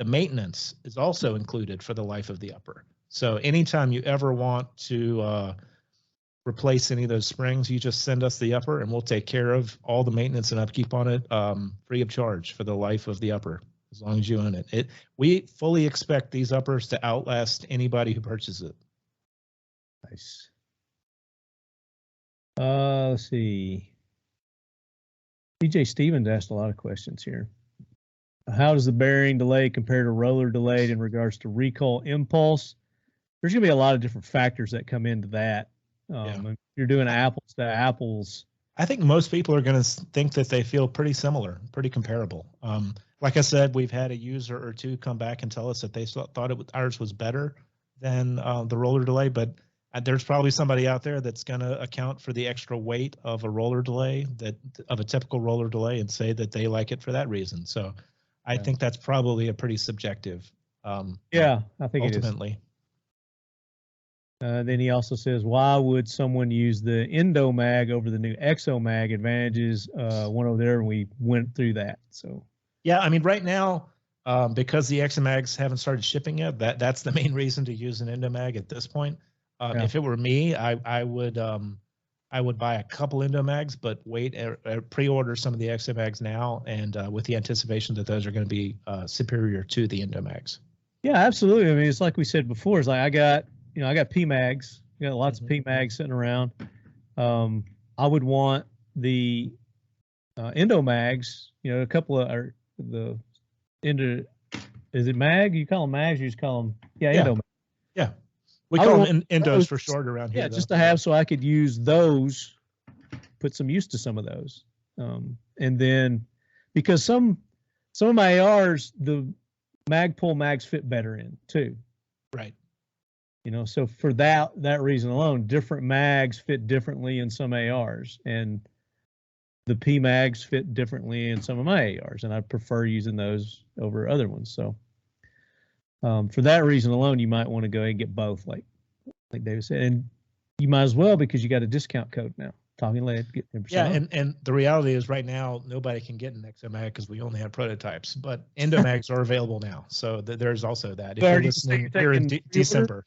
maintenance is also included for the life of the upper. So anytime you ever want to replace any of those springs, you just send us the upper and we'll take care of all the maintenance and upkeep on it free of charge for the life of the upper. As long as you own it. We fully expect these uppers to outlast anybody who purchases it. Nice. Let's see. DJ Stevens asked a lot of questions here. How does the bearing delay compare to roller delay in regards to recoil impulse? There's going to be a lot of different factors that come into that. If you're doing apples to apples. I think most people are going to think that they feel pretty similar, pretty comparable. Like I said, we've had a user or two come back and tell us that they thought ours was better than the roller delay, but there's probably somebody out there that's going to account for the extra weight of a roller delay, of a typical roller delay, and say that they like it for that reason. So I think that's probably a pretty subjective. I think ultimately. It is. Then he also says, why would someone use the ENDOMAG over the new EXOMAG? Advantages one over there, and we went through that. So yeah, I mean, right now, because the EXOMAGs haven't started shipping yet, that's the main reason to use an ENDOMAG at this point. If it were me, I would buy a couple ENDOMAGs, but wait, pre-order some of the EXOMAGs now, and with the anticipation that those are going to be superior to the ENDOMAGs. Yeah, absolutely. I mean, it's like we said before. It's like I got PMAGs. I got lots of PMAGs sitting around. I would want the ENDOMAGs. A couple of is it mag? You call them mags? You just call them ENDOMAG. Yeah. We call them endos for short around here. Yeah, just to have so I could use those, put some use to some of those. And then because some of my ARs, the Magpul mags fit better in too. Right. You know, so for that reason alone, different mags fit differently in some ARs, and the P mags fit differently in some of my ARs, and I prefer using those over other ones. So for that reason alone, you might want to go ahead and get both, like David said, and you might as well because you got a discount code now. Talking Lead, get 10% Yeah, off. and the reality is right now nobody can get an EXOMAG because we only have prototypes, but ENDOMAGs are available now. So there's also that. If you're listening here in December,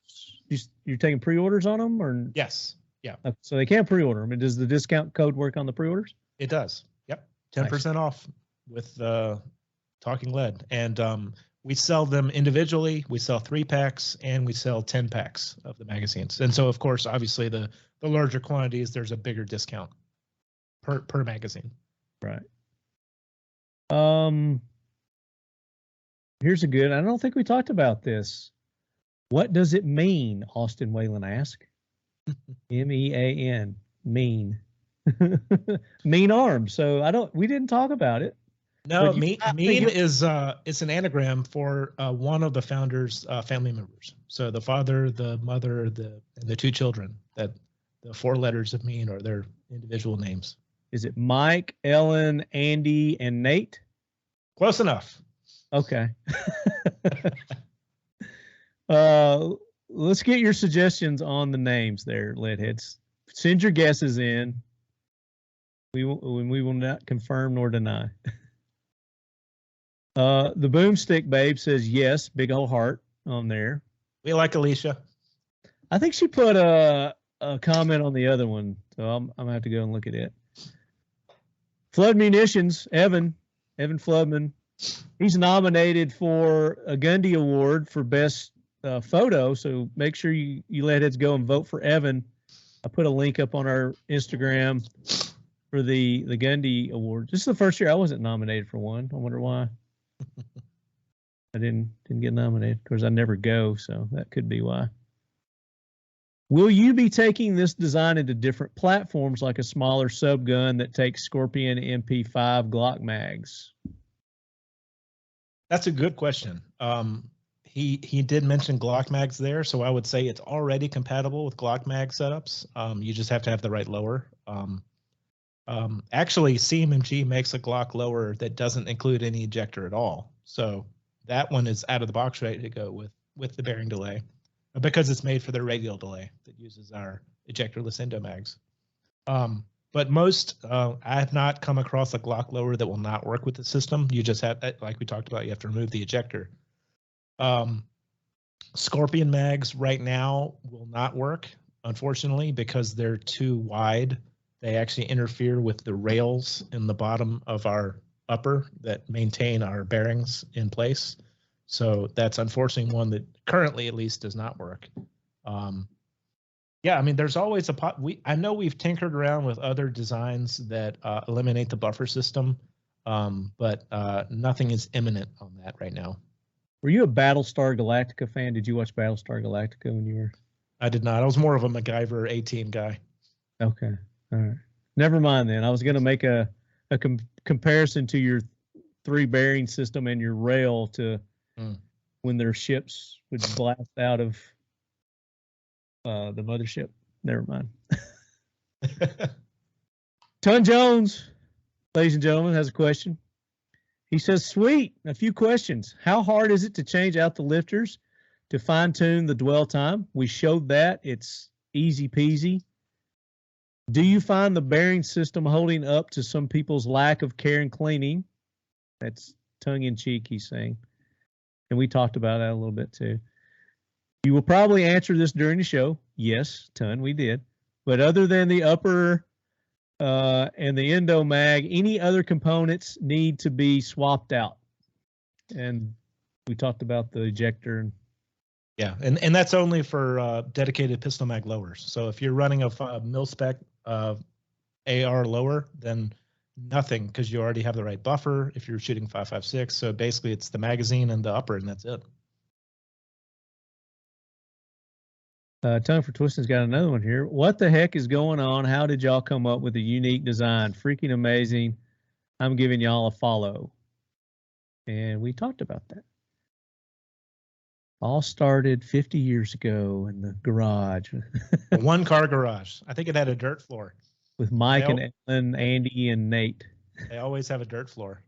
you're taking pre-orders on them, or yes, yeah. So they can't pre-order them. And does the discount code work on the pre-orders? It does. Yep, 10% off with Talking Lead, and we sell them individually. We sell 3-packs and we sell 10-packs of the magazines. And so, of course, obviously the larger quantities, there's a bigger discount per magazine. Right. Here's a good. I don't think we talked about this. What does it mean? Austin Whalen asked. MEAN. Mean. Mean arms. So we didn't talk about it. No, mean is it's an anagram for one of the founders' family members. So the father, the mother, and the 2 children. That the 4 letters of mean are their individual names. Is it Mike, Ellen, Andy, and Nate? Close enough. Okay. Let's get your suggestions on the names there, Leadheads. Send your guesses in. We will not confirm nor deny. The Boomstick Babe says yes, big old heart on there. We like Alicia. I think she put a comment on the other one, so I'm gonna have to go and look at it. Flood Munitions, Evan Floodman, he's nominated for a Gundy Award for best photo. So make sure you Leadheads go and vote for Evan. I put a link up on our Instagram for the Gundy Award. This is the first year I wasn't nominated for one. I wonder why. I didn't get nominated. Of course, I never go, so that could be why. Will you be taking this design into different platforms, like a smaller subgun that takes Scorpion MP5 Glock mags? That's a good question. He did mention Glock mags there, so I would say it's already compatible with Glock mag setups. You just have to have the right lower. Actually, CMMG makes a Glock lower that doesn't include any ejector at all. So that one is out of the box ready to go with the bearing delay, because it's made for the radial delay that uses our ejectorless ENDOMAGS. But most, I have not come across a Glock lower that will not work with the system. You just have, like we talked about, you have to remove the ejector. Scorpion mags right now will not work, unfortunately, because they're too wide. They actually interfere with the rails in the bottom of our upper that maintain our bearings in place. So that's unfortunately one that currently at least does not work. Yeah, I mean, there's always I know we've tinkered around with other designs that eliminate the buffer system, but nothing is imminent on that right now. Were you a Battlestar Galactica fan? Did you watch Battlestar Galactica when you were? I did not. I was more of a MacGyver A-Team guy. Okay. All right. Never mind then. I was going to make a comparison to your 3 bearing system and your rail to when their ships would blast out of the mothership. Never mind. Ton Jones, ladies and gentlemen, has a question. He says, sweet, a few questions. How hard is it to change out the lifters to fine-tune the dwell time? We showed that. It's easy peasy. Do you find the bearing system holding up to some people's lack of care and cleaning? That's tongue-in-cheek, he's saying. And we talked about that a little bit too. You will probably answer this during the show. Yes, Ton, we did. But other than the upper and the ENDOMAG, any other components need to be swapped out. And we talked about the ejector. Yeah, and that's only for dedicated pistol mag lowers. So if you're running a mil-spec AR lower, then nothing, because you already have the right buffer if you're shooting 5.56. So basically it's the magazine and the upper, and that's it. Tongue for Twisting's got another one here. What the heck is going on? How did y'all come up with a unique design? Freaking amazing. I'm giving y'all a follow. And we talked about that. All started 50 years ago in the garage. A one-car garage. I think it had a dirt floor. With Mike and Ellen, Andy, and Nate. They always have a dirt floor.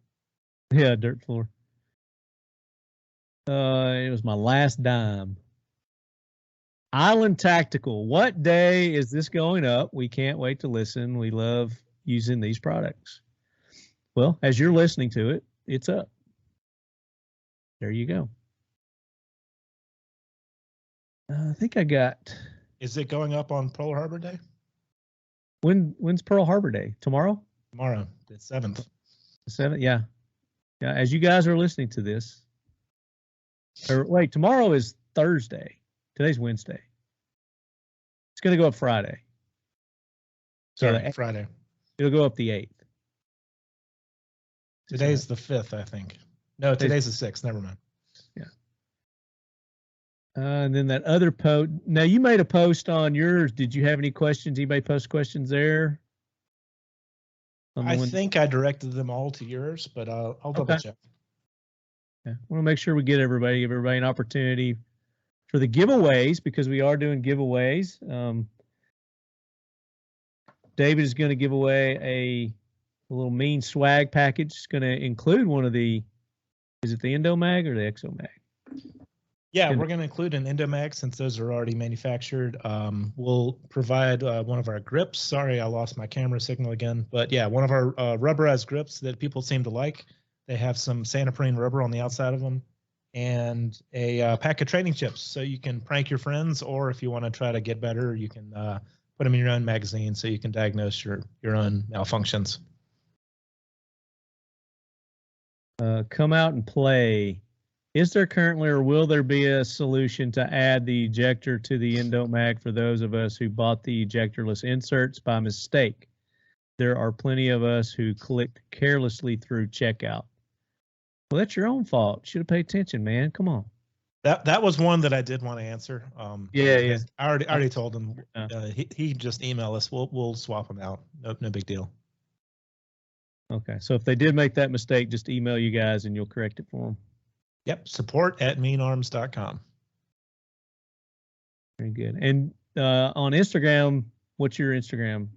Yeah, dirt floor. It was my last dime. Island Tactical. What day is this going up? We can't wait to listen. We love using these products. Well, as you're listening to it, it's up. There you go. I think I got. Is it going up on Pearl Harbor Day? When's Pearl Harbor Day? Tomorrow? Tomorrow, the 7th. The 7th, yeah. Yeah, as you guys are listening to this. Or wait, tomorrow is Thursday. Today's Wednesday. It's going to go up Friday. Sorry, Friday. It'll go up the 8th. Today's the 5th, I think. No, today's the 6th. Never mind. Yeah. And then that other post. Now, you made a post on yours. Did you have any questions? Anybody post questions there? I think I directed them all to yours, but I'll double check. Yeah. I want to make sure we give everybody an opportunity for the giveaways, because we are doing giveaways. David is going to give away a little MEAN swag package. It's going to include one of the, is it the ENDOMAG or the EXOMAG? Yeah, we're going to include an ENDOMAG since those are already manufactured. We'll provide one of our grips. Sorry, I lost my camera signal again. But yeah, one of our rubberized grips that people seem to like. They have some Santoprene rubber on the outside of them, and a pack of training chips. So you can prank your friends, or if you want to try to get better, you can put them in your own magazine so you can diagnose your own malfunctions. Come out and play. Is there currently, or will there be a solution to add the ejector to the ENDOMAG for those of us who bought the ejectorless inserts by mistake? There are plenty of us who clicked carelessly through checkout. Well, that's your own fault. Should have paid attention, man. Come on. That was one that I did want to answer. Yeah. I already told him. He just emailed us. We'll swap them out. No big deal. Okay, so if they did make that mistake, just email you guys and you'll correct it for them. Yep, support@meanarms.com. Very good. And on Instagram, what's your Instagram?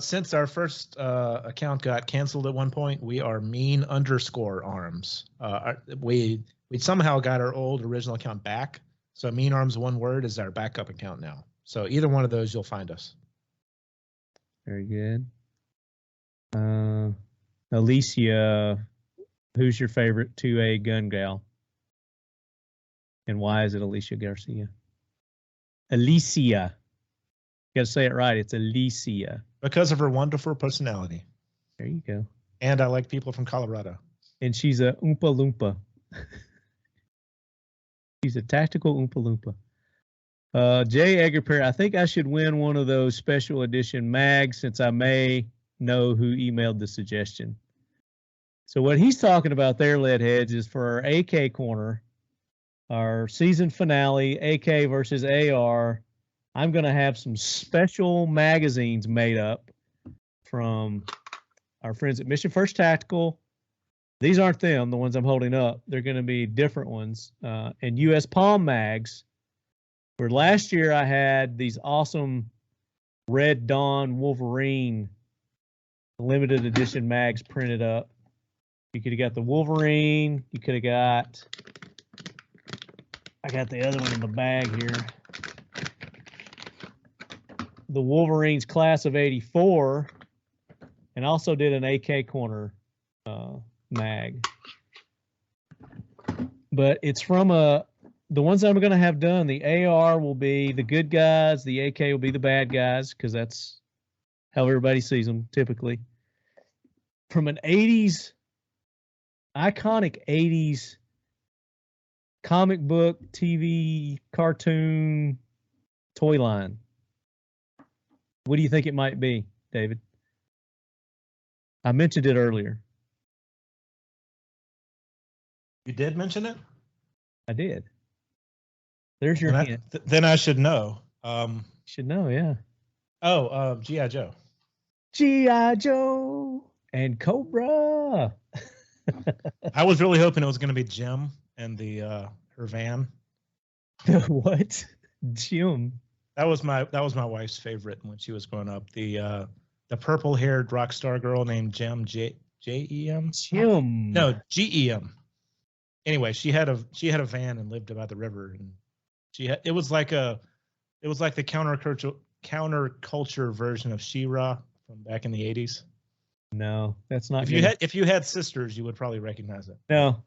Since our first account got canceled at one point, we are MEAN_arms. We somehow got our old original account back, so MEAN Arms, one word, is our backup account now. So either one of those, you'll find us. Very good. Alicia, who's your favorite 2A gun gal? And why is it Alicia Garcia? Alicia. You got to say it right. It's Alicia. Because of her wonderful personality. There you go. And I like people from Colorado. And she's a Oompa Loompa. She's a tactical Oompa Loompa. Jay Eggerperry, I think I should win one of those special edition mags since I may know who emailed the suggestion. So what he's talking about there, Leadheads, is for our AK corner, our season finale, AK versus AR, I'm going to have some special magazines made up from our friends at Mission First Tactical. These aren't them, the ones I'm holding up. They're going to be different ones. And US Palm Mags, where last year I had these awesome Red Dawn Wolverine limited edition mags printed up. You could have got the Wolverine. You could have got, I got the other one in the bag here. The Wolverines class of 84, and also did an AK corner mag. But it's from the ones I'm going to have done, the AR will be the good guys, the AK will be the bad guys, because that's how everybody sees them typically. From an 80s, iconic 80s comic book, TV, cartoon, toy line. What do you think it might be, David? I mentioned it earlier. You did mention it? I did. There's your hint. Then I should know. Should know, yeah. G.I. Joe. G.I. Joe and Cobra. I was really hoping it was going to be Jim and the her van. What? Jim. That was my wife's favorite when she was growing up. The purple-haired rock star girl named Jim, J-E-M? Jim. No, G-E-M. Anyway, she had a van and lived by the river, and it was like the counterculture version of She-Ra from back in the 80s. No, that's not. If you had sisters, you would probably recognize it. No.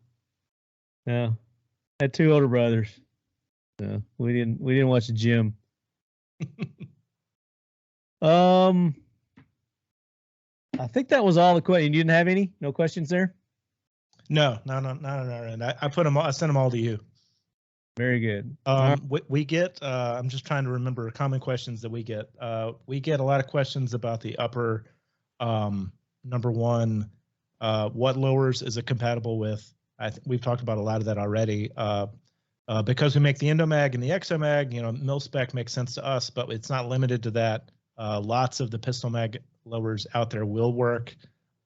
Had two older brothers. No, we didn't watch the Jim. I think that was all the questions. You didn't have any? No questions there? No, not on our end. I put them all. I sent them all to you. Very good. We get. I'm just trying to remember common questions that we get. We get a lot of questions about the upper. Number one, what lowers is it compatible with? We've talked about a lot of that already. Because we make the ENDOMAG and the EXOMAG, mil spec makes sense to us, but it's not limited to that. Lots of the pistol mag lowers out there will work,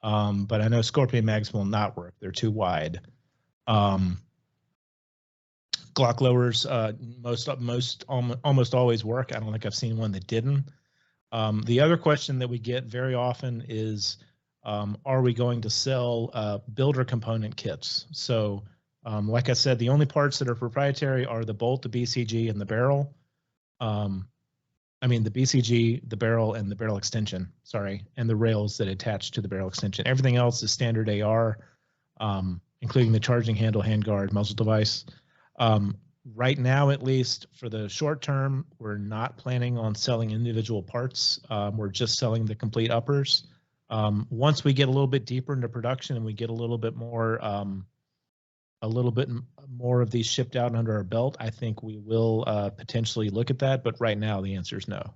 but I know Scorpion mags will not work. They're too wide. Glock lowers almost always work. I don't think I've seen one that didn't. The other question that we get very often is, are we going to sell builder component kits? So like I said, the only parts that are proprietary are the bolt, the BCG, and the barrel. The BCG, the barrel, and the barrel extension, and the rails that attach to the barrel extension. Everything else is standard AR, including the charging handle, handguard, muzzle device. Right now, at least for the short term, we're not planning on selling individual parts. We're just selling the complete uppers. Once we get a little bit deeper into production and we get a little bit more of these shipped out under our belt, I think we will potentially look at that. But right now, the answer is no.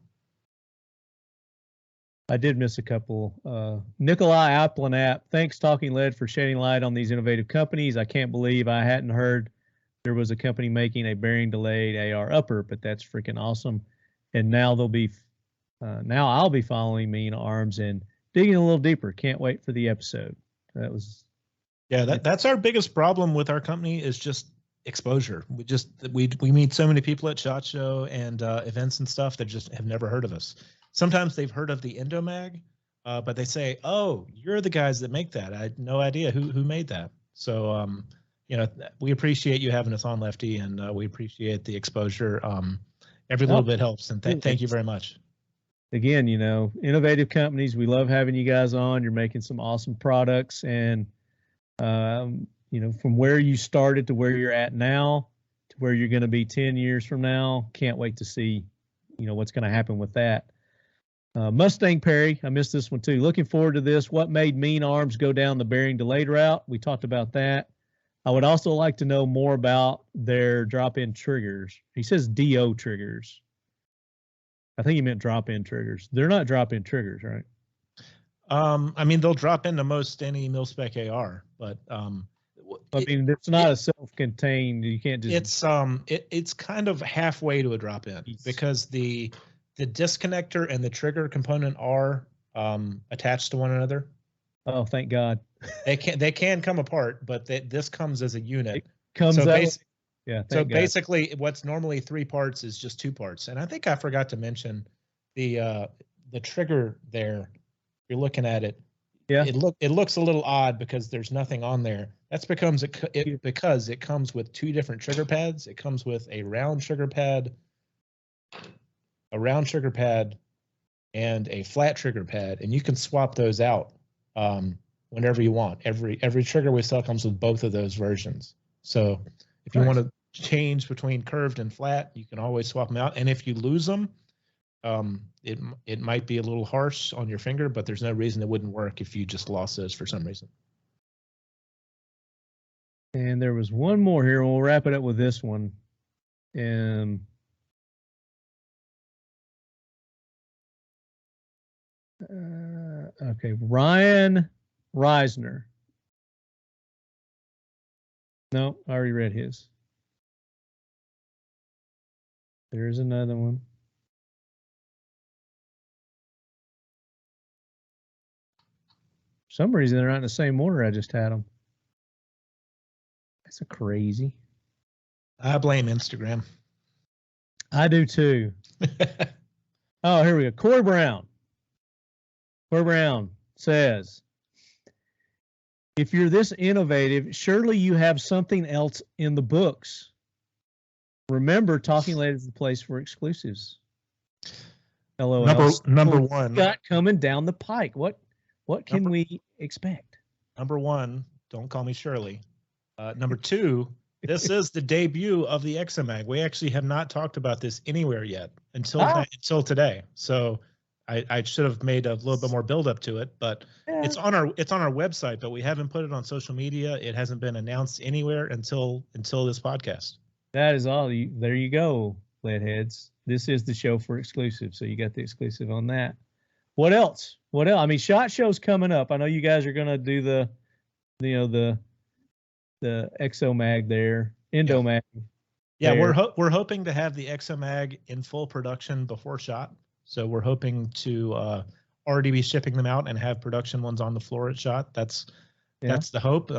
I did miss a couple. Nikolai Applenapp, thanks Talking Lead for shedding light on these innovative companies. I can't believe I hadn't heard there was a company making a bearing delayed AR upper, but that's freaking awesome. And now now I'll be following Mean Arms and digging a little deeper. Can't wait for the episode. That's our biggest problem with our company is just exposure. We meet so many people at SHOT Show and events and stuff that just have never heard of us. Sometimes they've heard of the ENDOMAG, but they say, "Oh, you're the guys that make that." I had no idea who made that. So we appreciate you having us on, Lefty, and we appreciate the exposure. Every little bit helps, and thank you very much. Again, innovative companies. We love having you guys on. You're making some awesome products, and from where you started to where you're at now to where you're going to be 10 years from now, can't wait to see, what's going to happen with that. Mustang Perry, I missed this one too. Looking forward to this. What made Mean Arms go down the bearing delayed route? We talked about that. I would also like to know more about their drop-in triggers. He says DO triggers. I think he meant drop-in triggers. They're not drop-in triggers, right? They'll drop into most any mil-spec AR, but it's not a self-contained. You can't just. It's kind of halfway to a drop-in because the disconnector and the trigger component are attached to one another. Oh, thank God. They can come apart, but this comes as a unit. It comes out. Yeah. So basically, what's normally 3 parts is just 2 parts, and I think I forgot to mention the trigger there. You're looking at it. Yeah. It looks a little odd because there's nothing on there. That's because it comes with 2 different trigger pads. It comes with a round trigger pad, and a flat trigger pad, and you can swap those out whenever you want. Every trigger we sell comes with both of those versions. So if you want to change between curved and flat, you can always swap them out. And if you lose them, it might be a little harsh on your finger, but there's no reason it wouldn't work if you just lost those for some reason. And there was one more here. We'll wrap it up with this one. Okay, Ryan Reisner. No, I already read his. There's another one. For some reason, they're not in the same order I just had them. That's a crazy. I blame Instagram. I do too. Oh, here we go. Corey Brown. Corey Brown says, if you're this innovative, surely you have something else in the books. Remember, Talking Lead is the place for exclusives. LOL. Number one. Got coming down the pike. What can we expect? Number one, don't call me Shirley. Number two, this is the debut of the EXOMAG. We actually have not talked about this anywhere yet until today. So I should have made a little bit more build up to it, but it's on our website, but we haven't put it on social media. It hasn't been announced anywhere until this podcast. That is all. There you go, Leadheads. This is the show for exclusives. So you got the exclusive on that. What else? What else? I mean, SHOT Show's coming up. I know you guys are gonna do the EXOMAG there, ENDOMAG. Yeah, we're hoping to have the EXOMAG in full production before SHOT. So we're hoping to already be shipping them out and have production ones on the floor at SHOT. That's the hope.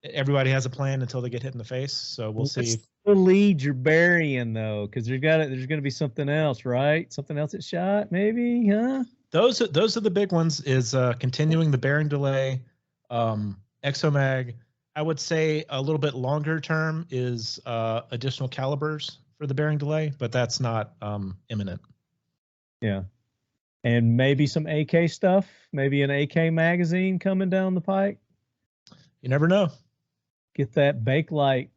Everybody has a plan until they get hit in the face. So we'll see. The lead you're burying though, because there's going to be something else, right? Something else at SHOT, maybe, huh? Those are the big ones. Is continuing the bearing delay, EXOMAG. I would say a little bit longer term is additional calibers for the bearing delay, but that's not imminent. Yeah. And maybe some AK stuff, maybe an AK magazine coming down the pike. You never know. Get that Bakelite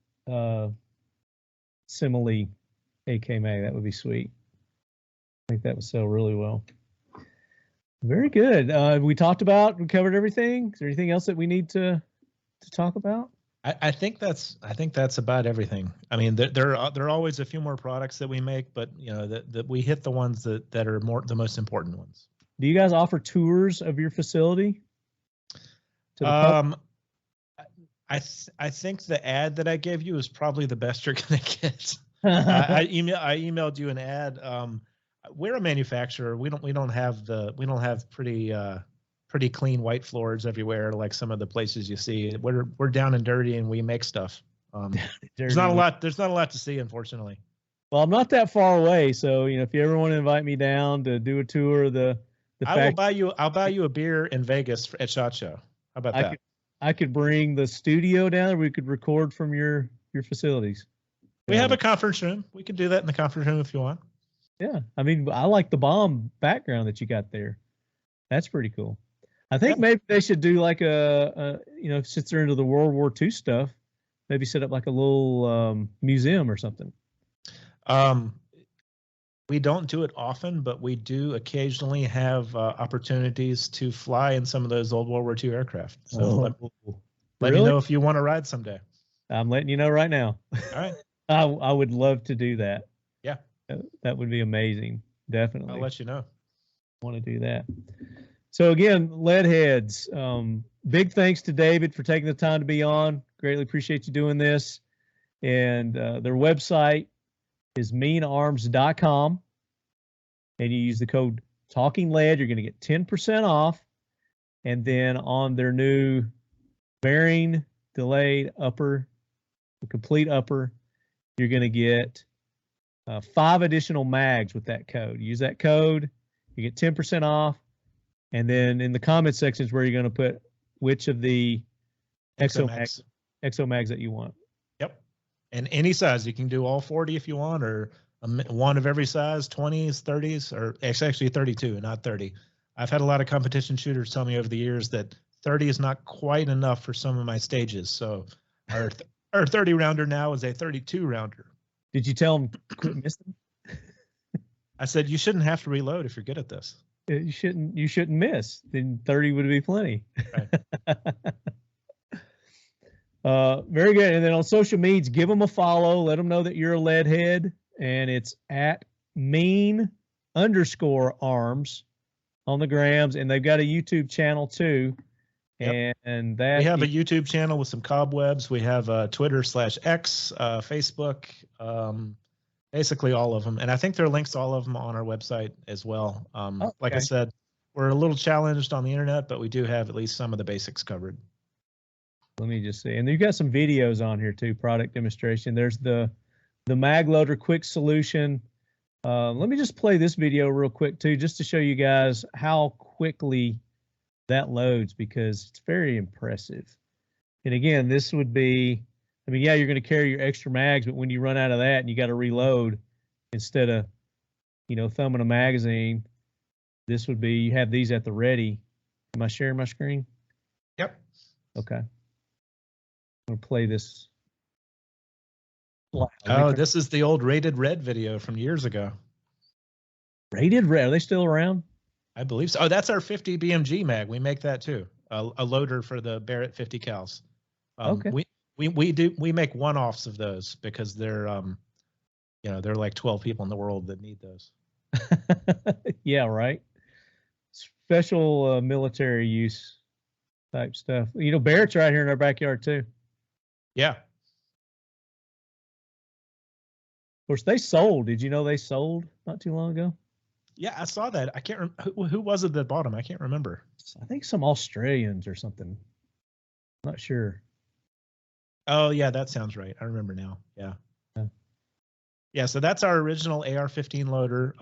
simile AK mag. That would be sweet. I think that would sell really well. Very good. We covered everything. Is there anything else that we need to talk about? I think that's about everything. I mean, there are always a few more products that we make, but that we hit the ones that are the most important ones. Do you guys offer tours of your facility? I think the ad that I gave you is probably the best you're gonna get. I emailed you an ad. We're a manufacturer. We don't have pretty clean white floors everywhere like some of the places you see. We're down and dirty and we make stuff. There's not a lot to see, unfortunately. Well, I'm not that far away, so if you ever want to invite me down to do a tour of the I'll buy you a beer in Vegas at SHOT Show. How about that? I could bring the studio down. We could record from your facilities. We have a conference room. We could do that in the conference room if you want. Yeah, I mean, I like the bomb background that you got there. That's pretty cool. I think maybe they should do like since they're into the World War II stuff, maybe set up like a little museum or something. We don't do it often, but we do occasionally have opportunities to fly in some of those old World War II aircraft. So let me know if you want to ride someday. I'm letting you know right now. All right. I would love to do that. Yeah. That would be amazing. Definitely. I'll let you know. Want to do that. So again, Leadheads, big thanks to David for taking the time to be on. Greatly appreciate you doing this. And their website is meanarms.com. And you use the code TalkingLead, you're going to get 10% off. And then on their new bearing delayed upper, the complete upper, you're going to get 5 additional mags with that code. Use that code, you get 10% off. And then in the comment section is where you're going to put which of the EXOMAGs that you want. Yep. And any size. You can do all 40 if you want, or one of every size, 20s, 30s, or it's actually 32, not 30. I've had a lot of competition shooters tell me over the years that 30 is not quite enough for some of my stages. So our 30 rounder now is a 32 rounder. Did you tell them quit missing? I said, you shouldn't have to reload if you're good at this. You shouldn't miss. Then 30 would be plenty. Right. Very good. And then on social medias, give them a follow. Let them know that you're a Leadhead, and it's at MEAN_arms on the grams, and they've got a YouTube channel too. Yep. And that we have a YouTube channel with some cobwebs. We have Twitter /X, Facebook. Basically all of them. And I think there are links to all of them on our website as well. Like I said, we're a little challenged on the internet, but we do have at least some of the basics covered. Let me just see. And you've got some videos on here too, product demonstration. There's the mag loader quick solution. Let me just play this video real quick too, just to show you guys how quickly that loads, because it's very impressive. And again, this would be, I mean, yeah, you're going to carry your extra mags, but when you run out of that and you got to reload, instead of, you know, thumbing a magazine, this would be, you have these at the ready. Am I sharing my screen? Yep. Okay. I'm going to play this. Oh, this is the old Rated Red video from years ago. Rated Red, are they still around? I believe so. Oh, that's our 50 BMG mag. We make that too. A loader for the Barrett 50 cals. Okay. We make one-offs of those because they're you know, there are like 12 people in the world that need those. Yeah, right. Special military use type stuff. You know, Barrett's right here in our backyard too. Yeah. Of course, they sold. Did you know they sold not too long ago? Yeah, I saw that. I can't remember who was it that bought them. I can't remember. I think some Australians or something. I'm not sure. Oh yeah, that sounds right. I remember now. Yeah. Yeah, so that's our original AR-15 loader.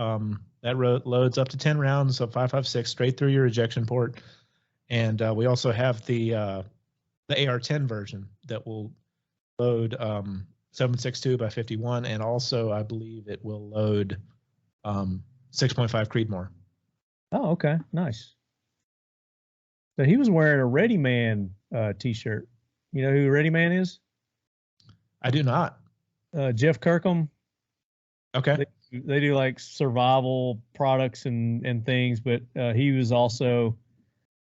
That loads up to 10 rounds of 5.56 straight through your ejection port. And we also have the AR-10 version that will load 7.62 by 51, and also I believe it will load 6.5 Creedmoor. Oh, okay, nice. So he was wearing a Ready Man T-shirt. You know who Ready Man is? I do not. Jeff Kirkham. Okay. They do like survival products and things, but he was also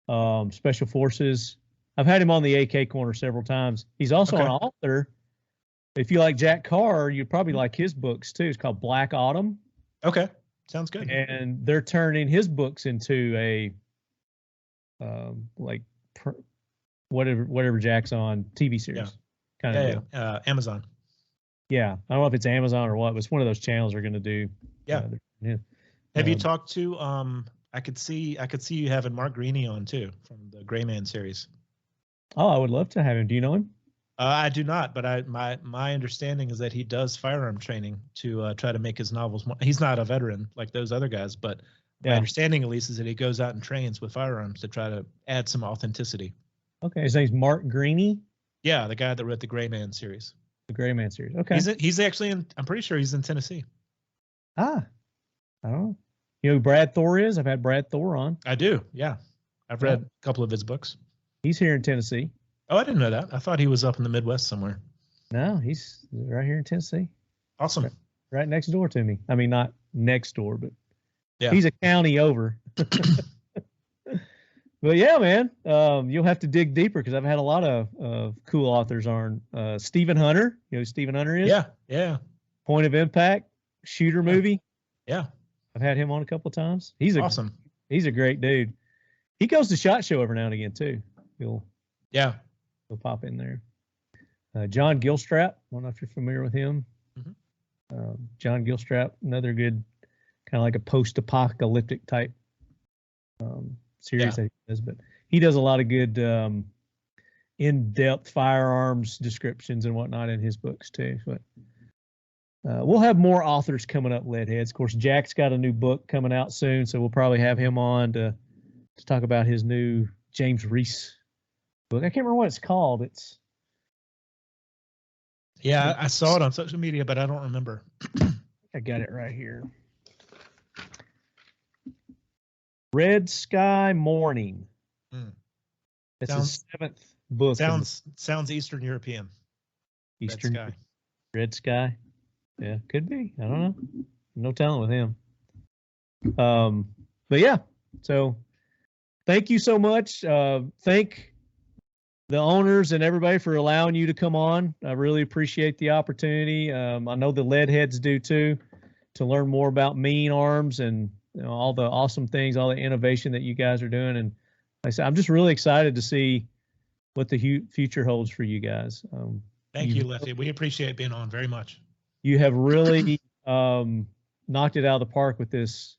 Special Forces. I've had him on the AK Corner several times. He's also an author. If you like Jack Carr, you'd probably like his books too. It's called Black Autumn. Okay, sounds good. And they're turning his books into a whatever Jack's on TV series. Yeah. Amazon. Yeah, I don't know if it's Amazon or what, but it's one of those channels are going to do. Yeah. Have you talked to? I could see you having Mark Greeny on too from the Gray Man series. Oh, I would love to have him. Do you know him? I do not, but my understanding is that he does firearm training to try to make his novels more. He's not a veteran like those other guys, but my understanding at least is that he goes out and trains with firearms to try to add some authenticity. Okay, his name's Mark Greeny. Yeah, the guy that wrote the Gray Man series. The Gray Man series. Okay. He's actually in. I'm pretty sure he's in Tennessee. Ah, I don't know. You know who Brad Thor is? I've had Brad Thor on. I do. Yeah, I've read a couple of his books. He's here in Tennessee. Oh, I didn't know that. I thought he was up in the Midwest somewhere. No, he's right here in Tennessee. Awesome. Right next door to me. I mean, not next door, but yeah, he's a county over. But yeah, man, you'll have to dig deeper because I've had a lot of cool authors on. Stephen Hunter, you know who Stephen Hunter is? Yeah. Point of Impact, shooter movie. Yeah. I've had him on a couple of times. He's awesome. He's a great dude. He goes to SHOT Show every now and again too. He'll pop in there. John Gilstrap. I don't know if you're familiar with him. Mm-hmm. John Gilstrap, another good kind of like a post-apocalyptic type series that he does, but he does a lot of good in-depth firearms descriptions and whatnot in his books too. But we'll have more authors coming up, Leadheads. Of course, Jack's got a new book coming out soon, so we'll probably have him on to talk about his new James Reese book. I can't remember what it's called. I saw it on social media, but I don't remember. I got it right here. Red Sky Morning. It's his 7th book. Sounds Eastern European. Eastern Sky. Red Sky. Yeah, could be. I don't know. No telling with him. But yeah, so thank you so much. Thank the owners and everybody for allowing you to come on. I really appreciate the opportunity. I know the Leadheads do too, to learn more about MEAN Arms and all the awesome things, all the innovation that you guys are doing. And like I said, I'm just really excited to see what the future holds for you guys. Thank you, Lefty. We appreciate being on very much. You have really knocked it out of the park with this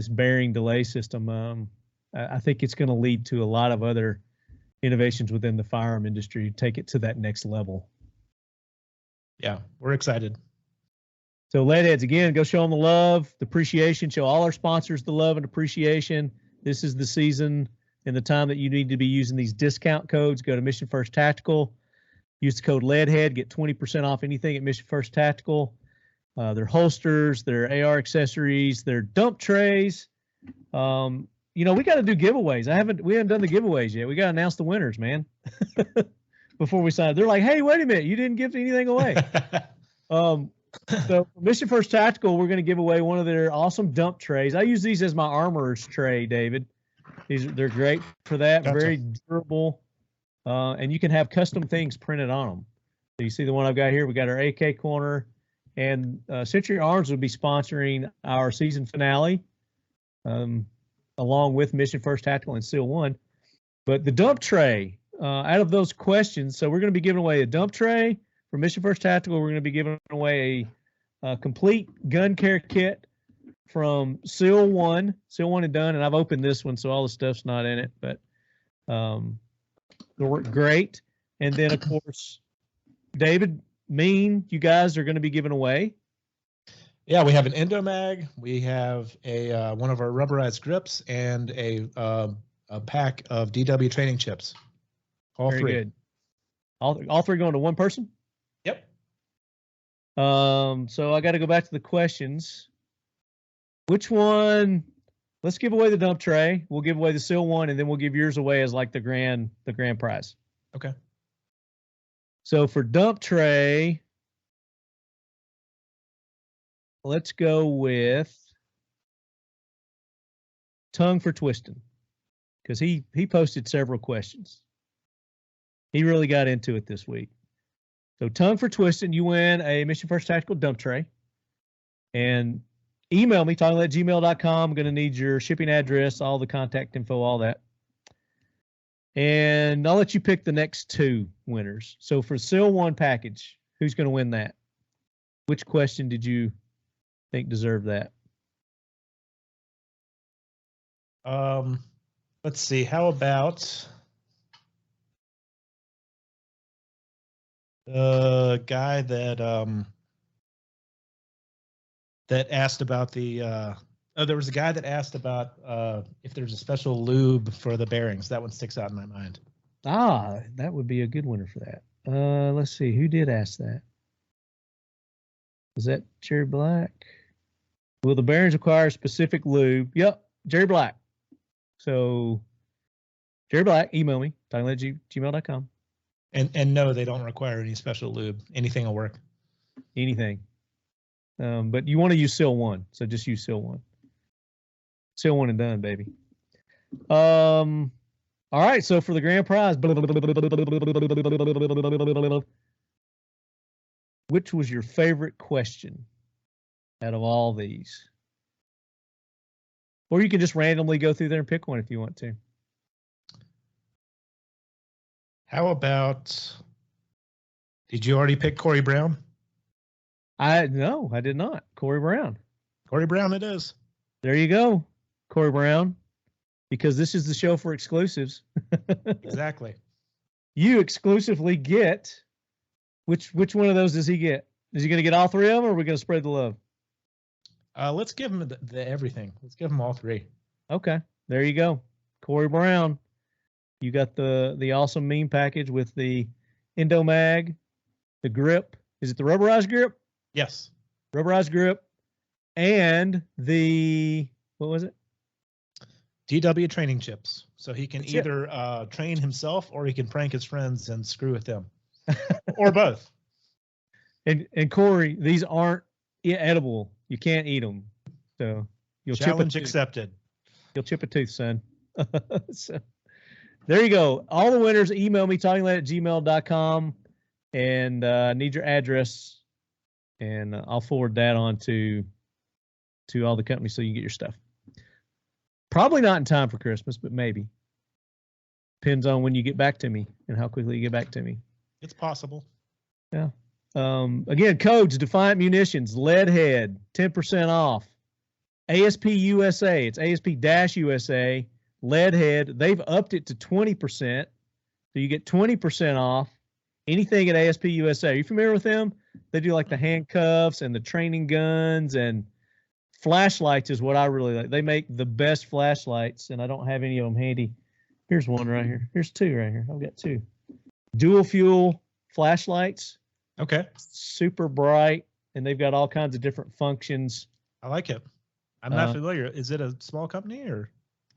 bearing delay system. I think it's going to lead to a lot of other innovations within the firearm industry to take it to that next level. Yeah, we're excited. So Leadheads, again, go show them the love, the appreciation, show all our sponsors the love and appreciation. This is the season and the time that you need to be using these discount codes. Go to Mission First Tactical, use the code Leadhead, get 20% off anything at Mission First Tactical. Their holsters, their AR accessories, their dump trays. We got to do giveaways. We haven't done the giveaways yet. We got to announce the winners, man. Before we sign, they're like, "Hey, wait a minute, you didn't give anything away." So Mission First Tactical, we're going to give away one of their awesome dump trays. I use these as my armorer's tray, David. They're great for that. Gotcha. Very durable, and you can have custom things printed on them. So you see the one I've got here. We got our AK corner, and Century Arms will be sponsoring our season finale, along with Mission First Tactical and Seal One. But the dump tray, out of those questions, so we're going to be giving away a dump tray. For Mission First Tactical, we're going to be giving away a complete gun care kit from Seal One and Done, and I've opened this one, so all the stuff's not in it, but they work great. And then, of course, David, MEAN, you guys are going to be giving away. Yeah, we have an ENDOMAG. We have a one of our rubberized grips and a pack of DW training chips. All Very three. good. All three going to one person? Yep. So I got to go back to the questions. Which one? Let's give away the dump tray. We'll give away the Seal One, and then we'll give yours away as like the grand prize. Okay. So for dump tray, let's go with Tongue for Twisting, because he posted several questions. He really got into it this week. So Tongue for Twisting, you win a Mission First Tactical dump tray. And email me, talkinglead@gmail.com. I'm going to need your shipping address, all the contact info, all that. And I'll let you pick the next two winners. So for Seal One package, who's going to win that? Which question did you think deserved that? Let's see. How about the guy that asked about the there was a guy that asked about if there's a special lube for the bearings. That one sticks out in my mind. That would be a good winner for that. Let's see, who did ask that? Was that Jerry Black? Will the bearings require specific lube? Yep, Jerry Black. So Jerry Black, email me, talkinglead@gmail.com. And no, they don't require any special lube. Anything will work. Anything. But you want to use Seal One, so just use Seal One. Seal One and Done, baby. All right, so for the grand prize, which was your favorite question out of all these? Or you can just randomly go through there and pick one if you want to. How about, did you already pick Corey Brown? No, I did not. Corey Brown. Corey Brown it is. There you go, Corey Brown, because this is the show for exclusives. Exactly. You exclusively get, which one of those does he get? Is he going to get all three of them, or are we going to spread the love? Let's give him the everything. Let's give him all three. Okay, there you go. Corey Brown. You got the awesome MEAN package with the ENDOMAG, the grip. Is it the rubberized grip? Yes. Rubberized grip. And the, what was it? DW training chips. So he can either train himself or he can prank his friends and screw with them. Or both. And Corey, these aren't edible. You can't eat them. So you'll Challenge chip a accepted. You'll chip a tooth, son. So there you go. All the winners, email me, talkinglead@gmail.com, and I need your address, and I'll forward that on to all the companies so you can get your stuff. Probably not in time for Christmas, but maybe. Depends on when you get back to me and how quickly you get back to me. It's possible. Yeah. Again, codes, Defiant Munitions, lead head, 10% off. ASP USA, it's ASP-USA, lead head. They've upped it to 20%. So you get 20% off anything at ASP USA. Are you familiar with them? They do like the handcuffs and the training guns, and flashlights is what I really like. They make the best flashlights, and I don't have any of them handy. Here's one right here. Here's two right here. I've got two. Dual fuel flashlights. Okay. Super bright, and they've got all kinds of different functions. I like it. I'm not familiar. Is it a small company or?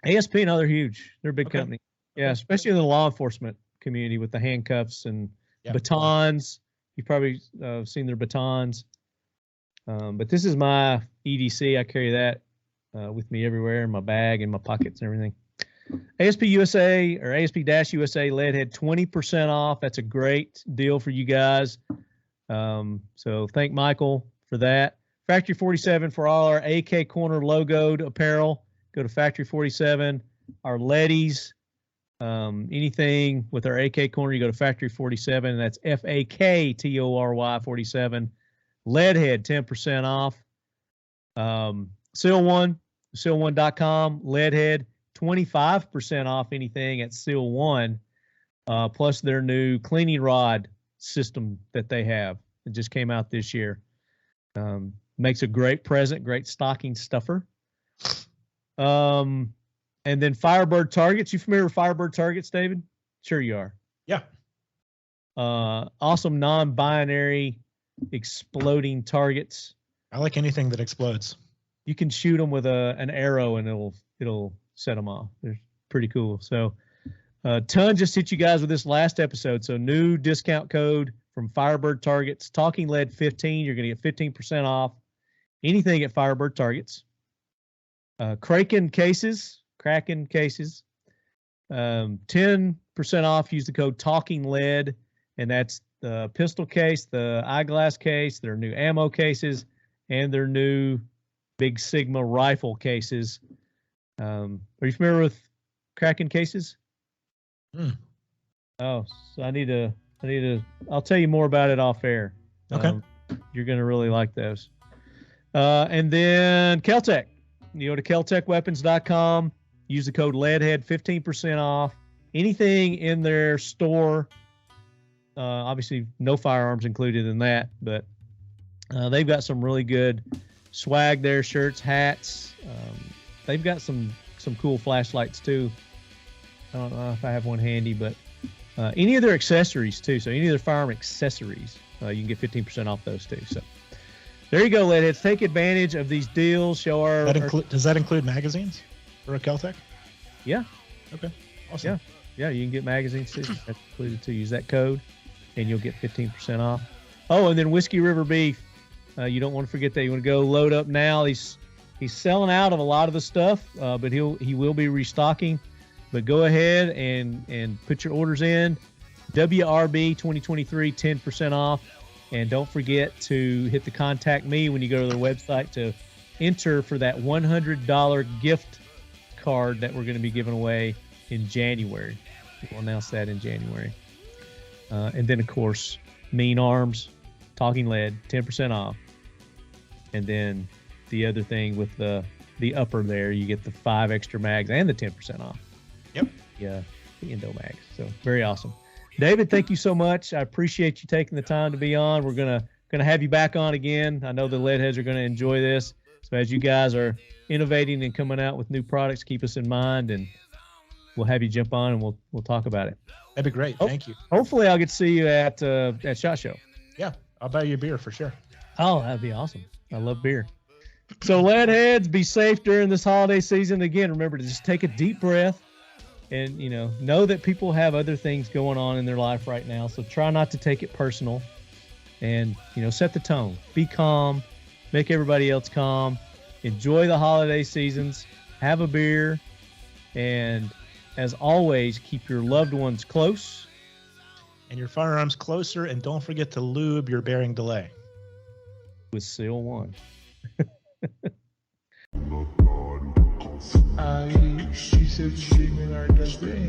ASP, no, they're huge. They're a big Okay. company. Yeah, especially in the law enforcement community with the handcuffs and batons. You've probably seen their batons. But this is my EDC. I carry that with me everywhere in my bag, in my pockets and everything. ASP USA or ASP-USA lead head, 20% off. That's a great deal for you guys. So thank Michael for that. Factory 47 for all our AK Corner logoed apparel. Go to Factory 47. Our Leadies, anything with our AK Corner, you go to Factory 47. And that's FAKTORY 47. Lead head, 10% off. Seal1.com, lead head, 25% off anything at Seal One, plus their new cleaning rod system that they have. It just came out this year. Makes a great present, great stocking stuffer. And then Firebird targets. You familiar with Firebird targets, David? Sure you are. Yeah. Awesome non-binary exploding targets. I like anything that explodes. You can shoot them with an arrow and it'll set them off. They're pretty cool. So Ton just hit you guys with this last episode. So new discount code from Firebird Targets, Talking Lead 15. You're going to get 15% off anything at Firebird Targets. Kraken cases, 10% off. Use the code Talking Lead, and that's the pistol case, the eyeglass case, their new ammo cases, and their new Big Sigma rifle cases. Are you familiar with Kraken cases? Oh, so I need to, I'll tell you more about it off air. Okay. You're going to really like those. And then Keltec. You go to keltecweapons.com, use the code LEADHEAD, 15% off. Anything in their store, obviously no firearms included in that, but they've got some really good swag there, shirts, hats. They've got some cool flashlights too. I don't know if I have one handy, but any of their accessories too. So any of their firearm accessories, you can get 15% off those too. So there you go, Leadheads. Take advantage of these deals. Show our. Does that include magazines for a Keltec? Yeah. Okay. Awesome. Yeah. You can get magazines too. That's included too. Use that code, and you'll get 15% off. Oh, and then Whiskey River Beef. You don't want to forget that. You want to go load up now. He's selling out of a lot of the stuff, but he will be restocking. But go ahead and put your orders in. WRB 2023, 10% off. And don't forget to hit the contact me when you go to their website to enter for that $100 gift card that we're going to be giving away in January. We'll announce that in January. And then, of course, Mean Arms, Talking Lead, 10% off. And then the other thing with the upper there, you get the 5 extra mags and the 10% off. Yep. Yeah, the ENDOMAGS. So very awesome. David, thank you so much. I appreciate you taking the time to be on. We're gonna have you back on again. I know the Leadheads are gonna enjoy this. So as you guys are innovating and coming out with new products, keep us in mind, and we'll have you jump on and we'll talk about it. That'd be great. Thank you. Hopefully, I'll get to see you at SHOT Show. Yeah, I'll buy you a beer for sure. Oh, that'd be awesome. I love beer. So Leadheads, be safe during this holiday season. Again, remember to just take a deep breath. And, know that people have other things going on in their life right now. So try not to take it personal and, set the tone. Be calm. Make everybody else calm. Enjoy the holiday seasons. Have a beer. And as always, keep your loved ones close. And your firearms closer. And don't forget to lube your bearing delay. With Seal One. She said she didn't learn that thing.